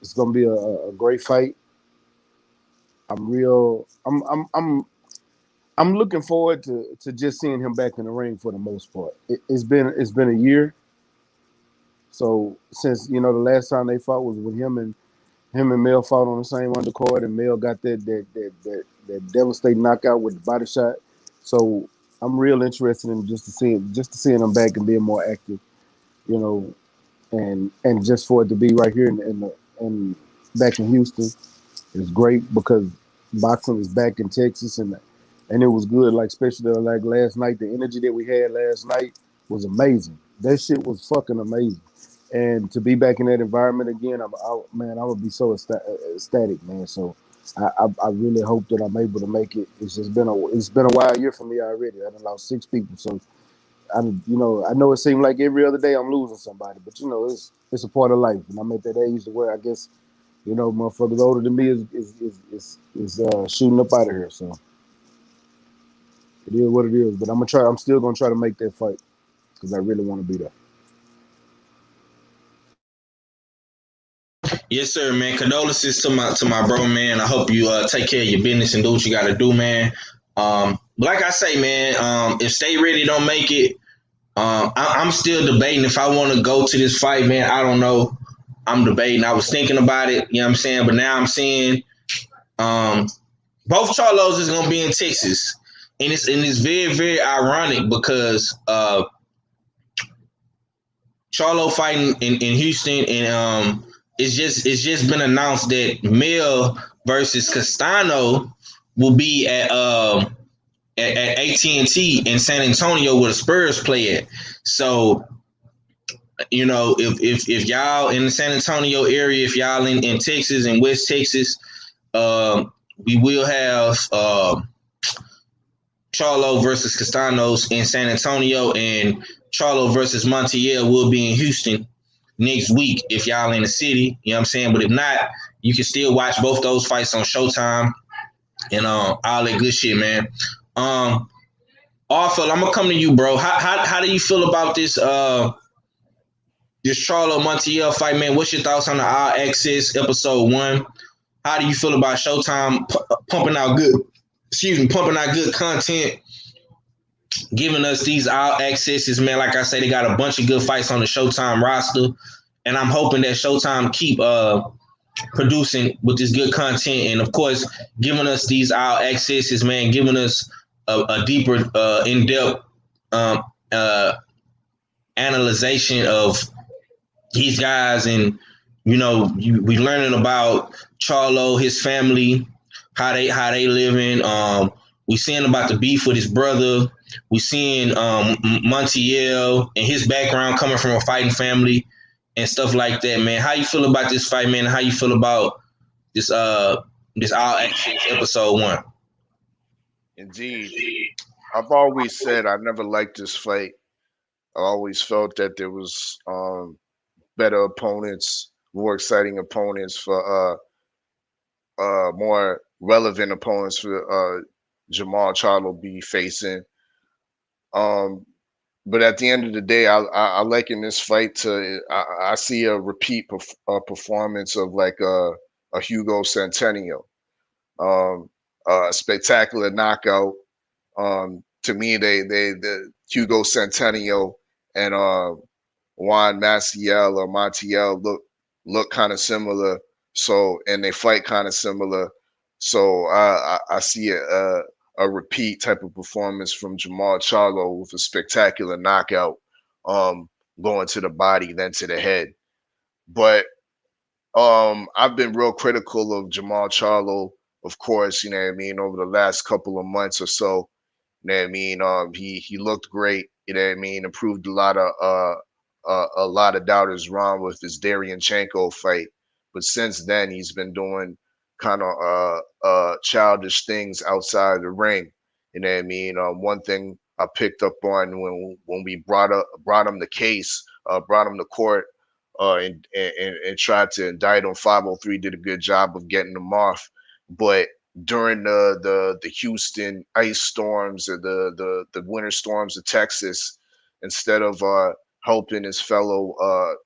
It's gonna be a great fight. I'm looking forward to just seeing him back in the ring for the most part. It's been a year. So since the last time they fought was when him and Mel fought on the same undercard, and Mel got that devastating knockout with the body shot. So I'm real interested in just to seeing him back and being more active, and just for it to be right here in back in Houston is great because boxing is back in Texas and it was good. Like especially like last night, the energy that we had last night was amazing. That shit was fucking amazing. And to be back in that environment again, I would be so ecstatic, man. So I really hope that I'm able to make it. It's been a wild year for me already. I've lost 6 people, so I know it seemed like every other day I'm losing somebody, but it's a part of life, and I'm at that age where I guess motherfuckers older than me is shooting up out of here. So it is what it is. But I'm still gonna try to make that fight because I really want to be there. Yes, sir, man. Condolences to my bro, man. I hope you take care of your business and do what you got to do, man. Like I say, man, if Stay Ready don't make it, I'm still debating if I want to go to this fight, man. I don't know. I'm debating. I was thinking about it, you know what I'm saying? But now I'm seeing both Charlos is going to be in Texas. And it's very, very ironic because Charlo fighting in Houston, and it's just been announced that Mel versus Castano will be at AT&T in San Antonio where the Spurs play at. So, if y'all in the San Antonio area, if y'all in Texas and West Texas, we will have Charlo versus Castanos in San Antonio, and Charlo versus Montiel will be in Houston next week if y'all in the city. You know what I'm saying? But if not, you can still watch both those fights on Showtime and all that good shit, man. Arthur, I'm gonna come to you, bro. How do you feel about this this Charlo Montiel fight, man? What's your thoughts on the All Access episode 1? How do you feel about Showtime pumping out good content, giving us these All Accesses, man? Like I say, they got a bunch of good fights on the Showtime roster, and I'm hoping that Showtime keep producing with this good content, and of course, giving us these All Accesses, man, giving us a deeper, in-depth analyzation of these guys, and we learning about Charlo, his family, how they living. We seeing about the beef with his brother. We seeing Montiel and his background coming from a fighting family and stuff like that, man. How you feel about this fight, man? How you feel about this All Access episode 1? Indeed. I've always said I never liked this fight. I always felt that there was better opponents, more exciting opponents for more relevant opponents for Jamal Charlo be facing. But at the end of the day, I liken this fight to I see a repeat performance of like a Hugo Centennial. Spectacular knockout. To me, the Hugo Centennial and Juan Maciel or Montiel look kind of similar. So and they fight kind of similar. So I see a repeat type of performance from Jamal Charlo with a spectacular knockout, um, going to the body, then to the head. But I've been real critical of Jamal Charlo, of course, you know what I mean, over the last couple of months or so. You know what I mean? He looked great, you know what I mean, improved a lot of doubters wrong with his Darianchenko fight. But since then he's been doing kind of childish things outside the ring. You know what I mean? One thing I picked up on when we brought him the case, brought him to court, and tried to indict him. 503 did a good job of getting him off, but during the Houston ice storms or the winter storms of Texas, instead of helping his fellow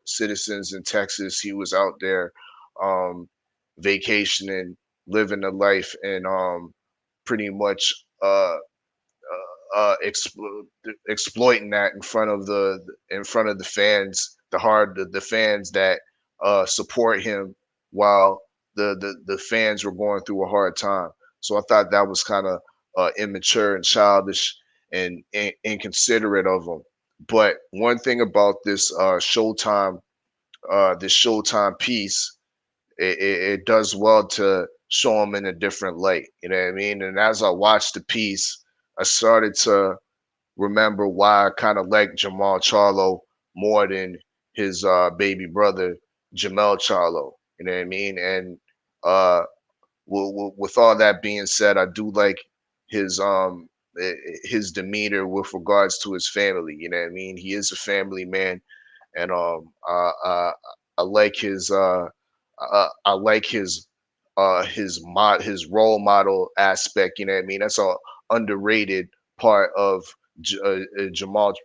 citizens in Texas, he was out there um, vacationing, living the life, and pretty much exploiting that in front of the fans, the fans that support him while the fans were going through a hard time. So I thought that was kind of immature and childish and inconsiderate of him. But one thing about this Showtime piece, it does well to show him in a different light. You know what I mean? And as I watched the piece, I started to remember why I kind of like Jamal Charlo more than his baby brother Jamel Charlo. You know what I mean? And uh, with all that being said, I do like his his demeanor with regards to his family. You know what I mean? He is a family man, and I like I like his role model aspect. You know what I mean? That's a underrated part of Jamal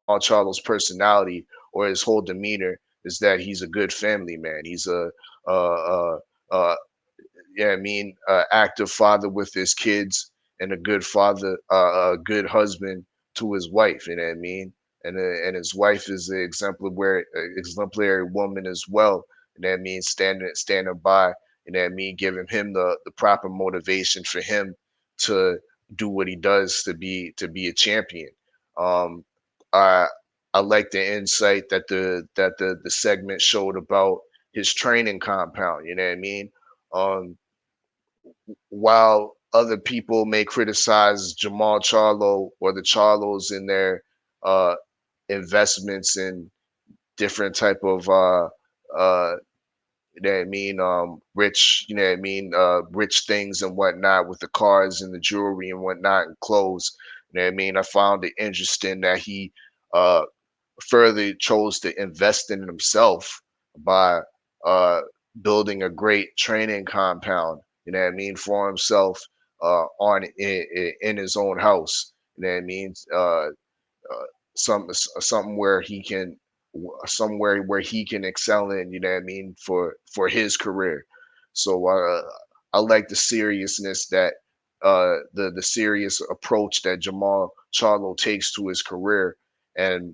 Charlo's personality or his whole demeanor is that he's a good family man. He's a uh, yeah, I mean, active father with his kids and a good father, a good husband to his wife. You know what I mean? And his wife is an exemplary woman as well. You know what I mean? Standing by. You know what I mean? Giving him the proper motivation for him to do what he does to be a champion. Um, I I like the insight that the segment showed about his training compound. You know what I mean? Um, while other people may criticize Jamal Charlo or the Charlos in their uh, investments in different type of you know what I mean, rich, you know what I mean, rich things and whatnot with the cars and the jewelry and whatnot and clothes. You know what I mean? I found it interesting that he uh, further chose to invest in himself by uh, building a great training compound. You know what I mean, for himself in his own house. You know what I mean, something where he can somewhere where he can excel in. You know what I mean, for his career. So I like the seriousness that the serious approach that Jamal Charlo takes to his career, and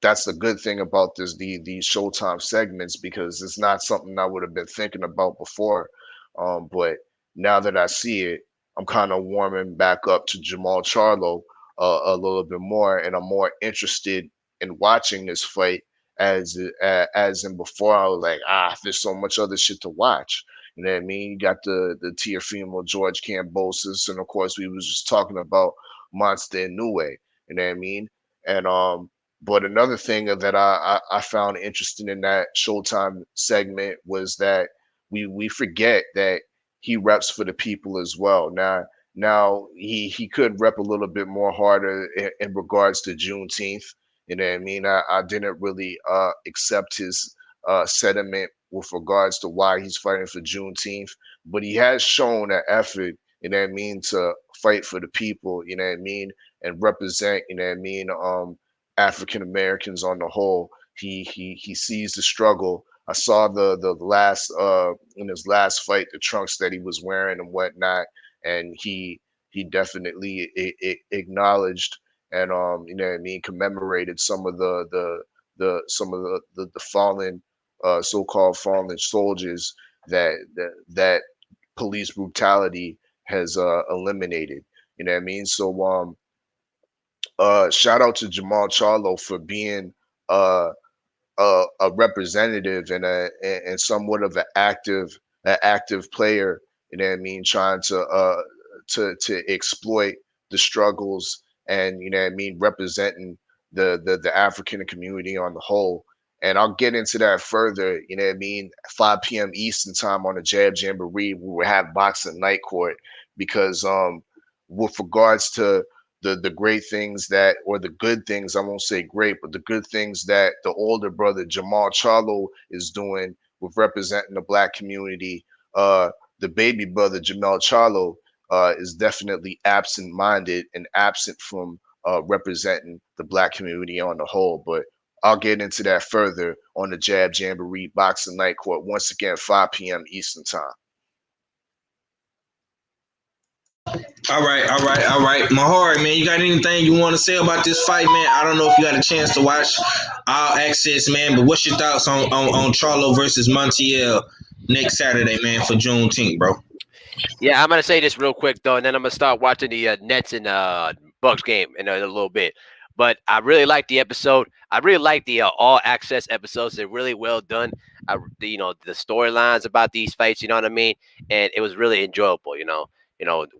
that's the good thing about these Showtime segments because it's not something I would have been thinking about before. But now that I see it, I'm kind of warming back up to Jamal Charlo a little bit more, and I'm more interested in watching this fight as in before. I was like, there's so much other shit to watch. You know what I mean? You got the Teofimo George Kambosos, and of course we was just talking about Monster Inoue. You know what I mean? And but another thing that I found interesting in that Showtime segment was that we forget that he reps for the people as well. Now he could rep a little bit more harder in regards to Juneteenth. You know what I mean? I didn't really accept his sentiment with regards to why he's fighting for Juneteenth, but he has shown an effort, you know what I mean, to fight for the people, you know what I mean, and represent, you know what I mean, African Americans on the whole. He sees the struggle. I saw the last in his last fight, the trunks that he was wearing and whatnot, and he definitely acknowledged and you know what I mean, commemorated some of the fallen so-called fallen soldiers that police brutality has eliminated. You know what I mean? So shout out to Jamal Charlo for being uh a representative and and somewhat of an active player. You know what I mean, trying to exploit the struggles and you know what I mean, representing the African community on the whole. And I'll get into that further. You know what I mean. 5 p.m. Eastern time on the Jab Jamboree, we will have boxing night court because with regards to the great things that, or the good things, I won't say great, but the good things that the older brother Jamal Charlo is doing with representing the black community. The baby brother Jamel Charlo is definitely absent-minded and absent from representing the black community on the whole. But I'll get into that further on the Jab Jamboree Boxing Night Court once again, 5 p.m. Eastern time. All right. Mahari, man, you got anything you want to say about this fight, man? I don't know if you got a chance to watch All Access, man, but what's your thoughts on Charlo versus Montiel next Saturday, man, for Juneteenth, bro? Yeah, I'm gonna say this real quick though, and then I'm gonna start watching the Nets and Bucks game in a little bit. But I really like the episode. I really like the All Access episodes. They're really well done. The storylines about these fights, you know what I mean, and it was really enjoyable.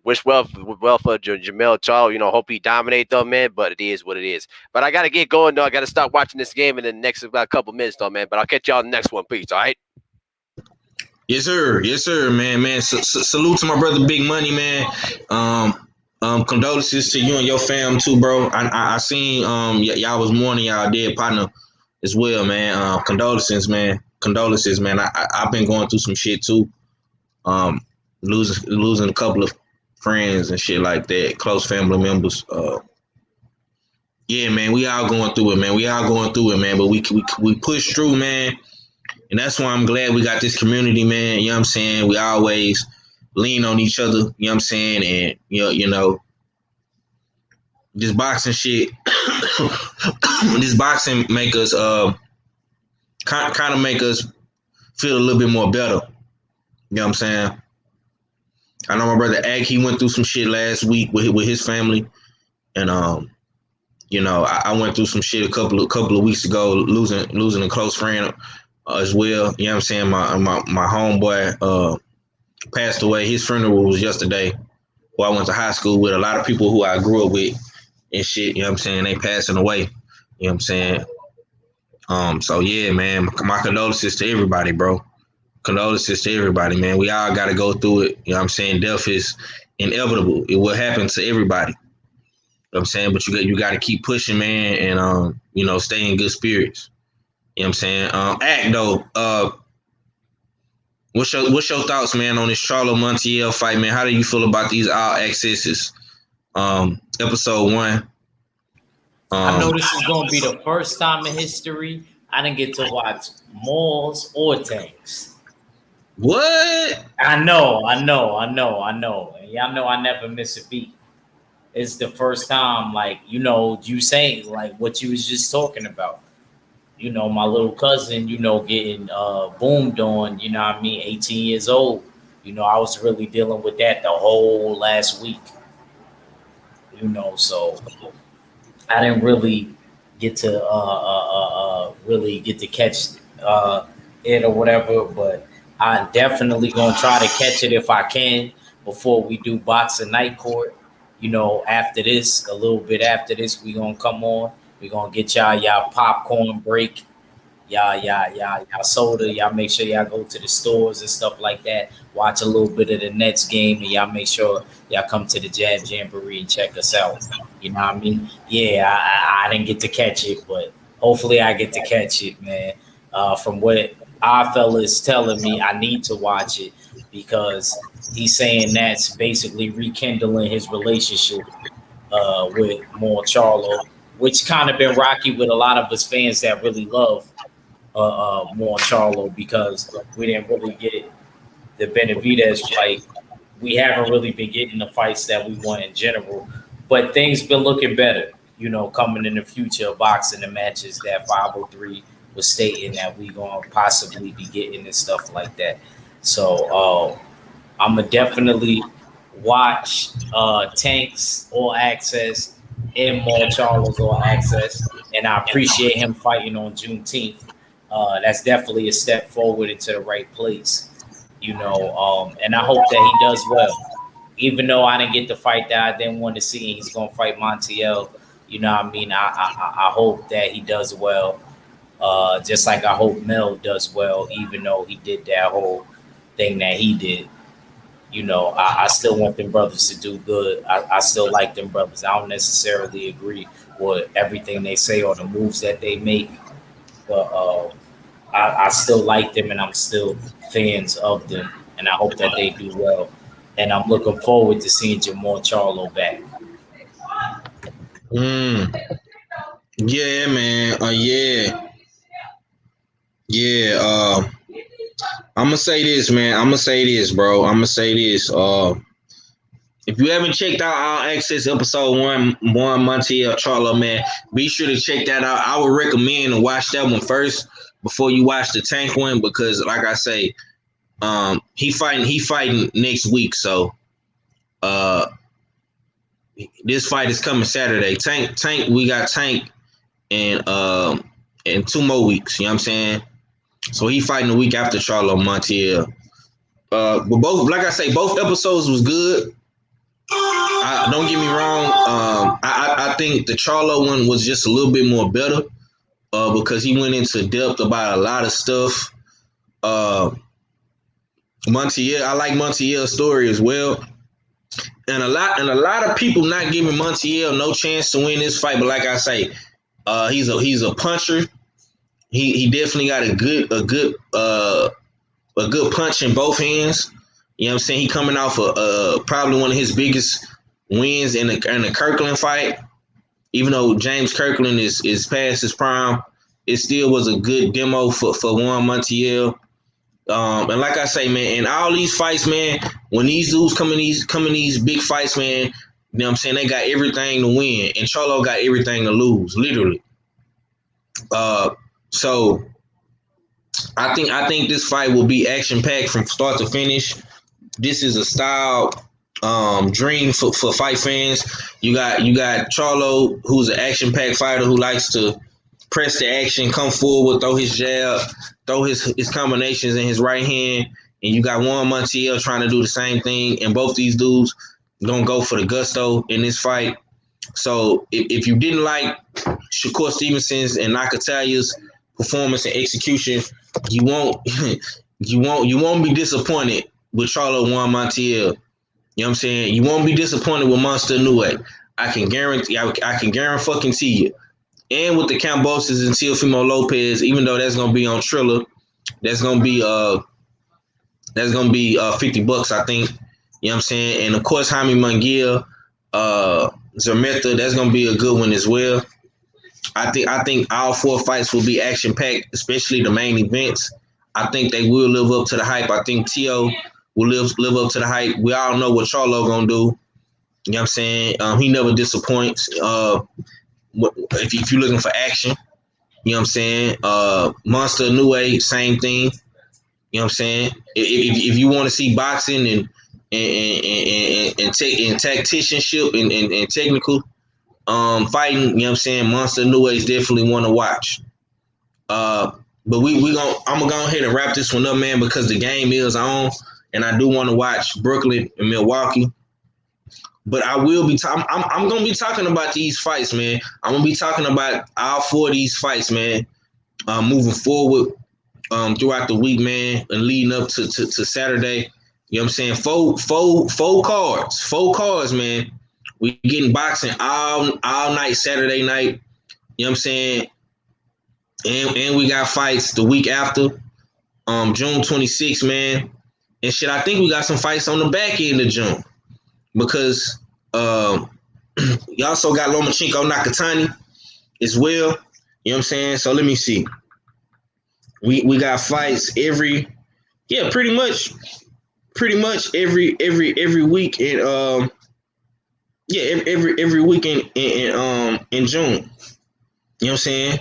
Wish well for Jamel Charlo. Hope he dominate though, man. But it is what it is. But I gotta get going though. I gotta start watching this game in the next about couple minutes though, man. But I'll catch y'all in the next one. Peace. All right. Yes, sir, man. Salute to my brother Big Money, man. Condolences to you and your fam too, bro. I seen y'all was mourning y'all dead partner as well, man. Condolences, man. I've been going through some shit too. Losing a couple of friends and shit like that, close family members. Yeah, man, we all going through it, man. But we push through, man. And that's why I'm glad we got this community, man. You know what I'm saying? We always lean on each other, you know what I'm saying? And, you know, this boxing shit, this boxing make us, kind of make us feel a little bit more better. You know what I'm saying? I know my brother Ag, he went through some shit last week with his family. And, you know, I went through some shit a couple of weeks ago, losing a close friend as well. You know what I'm saying? My homeboy passed away. His funeral was yesterday. Who I went to high school with. A lot of people who I grew up with and shit, you know what I'm saying? They passing away. You know what I'm saying? So yeah, man, my condolences to everybody, bro. Condolences to everybody, man. We all gotta go through it. You know what I'm saying? Death is inevitable. It will happen to everybody. You know what I'm saying? But you got to keep pushing, man, and you know, stay in good spirits. You know what I'm saying? Act though, what's your thoughts, man, on this Charlo Montiel fight, man? How do you feel about these All Accesses? Episode 1. I know this is gonna be the first time in history I didn't get to watch Malls or Tanks. What? I know. And y'all know I never miss a beat. It's the first time, like, you saying like what you was just talking about. My little cousin, getting boomed on, 18 years old. I was really dealing with that the whole last week. So I didn't really get to catch it or whatever, but I'm definitely gonna try to catch it if I can before we do boxing night court. After this, a little bit after this, we gonna come on. We gonna get y'all popcorn break, y'all soda. Y'all make sure y'all go to the stores and stuff like that. Watch a little bit of the Nets game, and y'all make sure y'all come to the Jab Jamboree and check us out. You know what I mean? Yeah, I didn't get to catch it, but hopefully I get to catch it, man. From what our fella's telling me, I need to watch it because he's saying that's basically rekindling his relationship with More Charlo, which kind of been rocky with a lot of his fans that really love Charlo, because we didn't really get the Benavidez fight. We haven't really been getting the fights that we want in general, but things been looking better, coming in the future of boxing, the matches that 503 was stating that we gonna possibly be getting and stuff like that. So I'm gonna definitely watch Tank's All Access and Charlo's All Access, and I appreciate him fighting on Juneteenth. That's definitely a step forward into the right place, and I hope that he does well. Even though I didn't get the fight that I didn't want to see, and he's gonna fight Montiel. What I mean? I hope that he does well. Just like I hope Mel does well, even though he did that whole thing that he did. I still want them brothers to do good. I still like them brothers. I don't necessarily agree with everything they say or the moves that they make, but I still like them and I'm still fans of them, and I hope that they do well. And I'm looking forward to seeing Jamal Charlo back. Mm. Yeah, man. Yeah. I'm gonna say this, man. I'm gonna say this, bro. I'm gonna say this. If you haven't checked out our Access episode one Montiel Charlo, man, be sure to check that out. I would recommend to watch that one first before you watch the Tank one, because, like I say, he fighting next week. So, this fight is coming Saturday. Tank. We got Tank in 2 more weeks. You know what I'm saying? So he fighting the week after Charlo Montiel. But both, like I say, both episodes was good. Don't get me wrong. I think the Charlo one was just a little bit more better because he went into depth about a lot of stuff. Montiel, I like Montiel's story as well, and a lot of people not giving Montiel no chance to win this fight. But like I say, he's a puncher. He definitely got a good punch in both hands. You know what I'm saying? He coming off probably one of his biggest wins in the Kirkland fight. Even though James Kirkland is past his prime, it still was a good demo for Juan Montiel. And like I say, man, in all these fights, man, when these dudes come in these big fights, man, you know what I'm saying, they got everything to win, and Charlo got everything to lose, literally. So I think this fight will be action packed from start to finish. This is a style dream for fight fans. You got Charlo, who's an action packed fighter who likes to press the action, come forward, throw his jab, throw his combinations in his right hand, and you got Juan Montiel trying to do the same thing. And both these dudes gonna go for the gusto in this fight. So if you didn't like Shakur Stevenson's and Nakatalia's performance and execution, you won't be disappointed with Charlo Juan Montiel. You know what I'm saying? You won't be disappointed with Monster Nue. I can guarantee you. And with the Cambosis and Teofimo Lopez, even though that's gonna be on Triller, that's gonna be $50, I think. You know what I'm saying? And of course, Jaime Munguia, Zermeta, that's gonna be a good one as well. I think all 4 fights will be action packed, especially the main events. I think they will live up to the hype. I think Tio will live up to the hype. We all know what Charlo gonna do. You know what I'm saying? He never disappoints. If you're looking for action, you know what I'm saying? Monster Nue, same thing. You know what I'm saying? If you want to see boxing and tacticianship and technical fighting, you know what I'm saying? Monster Nue is definitely one to watch. But I'm gonna go ahead and wrap this one up, man, because the game is on, and I do want to watch Brooklyn and Milwaukee. But I will be. I'm gonna be talking about these fights, man. I'm gonna be talking about all 4 of these fights, man. Moving forward, throughout the week, man, and leading up to Saturday. You know what I'm saying? Four cards, man. We getting boxing all night Saturday night. You know what I'm saying? And we got fights the week after, June 26th, man. And shit, I think we got some fights on the back end of June. Because you also got Lomachenko Nakatani as well. You know what I'm saying? So let me see. we got fights pretty much every week every week in June. You know what I'm saying?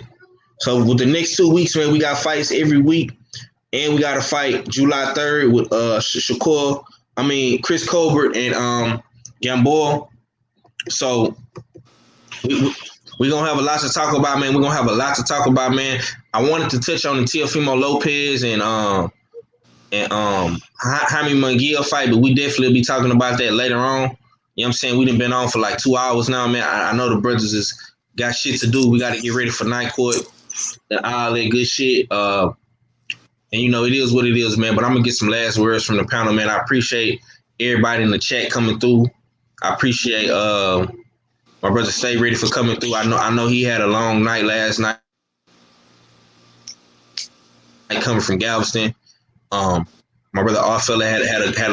So with the next 2 weeks, man, we got fights every week, and we got a fight July 3rd with Shakur. Chris Colbert and Gamboa. So we gonna have a lot to talk about, man. I wanted to touch on the Teofimo Lopez and Jaime Munguia fight, but we definitely be talking about that later on. You know what I'm saying? We done been on for like 2 hours now, man. I know the brothers is got shit to do. We got to get ready for night court and all that good shit. And it is what it is, man. But I'm gonna get some last words from the panel, man. I appreciate everybody in the chat coming through. I appreciate my brother Stay Ready for coming through. I know he had a long night last night coming from Galveston. My brother Arfella had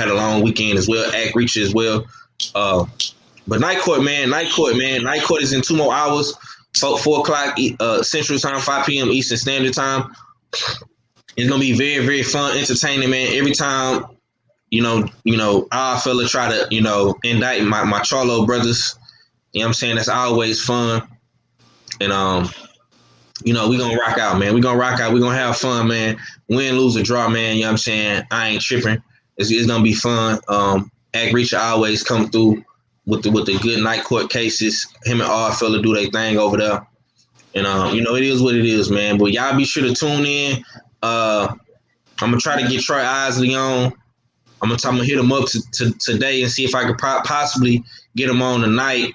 a long weekend as well. Act Reach as well. But night court is in 2 more hours. 4 o'clock Central Time, 5 p.m. Eastern Standard Time. It's gonna be very, very fun, entertaining, man. Every time, Arfella try to, indict my Charlo brothers. You know what I'm saying? That's always fun. And we gonna rock out, man. We gonna have fun, man. Win, lose, or draw, man. You know what I'm saying? I ain't tripping. It's gonna be fun. Ag Reacher always come through with the good night court cases. Him and R fella do their thing over there. And it is what it is, man. But y'all be sure to tune in. I'm gonna try to get Troy Isley on. I'm gonna hit him up today and see if I could possibly get him on tonight.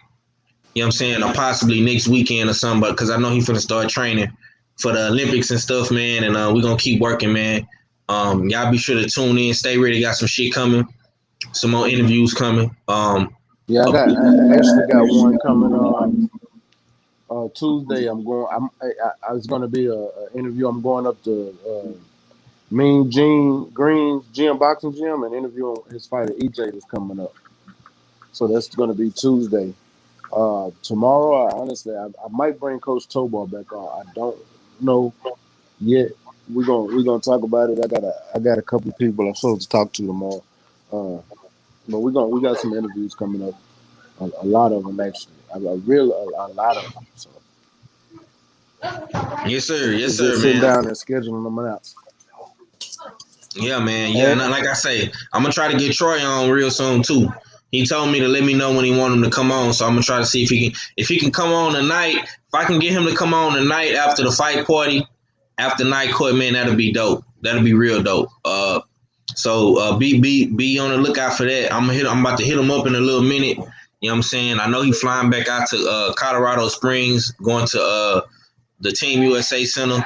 You know what I'm saying? Or possibly next weekend or something, because I know he's finna start training for the Olympics and stuff, man. And we're gonna keep working, man. Y'all be sure to tune in. Stay ready. Got some shit coming. Some more interviews coming. I actually got one coming Tuesday. It's gonna be a interview. I'm going up to Mean Gene Green's gym, boxing gym, and interviewing his fighter EJ that's coming up. So that's gonna be Tuesday. Tomorrow, honestly, I might bring Coach Tobar back on. I don't know yet. We're gonna talk about it. I got a couple of people I'm supposed to talk to tomorrow. But we got some interviews coming up. A lot of them actually. A lot of them. So. Yes, sir, man. Sitting down and scheduling them out. Yeah, man. Yeah, and like I say, I'm gonna try to get Troy on real soon too. He told me to let me know when he want him to come on, so I'm gonna try to see if he can come on tonight. If I can get him to come on tonight after the fight party, after night court, man, that'll be dope. That'll be real dope. So be on the lookout for that. I'm about to hit him up in a little minute. You know what I'm saying? I know he flying back out to Colorado Springs, going to the Team USA Center.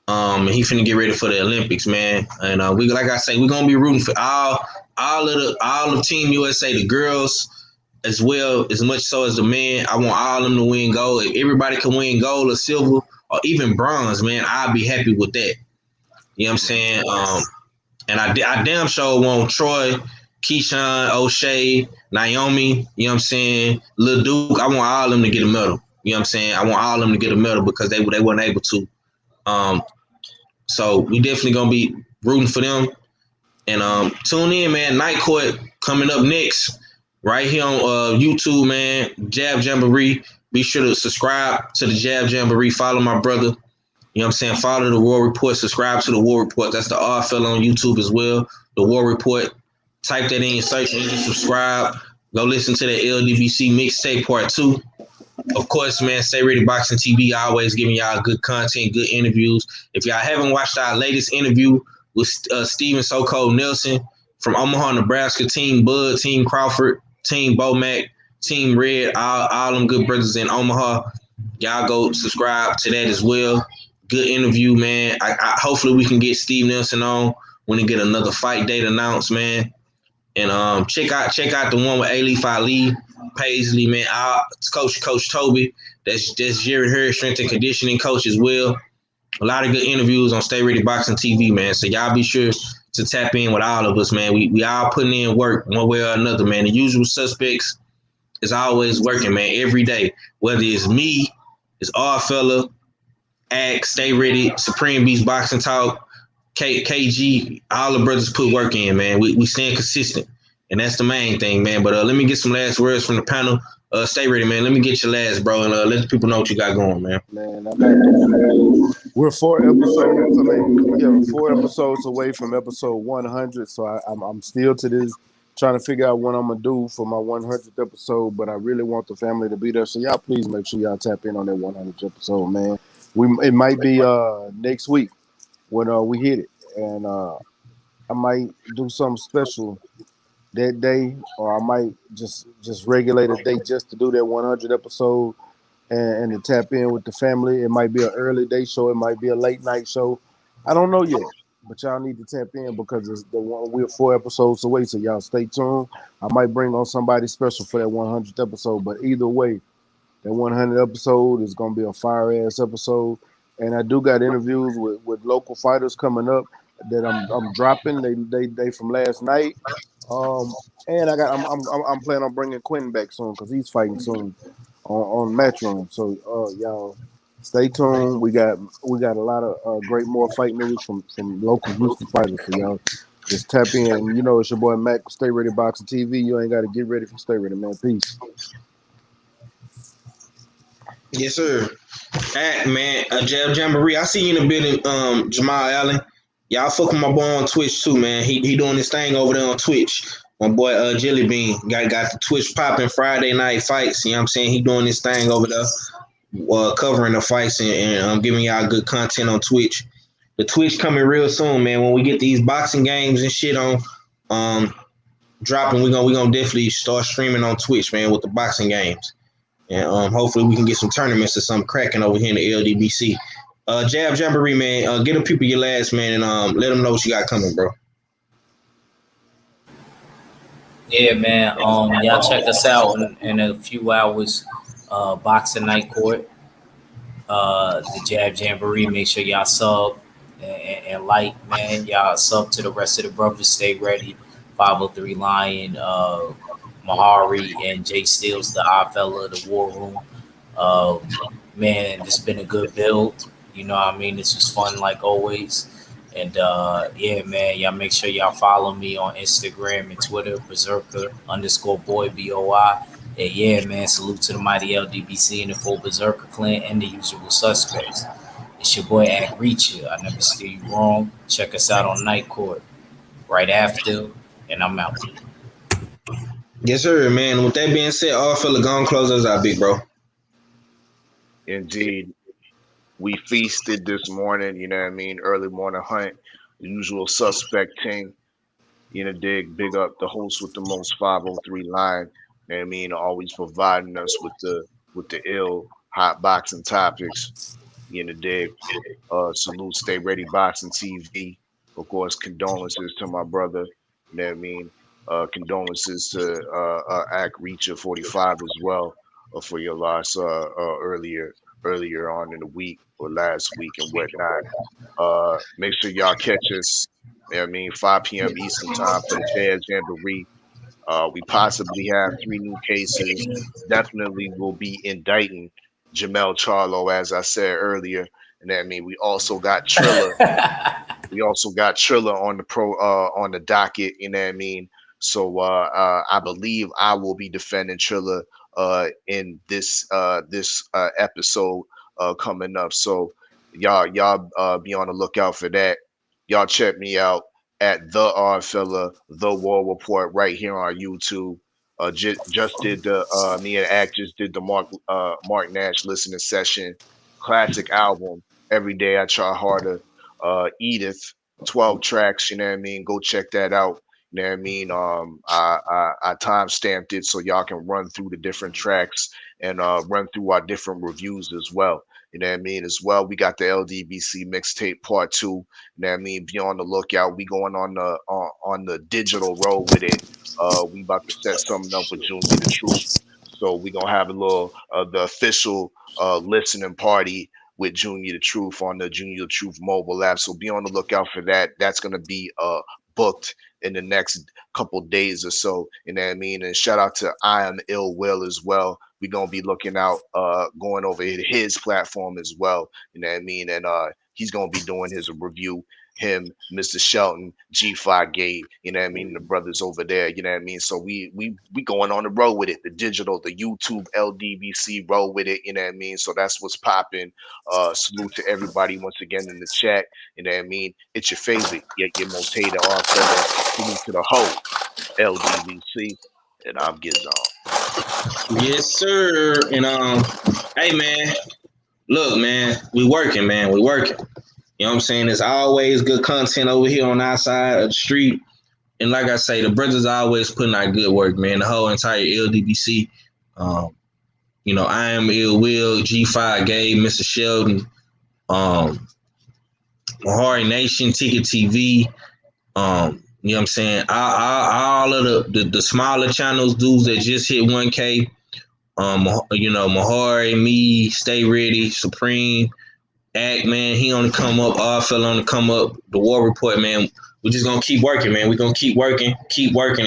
And he finna get ready for the Olympics, man. And we're gonna be rooting for all of Team USA, the girls as well, as much so as the men. I want all of them to win gold. If everybody can win gold or silver or even bronze, man, I'll be happy with that. You know what I'm saying? And I damn sure want Troy, Keyshawn, O'Shea, Naomi, you know what I'm saying, Lil Duke. I want all of them to get a medal. You know what I'm saying? I want all of them to get a medal because they weren't able to. So we definitely gonna be rooting for them. And tune in, man. Night Court coming up next, right here on YouTube, man. Jab Jamboree. Be sure to subscribe to the Jab Jamboree. Follow my brother. You know what I'm saying? Follow the War Report. Subscribe to the War Report. That's the R fella on YouTube as well. The War Report. Type that in your search engine. Subscribe. Go listen to the LDBC mixtape part 2. Of course, man, Stay Ready Boxing TV, always giving y'all good content, good interviews. If y'all haven't watched our latest interview with Steven So-Called Nelson from Omaha, Nebraska, Team Bud, Team Crawford, Team Bomac, Team Red, all them good brothers in Omaha, y'all go subscribe to that as well. Good interview, man. Hopefully we can get Steve Nelson on when he get another fight date announced, man. And check out the one with A-Leaf Ali, Paisley, man. Coach Toby. That's Jared Hurd, strength and conditioning coach as well. A lot of good interviews on Stay Ready Boxing TV, man. So y'all be sure to tap in with all of us, man. We all putting in work one way or another, man. The usual suspects is always working, man, every day. Whether it's me, it's our fella, Act, Stay Ready, Supreme Beast Boxing Talk, KG, all the brothers put work in, man. We staying consistent, and that's the main thing, man. But let me get some last words from the panel. Stay ready, man. Let me get your last, bro, and let the people know what you got going, man. Man, we're 4 episodes. 4 episodes away from episode 100. So I'm still to this trying to figure out what I'm gonna do for my 100th episode. But I really want the family to be there. So y'all please make sure y'all tap in on that 100th episode, man. It might be next week when we hit it, and I might do something special that day, or I might just regulate a date just to do that 100 episode and to tap in with the family. It might be an early day show. It might be a late night show. I don't know yet, but y'all need to tap in because we're 4 episodes away. So y'all stay tuned. I might bring on somebody special for that 100th episode, but either way, that 100th episode is gonna be a fire ass episode. And I do got interviews with local fighters coming up that I'm dropping. They from last night. And I'm planning on bringing Quentin back soon because he's fighting soon on Matchroom. So y'all stay tuned. We got a lot of great more fight news from local Houston fighters. So y'all just tap in. You know it's your boy Mac. Stay Ready Boxing TV. You ain't got to get ready for Stay Ready, man. Peace. Yes, sir. Man, Jab Jamboree. I see you in the building, Jamal Allen. Y'all fuck with my boy on Twitch too, man. He doing his thing over there on Twitch. My boy Jelly Bean got the Twitch popping Friday night fights. You know what I'm saying? He doing his thing over there, covering the fights and giving y'all good content on Twitch. The Twitch coming real soon, man. When we get these boxing games and shit on dropping, we gonna definitely start streaming on Twitch, man, with the boxing games. And hopefully we can get some tournaments or something cracking over here in the LDBC. Jab Jamboree, man. Get them people your last, man, and let them know what you got coming, bro. Yeah, man. Y'all check us out in a few hours. Boxing Night Court. The Jab Jamboree. Make sure y'all sub and like, man. Y'all sub to the rest of the brothers. Stay ready. 503 Lion, Mahari, and Jay Steele's the odd fella, the War Room. Man, this been a good build. You know what I mean? This was fun like always. And yeah, man, y'all make sure y'all follow me on Instagram and Twitter, Berserker_boy BOI. And yeah, man, salute to the mighty LDBC and the full Berserker clan and the usual suspects. It's your boy Ag Reacher. I never steer you wrong. Check us out on Night Court right after, and I'm out. Yes, sir, man. With that being said, all fella gone close us out, big bro. Indeed. We feasted this morning, you know what I mean? Early morning hunt, the usual suspect team. You know, big up the host with the most 503 line. You know what I mean? Always providing us with the ill hot boxing topics. You know, salute Stay Ready Boxing TV. Of course, condolences to my brother. You know what I mean? Condolences to Act Reacher 45 as well for your loss earlier on in the week or last week and whatnot. Make sure y'all catch us. You know what I mean, 5 p.m. Eastern time for the Jazz Jamboree. We possibly have 3 new cases. Definitely will be indicting Jamel Charlo, as I said earlier. And I mean, we also got Triller. We also got Triller on the on the docket. You know what I mean? So I believe I will be defending Triller in this episode coming up. So y'all be on the lookout for that. Y'all check me out at the R Fella, the War Report right here on YouTube. Just did the me and Act just did the Mark Nash listening session, classic album. Every day I try harder. Edith, 12 tracks. You know what I mean? Go check that out. You know what I mean? I time stamped it so y'all can run through the different tracks and run through our different reviews as well. You know what I mean? As well, we got the LDBC mixtape part 2. You know what I mean? Be on the lookout. We going on the digital road with it. We about to set something up with Junior the Truth. So we gonna have a little the official listening party with Junior the Truth on the Junior the Truth mobile app. So be on the lookout for that. That's gonna be booked in the next couple days or so. You know what I mean? And shout out to I Am Ill Will as well. We're gonna be looking out, going over his platform as well. You know what I mean? And he's gonna be doing his review. Him, Mr. Shelton, G5 Gabe, you know what I mean, the brothers over there, you know what I mean. So we going on the road with it, the digital, the YouTube LDVC roll with it, you know what I mean. So that's what's popping. Salute to everybody once again in the chat, you know what I mean. It's your favorite, your most hated R fella. Salute to the whole LDVC, and I'm getting on. Yes, sir. And hey man, look, man, we working, man. We working. You know what I'm saying? There's always good content over here on our side of the street. And like I say, the brothers always putting out good work, man. The whole entire LDBC. You know, I Am Ill Will, G5 Gabe, Mr. Sheldon, Mahari Nation, Ticket TV. You know what I'm saying? All of the smaller channels, dudes that just hit 1K. You know, Mahari, me, Stay Ready, Supreme. Act, man, he on the come up. All fell on the come up. The War Report, man. We're just gonna keep working, man. We're gonna keep working, and keep working,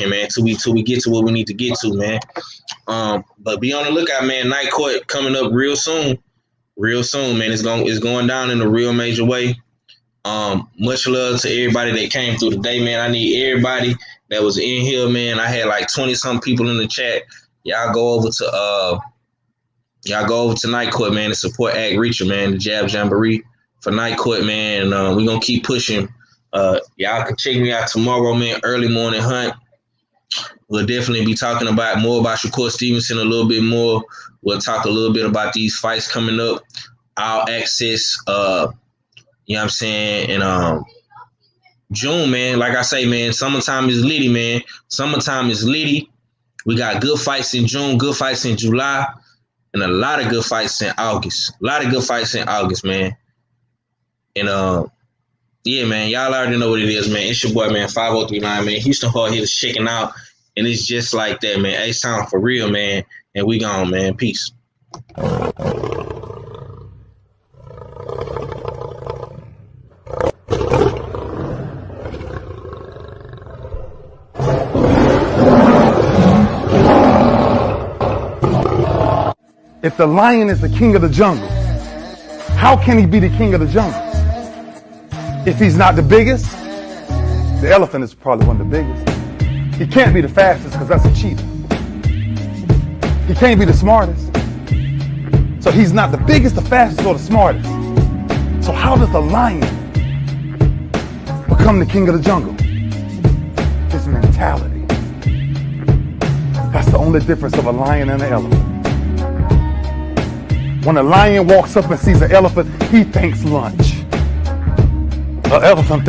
man, till we get to what we need to get to, man. But be on the lookout, man. Night Court coming up real soon, man. It's going down in a real major way. Much love to everybody that came through today, man. I need everybody that was in here, man. I had like 20-some people in the chat. Y'all go over to Night Court, man, and support Act Reacher, man, the Jab Jamboree for Night Court, man. And we're going to keep pushing. Y'all can check me out tomorrow, man, early morning hunt. We'll definitely be talking more about Shakur Stevnson a little bit more. We'll talk a little bit about these fights coming up. All access, you know what I'm saying? And June, man, like I say, man, summertime is litty, man. Summertime is litty. We got good fights in June, good fights in July. And a lot of good fights in August. Man. And yeah, man, y'all already know what it is, man. It's your boy, man, 5039, man. Houston Hard Hitters checking out. And it's just like that, man. A-Sound for real, man. And we gone, man. Peace. If the lion is the king of the jungle, how can he be the king of the jungle? If he's not the biggest, the elephant is probably one of the biggest. He can't be the fastest because that's a cheetah. He can't be the smartest. So he's not the biggest, the fastest, or the smartest. So how does the lion become the king of the jungle? His mentality. That's the only difference of a lion and an elephant. When a lion walks up and sees an elephant, he thinks lunch. An elephant thinks